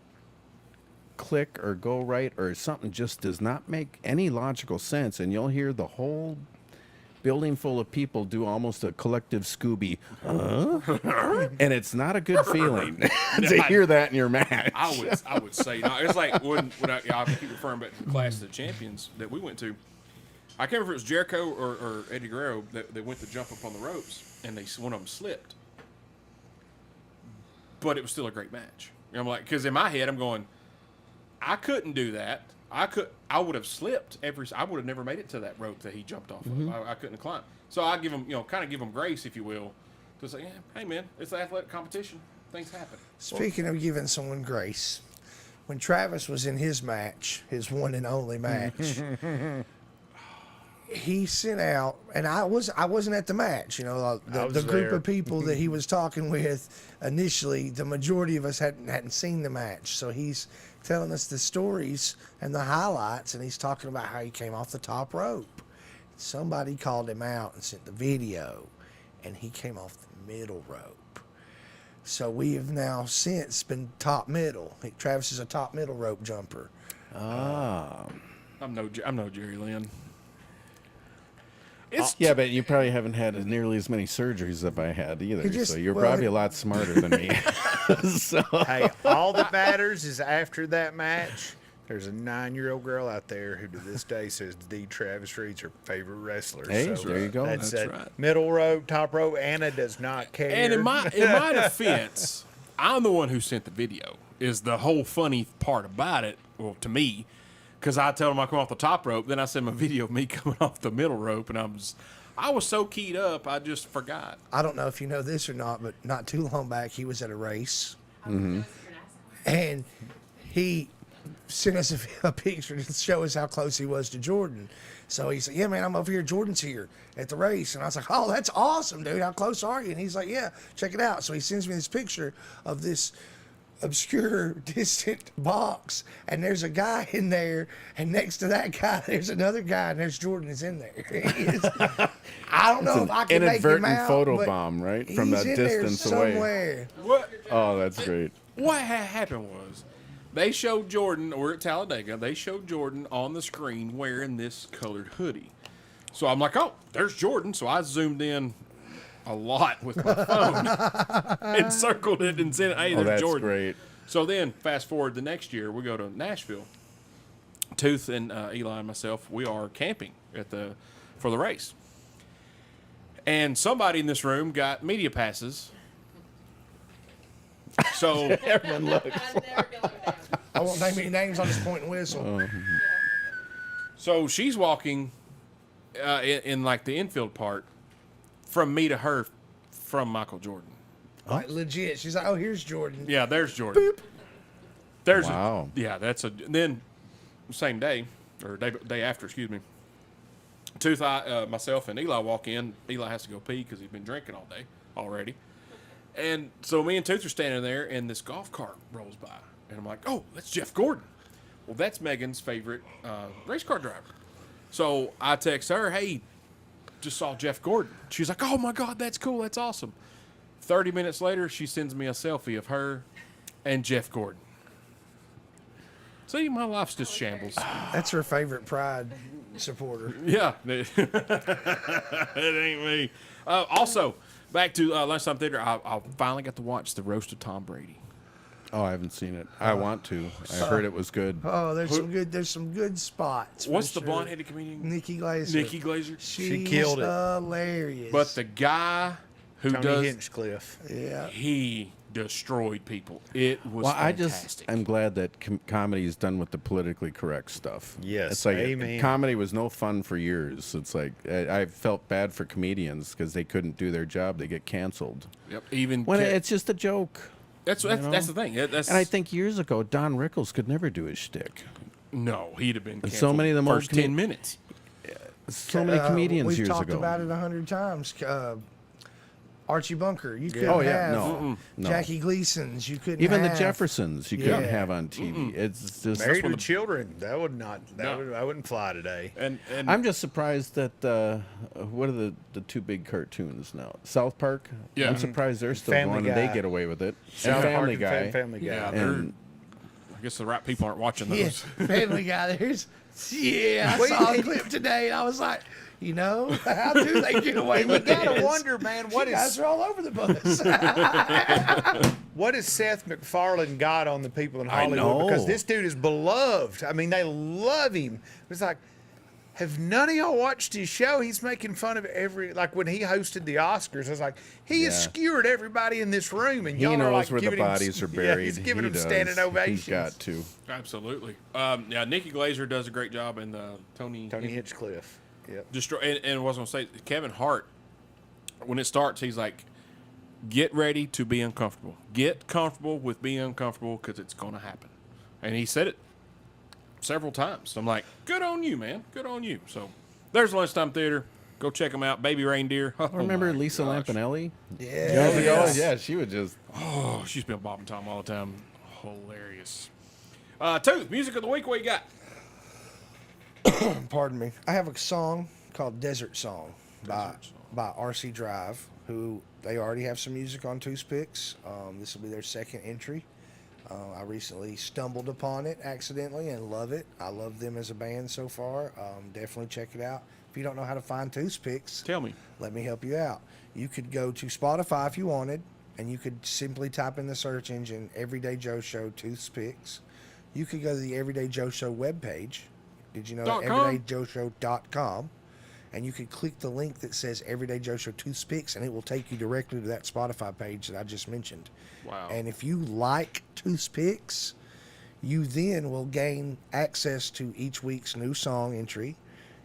click or go right, or something just does not make any logical sense, and you'll hear the whole building full of people do almost a collective Scooby, and it's not a good feeling to hear that in your match. I would say not. It's like when I keep referring back to the Clash of the Champions that we went to. I can't remember if it was Jericho or Eddie Guerrero that went to jump up on the ropes, and one of them slipped. But it was still a great match. And I'm like, because in my head I'm going, I couldn't do that. I would have slipped I would have never made it to that rope that he jumped off of. I couldn't have climbed. So I give him, kind of give him grace, if you will, to say, yeah, hey man, it's an athletic competition. Things happen. Speaking of giving someone grace, when Travis was in his match, his one and only match, he sent out, and I wasn't at the match. You know, the group of people that he was talking with initially, the majority of us hadn't seen the match. So he's telling us the stories and the highlights, and he's talking about how he came off the top rope. Somebody called him out and sent the video, and he came off the middle rope. So we have now since been top middle. Travis is a top middle rope jumper. I'm no Jerry Lynn. Yeah, but you probably haven't had nearly as many surgeries as I had either. So you're probably a lot smarter than me. So. Hey, all that matters is after that match, there's a 9-year-old girl out there who to this day says the Travis Reed's her favorite wrestler. Hey, so there you go. That's right. Middle rope, top rope. Anna does not care. And in my defense, I'm the one who sent the video. Is the whole funny part about it, well, to me, because I tell him I come off the top rope, then I send him a video of me coming off the middle rope, and I was so keyed up, I just forgot. I don't know if you know this or not, but not too long back, he was at a race, and he sent us a picture to show us how close he was to Jordan. So he said, yeah, man, I'm over here. Jordan's here at the race. And I was like, oh, that's awesome, dude. How close are you? And he's like, yeah, check it out. So he sends me this picture of this obscure, distant box, and there's a guy in there, and next to that guy there's another guy, and there's Jordan is in there. I don't know if I can make him out, photo bomb, right? From that distance away. Somewhere. What? Oh, that's great. What happened was they showed Jordan, we're at Talladega, they showed Jordan on the screen wearing this colored hoodie. So I'm like, oh, there's Jordan. So I zoomed in a lot with my phone and circled it and said, hey, there's that's Jordan. Great. So then fast forward the next year, we go to Nashville. Tooth and Eli and myself, we are camping for the race. And somebody in this room got media passes. So Everyone looks. I'd never go down. I won't name any names. I'll just point and whistle. So she's walking in like the infield part from me to her from Michael Jordan. Like legit. She's like, oh, here's Jordan. Yeah, there's Jordan. There's Wow. Yeah, that's a. Then same day or day after, excuse me. Tooth, myself and Eli walk in. Eli has to go pee because he's been drinking all day already. And so me and Tooth are standing there, and this golf cart rolls by, and I'm like, oh, that's Jeff Gordon. Well, that's Megan's favorite race car driver. So I text her, hey, just saw Jeff Gordon. She's like, oh my God, that's cool. That's awesome. 30 minutes later, she sends me a selfie of her and Jeff Gordon. See, my life's just shambles. That's her favorite Pride supporter. Yeah. It ain't me. Also, back to Lunchtime Theater, I finally got to watch the roast of Tom Brady. Oh, I haven't seen it. I want to. I heard it was good. Oh, there's some good spots. What's for the sure. blonde-headed comedian? Nikki Glaser. Nikki Glaser. She's killed it. hilarious. But the guy who Tony does, Hinchcliffe. yeah. he destroyed people. It was Well, fantastic. I'm glad that comedy is done with the politically correct stuff. Yes, it's like amen. comedy was no fun for years. It's like I felt bad for comedians because they couldn't do their job; they get canceled. Yep. Even When Ke- it's just a joke. that's know? the thing. Yeah, that's And I think years ago, Don Rickles could never do his shtick. no, he'd have been And canceled so many of them first old 10 minutes. So many comedians We've years talked ago. about it 100 times. Archie Bunker. You couldn't Oh, yeah, have no. No. Jackie Gleason's. You couldn't Even the have Jeffersons you couldn't Yeah. have on TV. It's just. Married with Children. That would not. No. I wouldn't fly today. And I'm just surprised that what are the two big cartoons now? South Park. Yeah. I'm surprised they're still Family going and they Guy. get away with it. South And Park Family and Guy. Family Guy. yeah, And I guess the right people aren't watching Yeah, those. Family Guy. There's I Wait, saw a and- clip today, and I was like, how do they get away And you with gotta this? wonder, man, what You guys is are all over the bus. what has Seth MacFarlane got on the people in I Hollywood? know. Because this dude is beloved. I mean, they love him. It's like, have none of y'all watched his show? He's making fun of like when he hosted the Oscars. I was like, he has Yeah. skewered everybody in this room, and he y'all are knows like where the giving him- bodies are Yeah, buried. he's giving He them standing does. ovations. He's got to. Absolutely. Yeah, Nikki Glaser does a great job, and Tony Hinchcliffe. Yep. destroy. And what I was gonna say, Kevin Hart, when it starts, he's like, "Get ready to be uncomfortable. Get comfortable with being uncomfortable because it's gonna happen." And he said it several times. I'm like, "Good on you, man. Good on you." So there's Lunchtime Theater. Go check them out. Baby Reindeer. Oh, Remember my Lisa gosh. Lampanelli? Yeah. Years ago? Yeah, she would just. Oh, she's been bobbing Tom all the time. Hilarious. Tooth, music of the week. What you got? Pardon me. I have a song called Desert Song by Desert Song. RC Drive, who they already have some music on Toothpicks. This will be their second entry. I recently stumbled upon it accidentally and love it. I love them as a band so far. Definitely check it out. If you don't know how to find Toothpicks, Tell me. let me help you out. You could go to Spotify if you wanted, and you could simply type in the search engine Everyday Joe Show Toothpicks. You could go to the Everyday Joe Show webpage. Did you know that? .com. everydayjoeshow.com, and you could click the link that says Everyday Joe Show Toothpicks, and it will take you directly to that Spotify page that I just mentioned. Wow. And if you like Toothpicks, you then will gain access to each week's new song entry,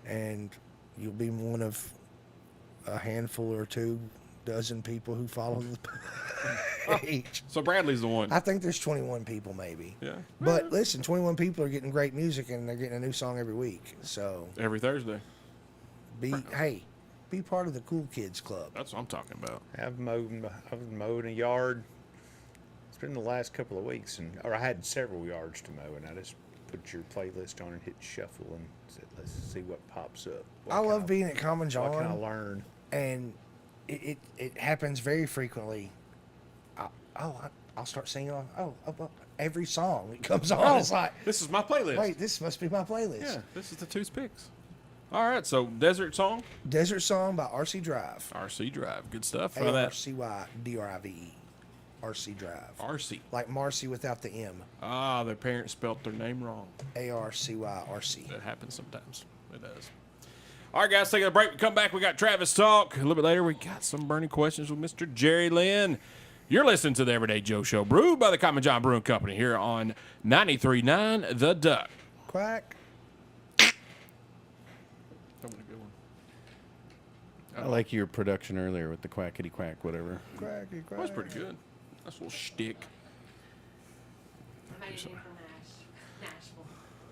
and you'll be one of a handful or 24 people who follow the page. So Bradley's the one. I think there's 21 people maybe. Yeah. But listen, 21 people are getting great music, and they're getting a new song every week. So Every Thursday. be part of the cool kids club. That's what I'm talking about. I've mowed a yard. It's been the last couple of weeks, or I had several yards to mow, and I just put your playlist on and hit shuffle and said, let's see what pops up. What I can love being at Common What can I John, learn? and it happens very frequently. I'll start singing on every song that comes on. It's like, This is my playlist. wait, this must be my playlist. Yeah, this is the Toothpicks. All right, so Desert Song, Desert Song by RC Drive. RC Drive. Good stuff. Find that. ARCYDRIVE. RC Drive. RC. Like Marcy without the M. Ah, their parents spelt their name wrong. ARCYRC. That happens sometimes. It does. All right, guys, taking a break. We come back. We got Travis Talk. A little bit later, we got some burning questions with Mr. Jerry Lynn. You're listening to the Everyday Joe Show, brewed by the Common John Brewing Company here on 93.9 The Duck. Quack. I like your production earlier with the quackity quack, whatever. Quacky quack. That's pretty good. That's a little shtick. I made it in from Nashville.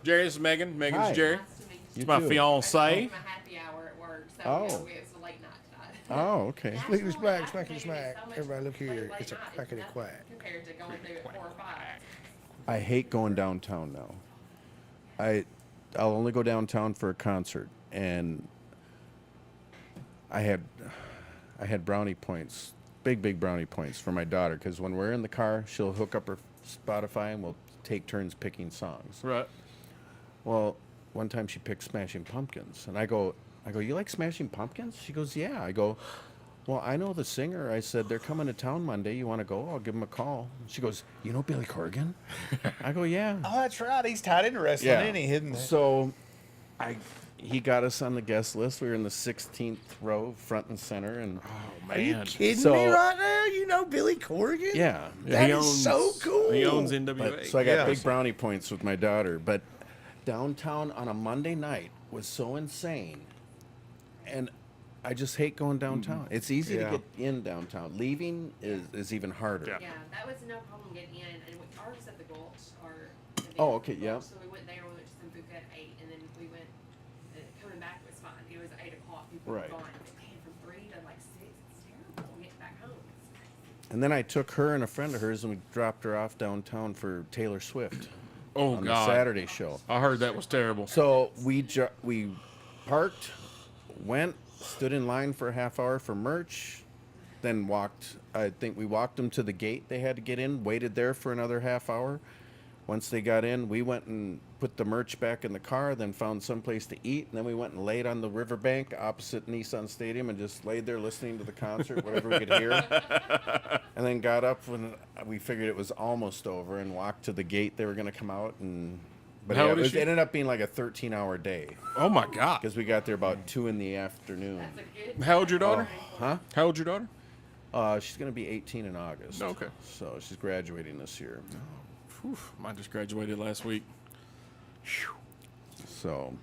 Jerry, this is Megan. Megan's Hi. Jerry. Nice to meet You It's my too. fiance. My happy hour at work, so Oh. it was a late night tonight. Oh, okay. Smackety Nashville, smack, I smackety think smack. it's so much Everybody look here. late It's a night. quackity nothing quack. compared to going through at 4 or 5. I hate going downtown now. I'll only go downtown for a concert, and I had brownie points, big brownie points for my daughter, because when we're in the car, she'll hook up her Spotify and we'll take turns picking songs. Right. Well, one time she picked Smashing Pumpkins, and I go, you like Smashing Pumpkins? She goes, yeah. I go, well, I know the singer. I said, they're coming to town Monday. You want to go? I'll give them a call. She goes, you know Billy Corgan? I go, yeah. Oh, that's right. He's tied into wrestling, Yeah. isn't he? Hidden. So, he got us on the guest list. We were in the 16th row, front and center, and Oh, Are you man. kidding So- me right now? You know Billy Corgan? yeah. That He is so cool. He owns But, NWA. so I got Yeah. big brownie points with my daughter. But downtown on a Monday night was so insane, and I just hate going downtown. It's easy Yeah. to get in downtown. Leaving is even harder. Yeah. Yeah, that was no problem getting in. And ours at the Gulch, or Oh, okay, yeah. So we went there, we went to some buffet at 8, and then we went. Coming back was fine. It was 8 o'clock. People Right. were gone. But man, from 3 to like 6, it's terrible getting back home. It's crazy. And then I took her and a friend of hers, and we dropped her off downtown for Taylor Swift Oh, on the God. Saturday show. I heard that was terrible. So we parked, went, stood in line for a half hour for merch, then walked. I think we walked them to the gate they had to get in, waited there for another half hour. Once they got in, we went and put the merch back in the car, then found someplace to eat, and then we went and laid on the riverbank opposite Nissan Stadium and just laid there listening to the concert, whatever we could hear. And then got up when we figured it was almost over and walked to the gate they were going to come out. But How yeah, old is she? it ended up being like a 13-hour day Oh, my God. because we got there about 2 in the afternoon. That's a good. How old's your daughter? Huh? How old's your daughter? She's going to be 18 in August. Okay. So she's graduating this year. Whew, mine just graduated last week. So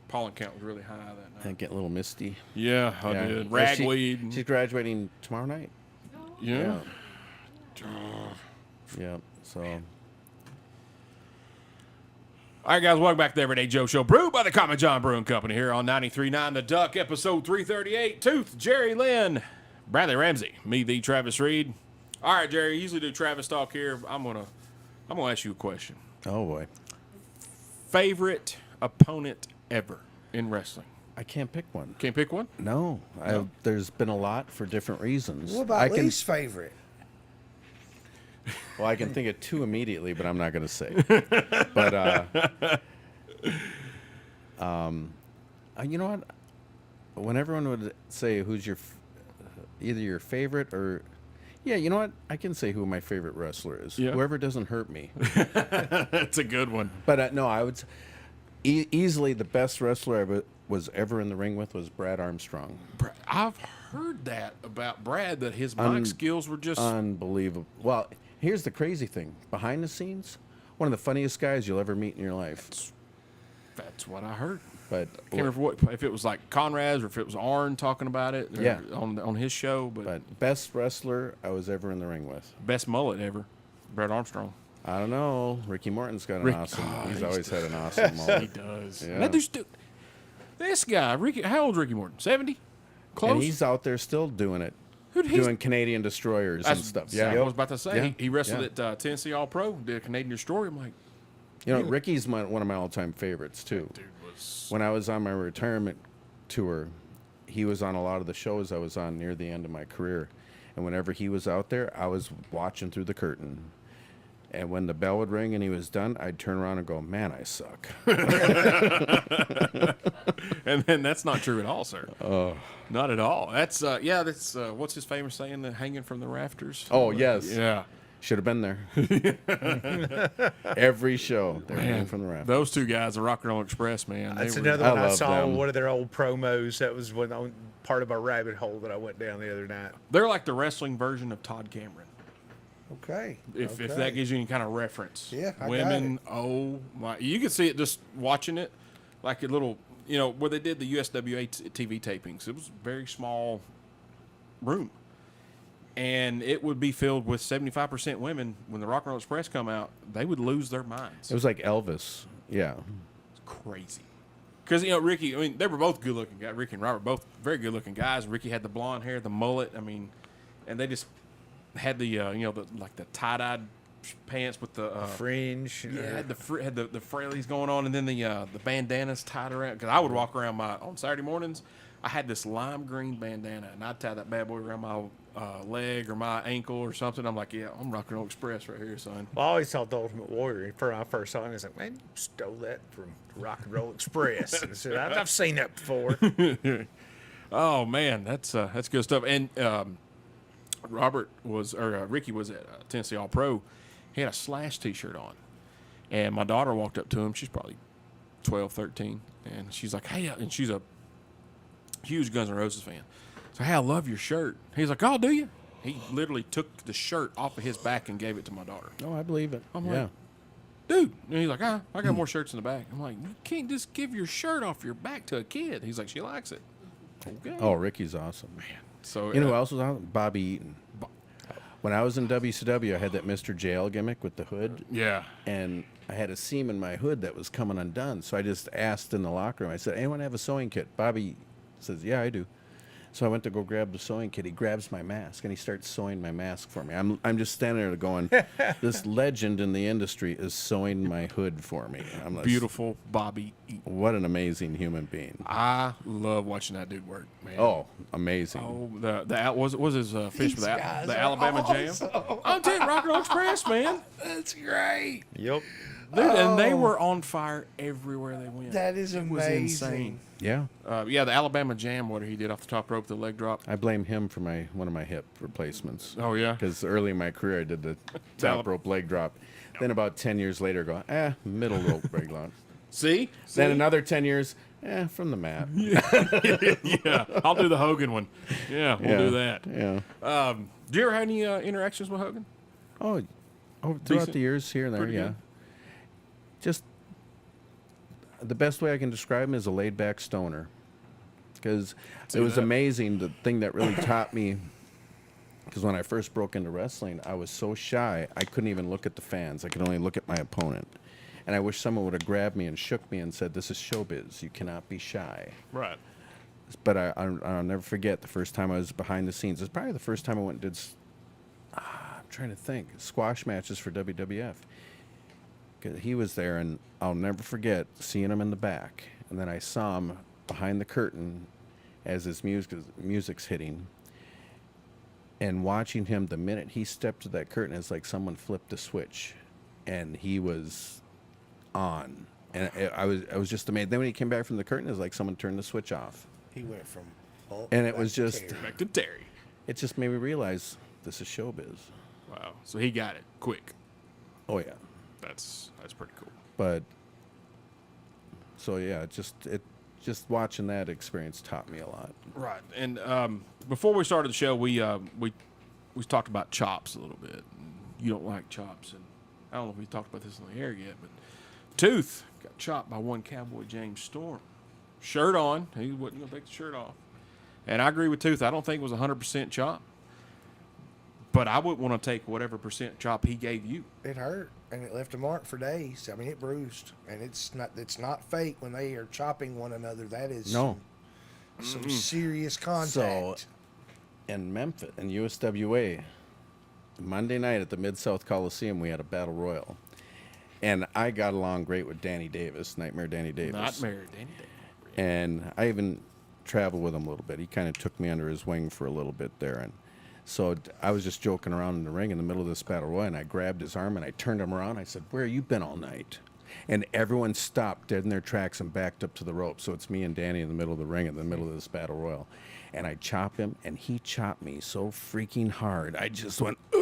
Pollen count was really high that I night. get a little misty. Yeah, I Yeah. did. Yeah, Ragweed. she's graduating tomorrow night. yeah. Yeah. So All right, guys, welcome back to the Everyday Joe Show, brewed by the Common John Brewing Company here on 93.9 The Duck, episode 338. Tooth, Jerry Lynn, Bradley Ramsey, me, the Travis Reed. All right, Jerry, usually do Travis talk here. I'm gonna ask you a question. oh boy, Favorite opponent ever in wrestling? I can't pick one. Can't pick one? No, there's been a lot for different reasons. What about I can least favorite? Well, I can think of 2 immediately, but I'm not going to say. But you know what? When everyone would say who's either your favorite or, yeah, you know what? I can say who my favorite wrestler is. Yeah. Whoever doesn't hurt me. That's a good one. But no, I would easily the best wrestler I was ever in the ring with was Brad Armstrong. I've heard that about Brad, that his mic skills were just Unbelievable. Well, here's the crazy thing. Behind the scenes, one of the funniest guys you'll ever meet in your life. That's what I heard. But Can't remember if it was like Conrad's or if it was Arn talking about it. Yeah. On his show, But best wrestler I was ever in the ring with. best mullet ever, Brad Armstrong. I don't know. Ricky Morton's got an Rick- awesome. oh, he's he's always had an awesome He moment. does. Yeah. That dude's this guy, Ricky. How old's Ricky Morton? 70? Close. And he's out there still doing it, Who'd he's- doing Canadian destroyers and stuff. I Yeah, was about to say Yeah. he wrestled Yeah. at Tennessee All Pro, did a Canadian Destroyer. I'm like, You know, Ricky's one of my all-time favorites too. dude was. When I was on my retirement tour, he was on a lot of the shows I was on near the end of my career, and whenever he was out there, I was watching through the curtain. And when the bell would ring and he was done, I'd turn around and go, "Man, I suck." And then that's not true at all, sir. Not at all. That's that's what's his famous saying? The hanging from the rafters. Oh yes, Yeah. Should have been there. Every show, they're Man, from the rafters. those two guys, the Rock and Roll Express, man. That's they were, another I one I love saw. them. One of their old promos. That was part of our rabbit hole that I went down the other night. they're like the wrestling version of Todd Cameron. Okay. If okay. that gives you any kind of reference. Yeah, I got Women, oh my. You can see it just watching it. Like a little, where they did the USWA TV tapings. It was a very small room. And it would be filled with 75% women. When the Rock and Roll Express come out, they would lose their minds. It was like Elvis. Yeah. It's crazy. Because, Ricky, they were both good-looking guys. Ricky and Robert, both very good-looking guys. Ricky had the blonde hair, the mullet. And they just had the, the tie-dyed pants with the Fringe. had the frailies going on, and then the bandanas tied around. Because I would walk around on Saturday mornings. I had this lime green bandana, and I'd tie that bad boy around my leg or my ankle or something. I'm like, yeah, I'm Rock and Roll Express right here, son. Well, I always thought the Ultimate Warrior. When I first saw him, I was like, man, you stole that from Rock and Roll Express. And I said, I've seen that before. Oh man, that's good stuff. And Ricky was at Tennessee All Pro. He had a Slash T-shirt on, and my daughter walked up to him. She's probably 12, 13, and she's like, "Hey," and she's a huge Guns N' Roses fan. So, "Hey, I love your shirt." He's like, "Oh, do you?" He literally took the shirt off of his back and gave it to my daughter. Oh, I believe it. I'm yeah. like, dude. And he's like, I got more shirts in the back. I'm like, you can't just give your shirt off your back to a kid. He's like, she likes it. Okay. Oh, Ricky's awesome. So You know who else was on? Bobby Eaton. When I was in WCW, I had that Mr. JL gimmick with the hood. Yeah. And I had a seam in my hood that was coming undone. So I just asked in the locker room. I said, anyone have a sewing kit? Bobby says, yeah, I do. So I went to go grab the sewing kit. He grabs my mask, and he starts sewing my mask for me. I'm just standing there going, this legend in the industry is sewing my hood for me. I'm like, Beautiful Bobby Eaton. what an amazing human being. I love watching that dude work, man. Oh, amazing. Oh, was his fish with guys the are Alabama awesome. Jam? I'm telling you, Rock and Roll Express, man. That's great. Yep. Dude, and they were on fire everywhere they went. That is It was amazing. insane. Yeah. Yeah, the Alabama Jam, what he did off the top rope, the leg drop. I blame him for one of my hip replacements. Oh, yeah? Because early in my career, I did the top rope leg drop. Then about 10 years later, middle rope leg drop. See? Then another 10 years, from the mat. Yeah, I'll do the Hogan one. Yeah, we'll do that. Yeah. Do you ever have any interactions with Hogan? Oh, throughout Decent? the years here and there, Pretty yeah. good? Just the best way I can describe him is a laid-back stoner. Because it was amazing, the thing that really taught me, because when I first broke into wrestling, I was so shy, I couldn't even look at the fans. I could only look at my opponent. And I wish someone would have grabbed me and shook me and said, this is showbiz. You cannot be shy. Right. But I'll never forget the first time I was behind the scenes. It's probably the first time I went and did, I'm trying to think, squash matches for WWF. 'Cause he was there, and I'll never forget seeing him in the back. And then I saw him behind the curtain as his music's hitting. And watching him, the minute he stepped to that curtain, it's like someone flipped a switch. And he was on. And I was just amazed. Then when he came back from the curtain, it was like someone turned the switch off. He went from Hulk And it back was to just- Terry. Back to Terry. It just made me realize this is showbiz. Wow. So he got it quick. Oh, yeah. That's pretty cool. But so yeah, just watching that experience taught me a lot. Right. And before we started the show, we talked about chops a little bit. You don't like chops, and I don't know if we talked about this on the air yet, but Tooth got chopped by one Cowboy James Storm. Shirt on. He wasn't going to take the shirt off. And I agree with Tooth. I don't think it was 100% chop. But I would want to take whatever percent chop he gave you. It hurt, and it left a mark for days. I mean, it bruised, and it's not fake when they are chopping one another. That is No. some serious contact. So in Memphis, in USWA, Monday night at the Mid-South Coliseum, we had a battle royal. And I got along great with Danny Davis, Nightmare Danny Davis. Not married, Danny Davis. And I even traveled with him a little bit. He kind of took me under his wing for a little bit there. And so I was just joking around in the ring in the middle of this battle royal, and I grabbed his arm and I turned him around. I said, where have you been all night? And everyone stopped dead in their tracks and backed up to the rope. So it's me and Danny in the middle of the ring in the middle of this battle royal. And I chopped him, and he chopped me so freaking hard. I just went, ugh!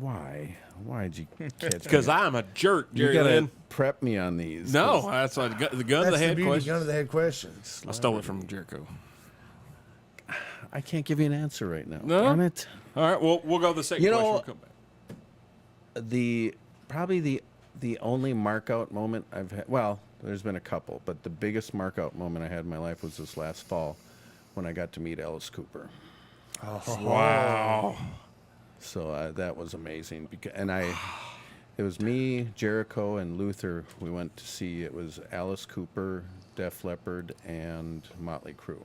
Why? Why'd you catch Because me? I'm a jerk, You Jerry gotta Lynn. prep me on these. No, 'cause that's like the gun to That's the the head beauty. question. Gun to the head questions. I stole it from Jericho. I can't give you an answer right now. No? Damn it. All right, well, we'll go to the second You question. know- We'll come back. Probably the only mark out moment I've had. Well, there's been a couple, but the biggest mark out moment I had in my life was this last fall when I got to meet Alice Cooper. Wow. So that was amazing. It was me, Jericho, and Luther. We went to see. It was Alice Cooper, Def Leppard, and Motley Crue.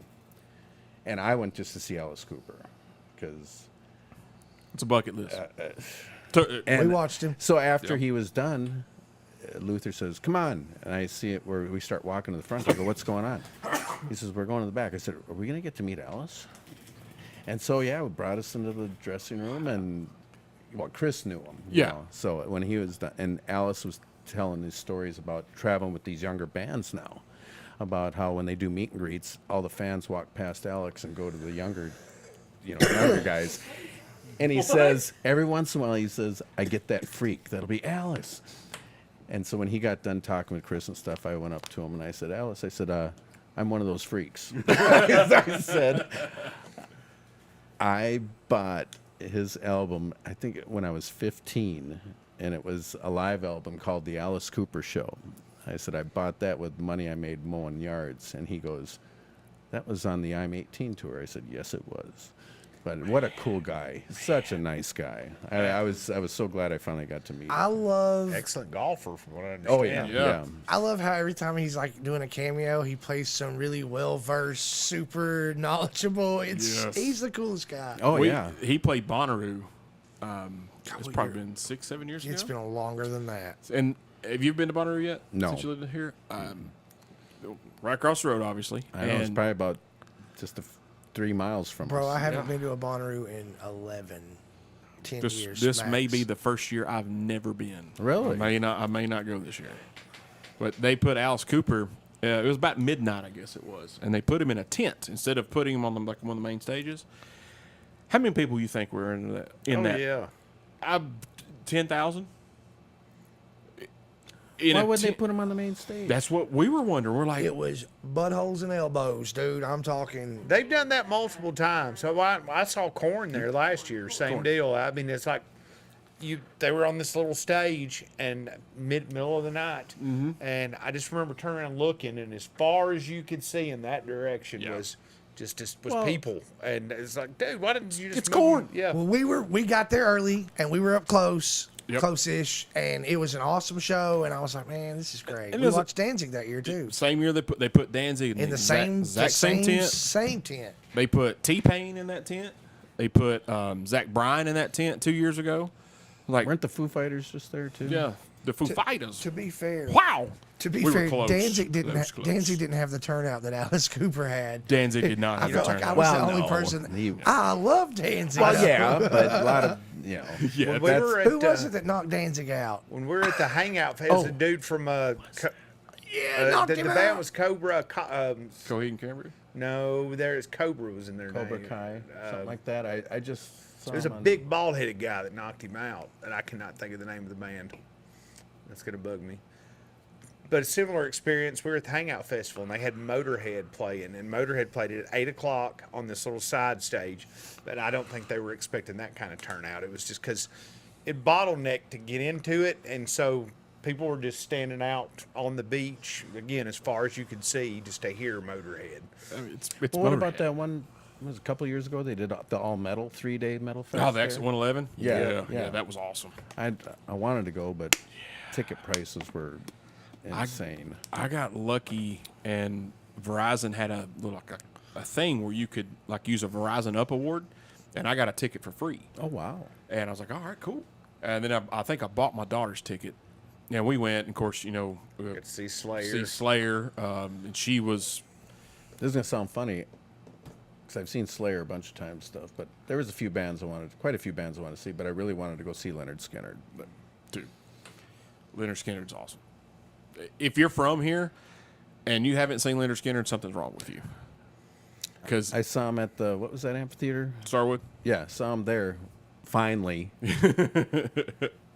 And I went just to see Alice Cooper because. It's a bucket list. And We watched him. So after he was done, Luther says, "Come on," and I see it where we start walking to the front. I go, "What's going on?" He says, "We're going to the back." I said, "Are we going to get to meet Alice?" And so we brought us into the dressing room, and Chris knew him. you Yeah. know. So when he was done, and Alice was telling his stories about traveling with these younger bands now, about how when they do meet and greets, all the fans walk past Alex and go to the younger guys. And he says, every once in a while, he says, "I get that freak. That'll be Alice." And so when he got done talking with Chris and stuff, I went up to him and I said, "Alice," I said, "I'm one of those freaks." I said, I bought his album, I think when I was 15, and it was a live album called The Alice Cooper Show. I said, I bought that with money I made mowing yards. And he goes, "That was on the I'm 18 tour." I said, "Yes, it was." But what a cool guy. Such a nice guy. I was so glad I finally got to meet him. I love Excellent golfer, from what I understand. Oh, yeah. Yeah. Yeah. I love how every time he's like doing a cameo, he plays some really well versed, super knowledgeable. Yes. He's the coolest guy. Oh, yeah. He played Bonnaroo. It's probably been 6-7 years It's ago. been longer than that. And have you been to Bonnaroo yet? No. Since you lived here? Right across the road, obviously. I know it's And probably about just 3 miles from Bro, us. I haven't Yeah. been to a Bonnaroo in 10 years. This may max. be the first year I've never been. Really? I may not go this year. But they put Alice Cooper. It was about midnight, I guess it was, and they put him in a tent instead of putting him on one of the main stages. How many people you think were in that? Yeah. 10,000. Why would they put him on the main stage? That's what we were wondering. We're like, It was buttholes and elbows, dude. I'm talking. They've done that multiple times. So I saw Korn there last year. Same deal. I mean, it's like they were on this little stage and middle of the night, and I just remember turning around looking, and as far as you could see in that direction was people, and it's like, dude, why didn't you just? It's move? Korn. Yeah. Well, we got there early and we were up close. Yep. Close-ish, and it was an awesome show, and I was like, man, this is great. And We there's a- watched Danzig that year too, same year they put Danzig in the same tent. same tent. They put T-Pain in that tent. They put Zach Bryan in that tent 2 years ago. Like, Weren't the Foo Fighters just there, too? yeah, the Foo Fighters. To be fair, Wow. To be We were fair, close. Danzig That was close. didn't have the turnout that Alice Cooper had. Danzig did not I have felt the like I turnout. was Well, the only no. person. He- I love Danzig. Well, yeah, but a lot of, Yeah, When we that's- were at, Who was it that knocked Danzig out? when we were at the Hangout, it was a dude from Yeah, knocked the him band out. was Cobra. Coheed and Cambria. No, there's Cobra was in their Cobra name. Kai, something like that. I just saw There's a him on- big bald-headed guy that knocked him out, and I cannot think of the name of the band. That's gonna bug me. But a similar experience. We were at the Hangout Festival, and they had Motorhead playing, and Motorhead played at 8 o'clock on this little side stage. But I don't think they were expecting that kind of turnout. It was just because it bottlenecked to get into it, and so people were just standing out on the beach again, as far as you could see, just to hear Motorhead. I mean, it's Well, what about Motorhead. that one? It was a couple years ago. They did the all metal 3-day metal fest. Oh, the there. Exit 111. Yeah, yeah, yeah. that was awesome. I wanted to go, but ticket prices were insane. I got lucky, and Verizon had a thing where you could like use a Verizon Up award, and I got a ticket for free. Oh wow! And I was like, all right, cool. And then I think I bought my daughter's ticket. And we went, and of course, Got to see Slayer. see Slayer, and she was. This is gonna sound funny, because I've seen Slayer a bunch of times, stuff. But there was quite a few bands I wanted to see. But I really wanted to go see Leonard Skinner. But Dude, Leonard Skinner's awesome. If you're from here and you haven't seen Leonard Skinner, something's wrong with you. Because I saw him at what was that amphitheater? Starwood, Yeah, saw him there finally.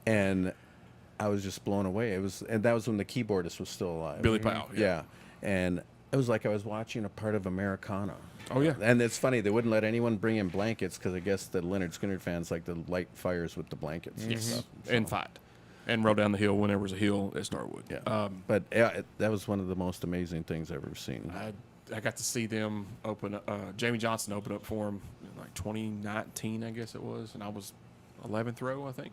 And I was just blown away. And that was when the keyboardist was still alive. Billy Powell. Yeah. And it was like I was watching a part of Americana. Oh, yeah. And it's funny, they wouldn't let anyone bring in blankets because I guess the Leonard Skinner fans like to light fires with the blankets. And stuff. And fight. And roll down the hill whenever there's a hill at Starwood. Yeah. But yeah, that was one of the most amazing things I've ever seen. I got to see them open. Jamie Johnson opened up for him in like 2019, I guess it was, and I was 11th row, I think.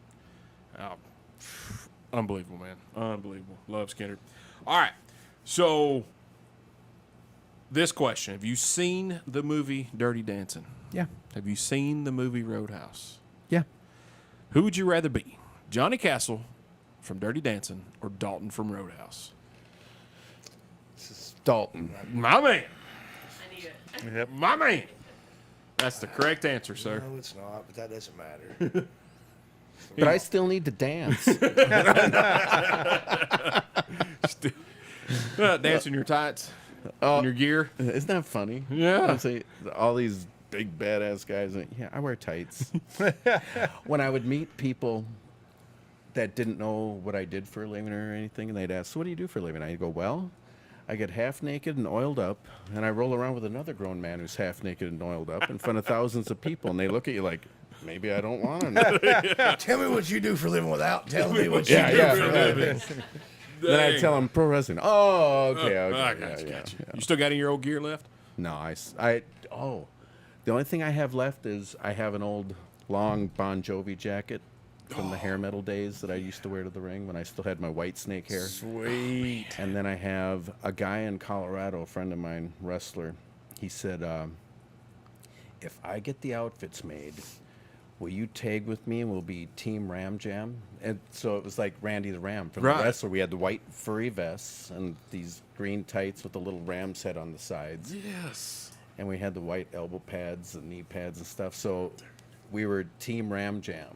Unbelievable, man, unbelievable. Love Skinner. All right, so this question: have you seen the movie Dirty Dancing? Yeah. Have you seen the movie Roadhouse? Yeah. Who would you rather be, Johnny Castle from Dirty Dancing or Dalton from Roadhouse? Dalton. My man. I need it. Yep. My man. That's the correct answer, sir. No, it's not, but that doesn't matter. But I still need to dance. Dancing your tights, in your gear. Isn't that funny? Yeah. I'd say all these big badass guys. Yeah, I wear tights. When I would meet people that didn't know what I did for a living or anything, and they'd ask, "So what do you do for a living?" I'd go, "Well, I get half naked and oiled up, and I roll around with another grown man who's half naked and oiled up in front of thousands of people." And they look at you like, maybe I don't want to know. Tell me what you do for a living without telling me what you Yeah, do yeah. for a living. Then I tell them pro wrestling. Oh, okay. Okay. I got you, yeah, got you. yeah. You still got any of your old gear left? No, the only thing I have left is I have an old long Bon Jovi jacket from the hair metal days that I used to wear to the ring when I still had my white snake hair. Sweet. And then I have a guy in Colorado, a friend of mine, wrestler. He said, if I get the outfits made, will you tag with me and we'll be Team Ram Jam? And so it was like Randy the Ram from Right. the wrestler. We had the white furry vests and these green tights with the little ram's head on the sides. Yes. And we had the white elbow pads and knee pads and stuff. So we were Team Ram Jam.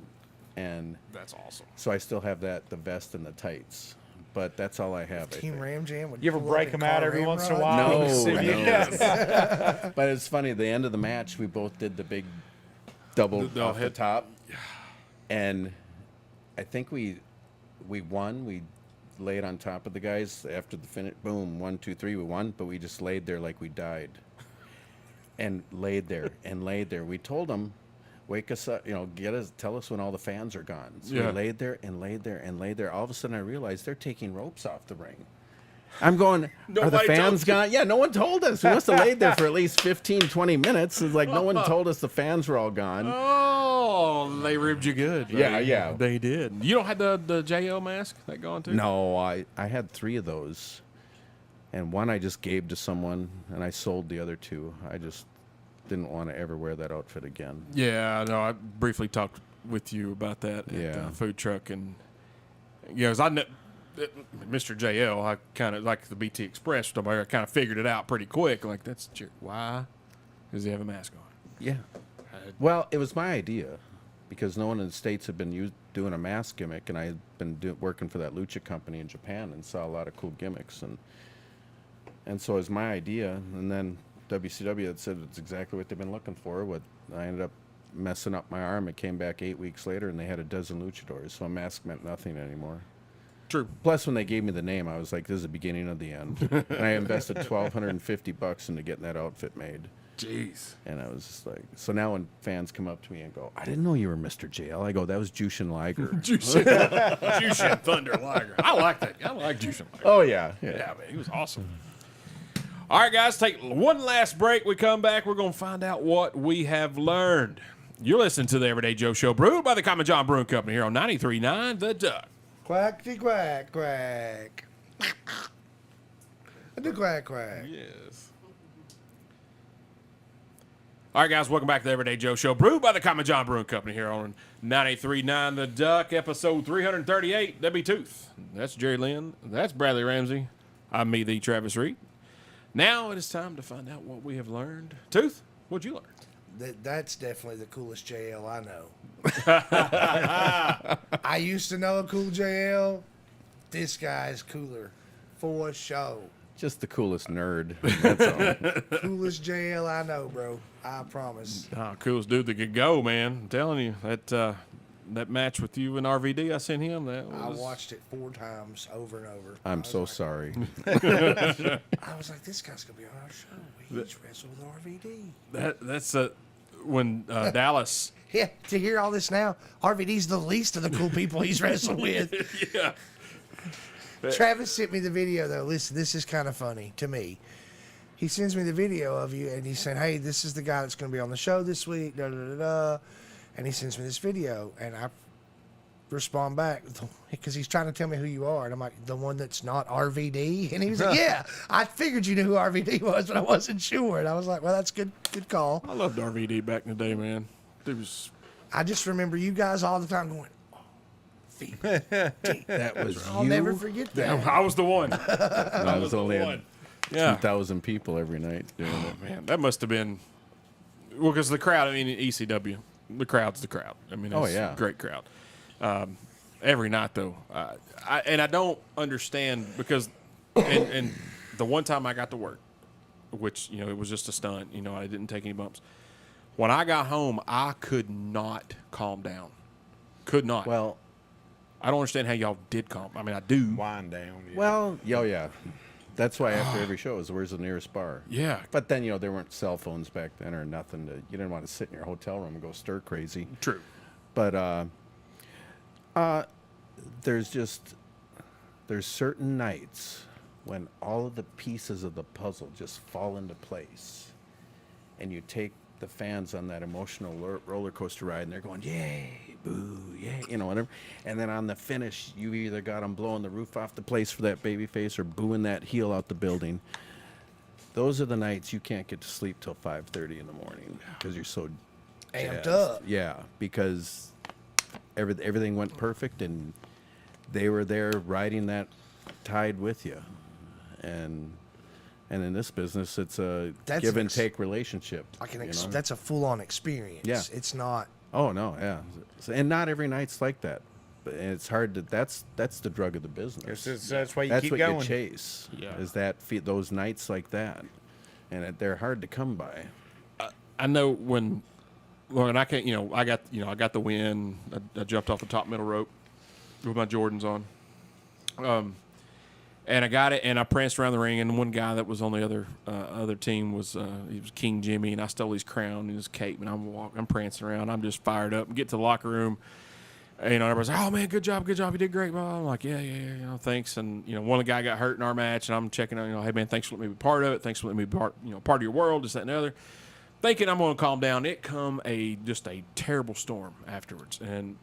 And That's awesome. so I still have that, the vest and the tights. But that's all I have. I Team think. Ram Jam. Would You ever pull up break in them out car every once in a ramrod? while? No, no. Yes. But it's funny. The end of the match, we both did the big double The off the hit. top, and I think we won. We laid on top of the guys after the finish. Boom, 1, 2, 3. We won, but we just laid there like we died, and laid there and laid there. We told them, wake us up, tell us when all the fans are gone. So Yeah. we laid there and laid there and laid there. All of a sudden, I realized they're taking ropes off the ring. I'm going, are the Nobody told fans you. gone? Yeah, no one told us. We must have laid there for at least 15, 20 minutes. It's like no one told us the fans were all gone. Oh, they ribbed you good. Yeah, buddy. yeah. They did. You don't have the JL mask that going too? No, I had 3 of those. And one I just gave to someone, and I sold the other 2. I just didn't want to ever wear that outfit again. Yeah, no, I briefly talked with you about that at Yeah. the food truck. And, Mr. JL, I kind of like the BT Express, I kind of figured it out pretty quick. Like, why does he have a mask on? Yeah. Well, it was my idea because no one in the States had been doing a mask gimmick, and I had been working for that lucha company in Japan and saw a lot of cool gimmicks. And so it was my idea, and then WCW had said it's exactly what they've been looking for. What I ended up messing up my arm. It came back 8 weeks later, and they had a dozen luchadors, so a mask meant nothing anymore. True. Plus, when they gave me the name, I was like, this is the beginning of the end. And I invested $1,250 into getting that outfit made. Jeez. And I was just like, so now when fans come up to me and go, I didn't know you were Mr. JL, I go, that was Jushin Liger. Jushin Thunder Liger. I like that. I like Jushin Liger. Oh, yeah. Yeah, man, he was awesome. All right, guys, take one last break. We come back, we're going to find out what we have learned. You're listening to the Everyday Joe Show, brewed by the Common John Brewing Company here on 93.9 The Duck. Quackity quack quack. The quack quack. Yes. All right, guys, welcome back to the Everyday Joe Show, brewed by the Common John Brewing Company here on 93.9 The Duck, episode 338. Debbie Tooth. That's Jerry Lynn. That's Bradley Ramsey. I'm me, the Travis Reed. Now it is time to find out what we have learned. Tooth, what'd you learn? That's definitely the coolest JL I know. I used to know a cool JL. This guy's cooler. For show. Just the coolest nerd. That's all. Coolest JL I know, bro. I promise. Coolest dude that could go, man. I'm telling you that match with you and RVD, I sent him. I watched it 4 times over and over. I'm so sorry. I was like, this guy's gonna be on our show. He's wrestled with RVD. That's when Dallas. Yeah, to hear all this now, RVD's the least of the cool people he's wrestled with. Yeah. Travis sent me the video though. Listen, this is kind of funny to me. He sends me the video of you, and he's saying, "Hey, this is the guy that's going to be on the show this week." Da, da, da, da. And he sends me this video, and I respond back because he's trying to tell me who you are, and I'm like, "The one that's not RVD." And he was like, "Yeah, I figured you knew who RVD was, but I wasn't sure." And I was like, "Well, that's good call." I loved RVD back in the day, man. It was. I just remember you guys all the time going, "RVD." That was I'll you. never forget that. I was the one. I was only the had one. Yeah. 2,000 people every night doing it. Man, that must have been. Well, because the crowd, I mean, in ECW, the crowd's the crowd. I mean, it's a great crowd. Every night, though. I don't understand because, and the one time I got to work, which, it was just a stunt, I didn't take any bumps. When I got home, I could not calm down. Could not. Well, I don't understand how y'all did calm. I mean, I do. Wind down. Yeah. well, yeah. That's why after every show is where's the nearest bar. Yeah. But then, there weren't cell phones back then or nothing. You didn't want to sit in your hotel room and go stir crazy. True. But there's certain nights when all of the pieces of the puzzle just fall into place, and you take the fans on that emotional roller coaster ride, and they're going, yay, boo, yay, whatever. And then on the finish, you either got them blowing the roof off the place for that baby face or booing that heel out the building. Those are the nights you can't get to sleep till 5:30 in the morning because you're so Amped jazzed. up. Yeah, because everything went perfect, and they were there riding that tide with you. And in this business, it's a That's give and take relationship. That's a full-on experience. Yeah. It's not. Oh no, yeah, and not every night's like that. But it's hard to. That's the drug of the business. That's why you That's keep what going. you chase. Yeah. Is that those nights like that, and they're hard to come by. I know when I can't, I got the win. I jumped off the top middle rope with my Jordans on. And I got it, and I pranced around the ring, and one guy that was on the other team was he was King Jimmy, and I stole his crown and his cape, and I'm prancing around. I'm just fired up. Get to the locker room, and everybody's like, "Oh man, good job, you did great." Well, I'm like, yeah, thanks. And one of the guy got hurt in our match, and I'm checking out, hey man, thanks for letting me be part of it. Thanks for letting me be part of your world, this, that, and the other. Thinking I'm going to calm down. It come just a terrible storm afterwards, and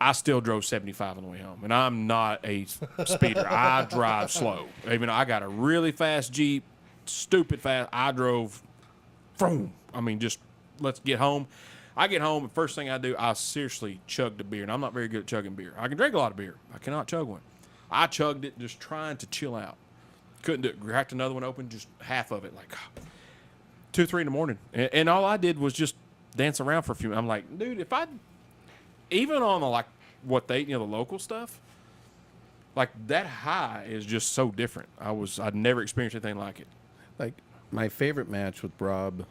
I still drove 75 on the way home, and I'm not a speeder. I drive slow. Even I got a really fast Jeep, stupid fast. I drove, boom. I mean, just let's get home. I get home, and first thing I do, I seriously chugged a beer, and I'm not very good at chugging beer. I can drink a lot of beer. I cannot chug one. I chugged it just trying to chill out. Couldn't do it. Cracked another one open, just half of it, like 2, 3 in the morning. And all I did was just dance around for a few minutes. I'm like, dude, if I... Even on the local stuff, like that high is just so different. I'd never experienced anything like it. Like my favorite match with Rob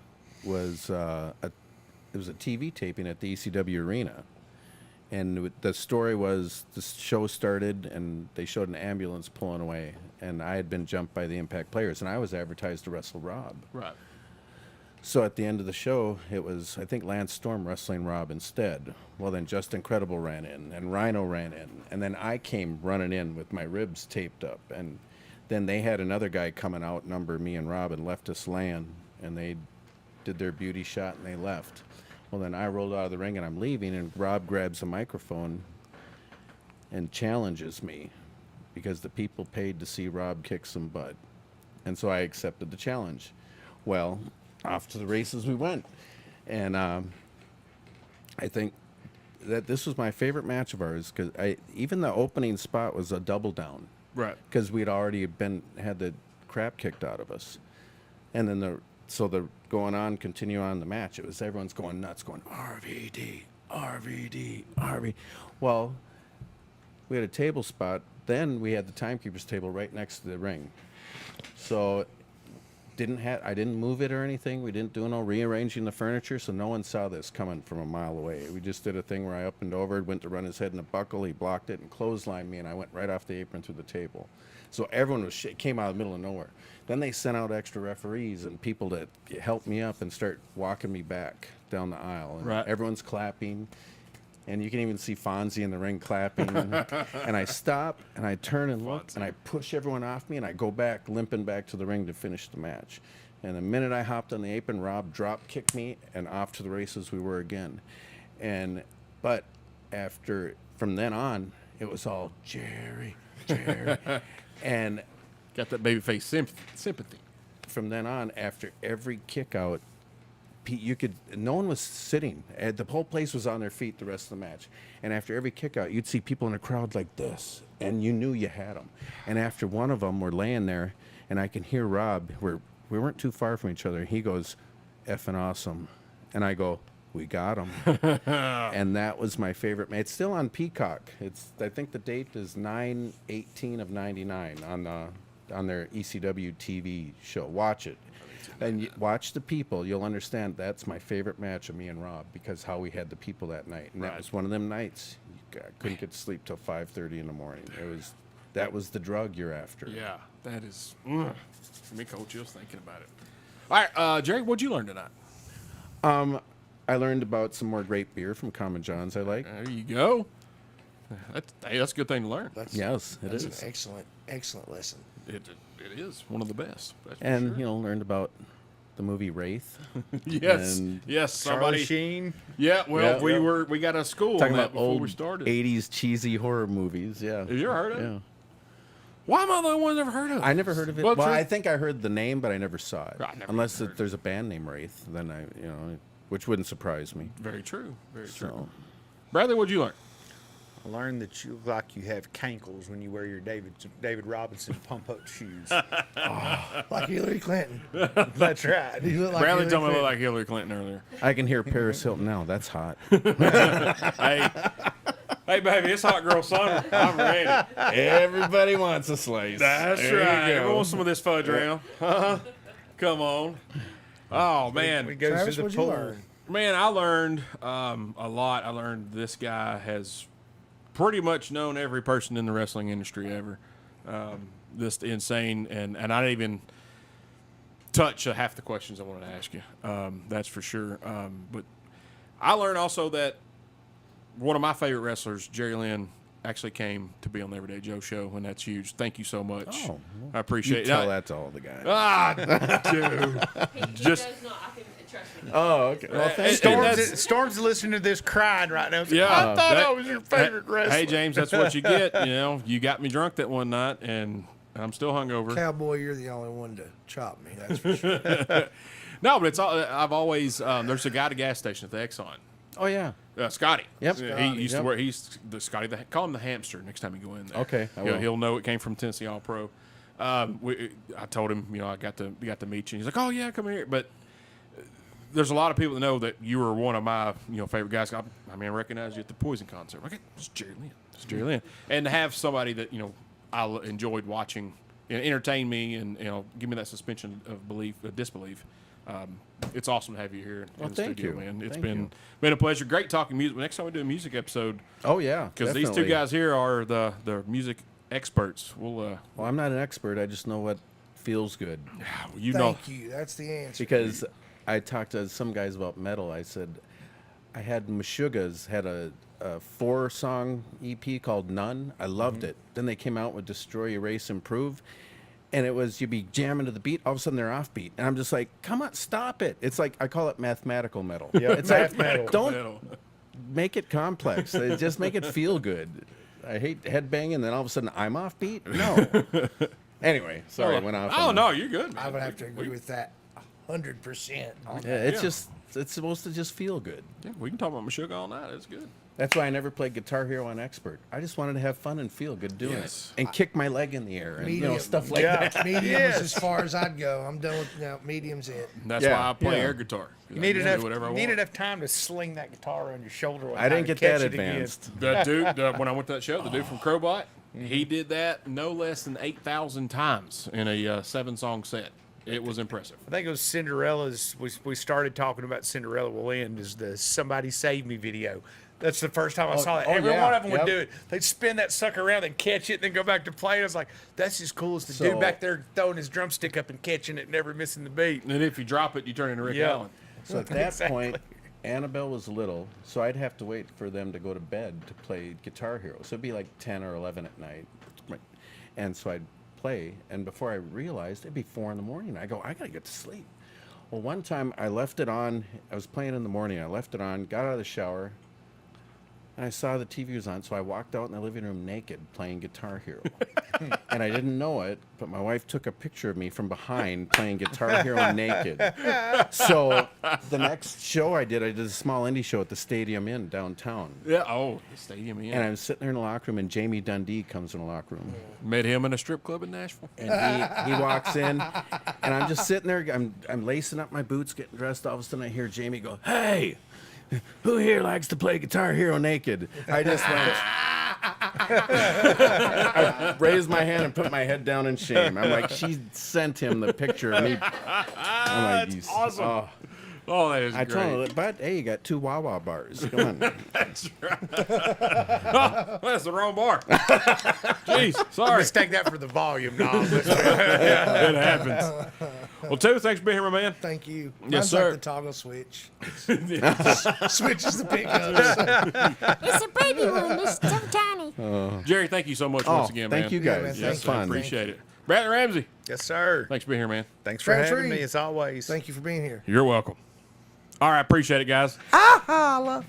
was it was a TV taping at the ECW arena, and the story was the show started and they showed an ambulance pulling away, and I had been jumped by the Impact players, and I was advertised to wrestle Rob. Right. So at the end of the show, it was, I think, Lance Storm wrestling Rob instead. Well, then Just Incredible ran in, and Rhino ran in, and then I came running in with my ribs taped up, and then they had another guy come and outnumber me and Rob and left us laying, and they did their beauty shot and they left. Well, then I rolled out of the ring and I'm leaving, and Rob grabs a microphone and challenges me because the people paid to see Rob kick some butt. And so I accepted the challenge. Well, off to the races we went. And I think that this was my favorite match of ours because even the opening spot was a double down. Right. Because we'd already had the crap kicked out of us. And then continue on the match. It was everyone's going nuts, going RVD, RVD, RVD. Well, we had a table spot. Then we had the timekeeper's table right next to the ring. So I didn't move it or anything. We didn't do no rearranging the furniture, so no one saw this coming from a mile away. We just did a thing where I up and over, went to run his head in a buckle, he blocked it and clotheslined me, and I went right off the apron through the table. So everyone was came out of the middle of nowhere. Then they sent out extra referees and people to help me up and start walking me back down the aisle. And Right. everyone's clapping. And you can even see Fonzie in the ring clapping. And I stop and I turn and look and I push everyone off me and I go back, limping back to the ring to finish the match. And the minute I hopped on the apron, Rob drop kicked me and off to the races we were again. But from then on, it was all Jerry. And Got that babyface sympathy. from then on, after every kick out, no one was sitting. The whole place was on their feet the rest of the match. And after every kick out, you'd see people in the crowd like this, and you knew you had them. And after one of them, we're laying there, and I can hear Rob. We weren't too far from each other. He goes, "Effing awesome," and I go, "We got him." And that was my favorite. It's still on Peacock. I think the date is 9/18 of '99 on their ECW TV show. Watch it. And watch the people. You'll understand that's my favorite match of me and Rob because how we had the people that night. And that was one of them nights. I couldn't get to sleep till 5:30 in the morning. That was the drug you're after. Yeah, that is. For me, cold chills thinking about it. All right, Jerry, what'd you learn tonight? I learned about some more great beer from Common John's I like. There you go. That's a good thing to learn. Yes, it That's is. an excellent lesson. It is one of the best. That's for And, sure. learned about the movie Wraith. yes, and yes, Charlie somebody. Sheen. Yeah, well, Yeah. we got a school on Talking that about before old we started. 80s cheesy horror movies, yeah. Have you ever heard of it? Yeah. Why am I the only one that ever heard of it? I never heard of it. Well, Well, true. I think I heard the name, but I never saw it. I never Unless even heard there's a band named Wraith, then which wouldn't surprise me. Very true. Very true. So, Bradley, what'd you learn? I learned that you look like you have cankles when you wear your David Robinson pump up shoes. Like Hillary Clinton. That's right. You look like Bradley Hillary told me I look Clinton. like Hillary Clinton earlier. I can hear Paris Hilton now. That's hot. hey, hey, baby, it's hot girl summer. I'm ready. Everybody wants a slice. That's There you right. go. Everyone want some of this fudge round. Come on. Oh man, We go Travis, to the what'd you pool. learn? man, I learned a lot. I learned this guy has pretty much known every person in the wrestling industry ever. Just insane, and I didn't even touch half the questions I wanted to ask you. That's for sure. But I learned also that one of my favorite wrestlers, Jerry Lynn, actually came to be on the Everyday Joe show, and that's huge. Thank you so much. Oh, I appreciate You it. tell that to all the guys. Ah, dude. He Just- does not. I can trust me. Oh, okay. Well, thank And you. that's- Storm's listening to this crying right now. Yeah, I thought that- I was your favorite wrestler. Hey, James, that's what you get. You got me drunk that one night, and I'm still hungover. Cowboy, you're the only one to chop me. That's for sure. No, but it's all. I've always. There's a guy at a gas station at the Exxon. Oh, yeah. Scotty. Yep. He Scotty, used to yep. work. He's the Scotty. Call him the hamster next time you go in there. Okay, I will. He'll know it came from Tennessee All Pro. I told him, I got to meet you. He's like, oh yeah, come here. But there's a lot of people that know that you were one of my favorite guys. I recognize you at the Poison concert. Okay, it's Jerry Lynn. It's Jerry Lynn. And to have somebody that I enjoyed watching, entertain me, and give me that suspension of disbelief. It's awesome to have you here in the thank studio, you. man. It's Thank been a pleasure. Great talking music. Next time we do a music episode, Oh, yeah. because these two definitely. guys here are the music experts. We'll Well, I'm not an expert. I just know what feels good. Thank you. That's the answer. Because I talked to some guys about metal. I said, I had Meshuggah's had a 4-song EP called None. I loved it. Then they came out with Destroy, Erase, Improve. And it was, you'd be jamming to the beat, all of a sudden they're offbeat. And I'm just like, come on, stop it. It's like, I call it mathematical metal. Yeah, It's like, mathematical don't make it complex. Just make it feel good. I hate headbanging, then all of a sudden I'm offbeat? No. Anyway, sorry, I went off. Oh on no, you're good. I would have to agree with that 100%. Yeah, it's supposed to just feel good. Yeah, we can talk about Meshuggah all night. It's good. That's why I never played Guitar Hero on Expert. I just wanted to have fun and feel good doing Yes. it, and kick my leg in the air, and Medium. stuff like Yeah. that. Medium is as far as I'd go. I'm done with medium's it. And that's Yeah, why I play yeah. air guitar. 'Cause You I need can do enough. whatever I You need want. enough time to sling that guitar on your shoulder. one I didn't time get to catch that it again. advanced. That dude, when I went to that show, the dude from Crowbot, he did that no less than 8,000 times in a 7-song set. It was impressive. I think it was Cinderella's. We started talking about Cinderella will end is the "Somebody Save Me" video. That's the first time I saw it. Every yeah, one of them would yep. do it. They'd spin that sucker around and catch it, and then go back to playing. I was like, that's as cool as the dude So- back there throwing his drumstick up and catching it, never missing the beat. And if you drop it, you turn into Rick Yeah. Allen. So at that Exactly. point, Annabelle was little, so I'd have to wait for them to go to bed to play Guitar Hero. So it'd be like 10 or 11 at night. Right. And so I'd play, and before I realized, it'd be 4 in the morning. I go, I gotta get to sleep. Well, one time I left it on. I was playing in the morning. I left it on, got out of the shower, and I saw the TV was on, so I walked out in the living room naked playing Guitar Hero. And I didn't know it, but my wife took a picture of me from behind playing Guitar Hero naked. So the next show I did a small indie show at the Stadium Inn downtown. Yeah. Oh, the stadium. And Yeah. I'm sitting there in the locker room, and Jamie Dundee comes in the locker room. Met him in a strip club in Nashville. And he walks in, and I'm just sitting there. I'm lacing up my boots, getting dressed. All of a sudden, I hear Jamie go, "Hey, who here likes to play Guitar Hero naked?" I just went. I raised my hand and put my head down in shame. I'm like, she sent him the picture of me. I'm like, awesome. Oh. Oh, that is I great. told her, but hey, you got 2 Wawa bars. Come on. That's right. Oh, that's the wrong bar. Jeez, sorry. Let's take that for the volume knob. It happens. Well, Two, thanks for being here, my man. Thank you. Yes, Mine's sir. like the toggle switch. Switches the pickups. It's a baby one. It's so tiny. Jerry, thank you so much Oh, once again, man. thank you Yeah, guys. man, That's thank Yes, you. I fun. appreciate it. Bradley Ramsey, Yes, sir. thanks for being here, man. Thanks for Thanks, having Reed. me, as always. Thank you for being here. You're welcome. All right, appreciate it, guys. Holla.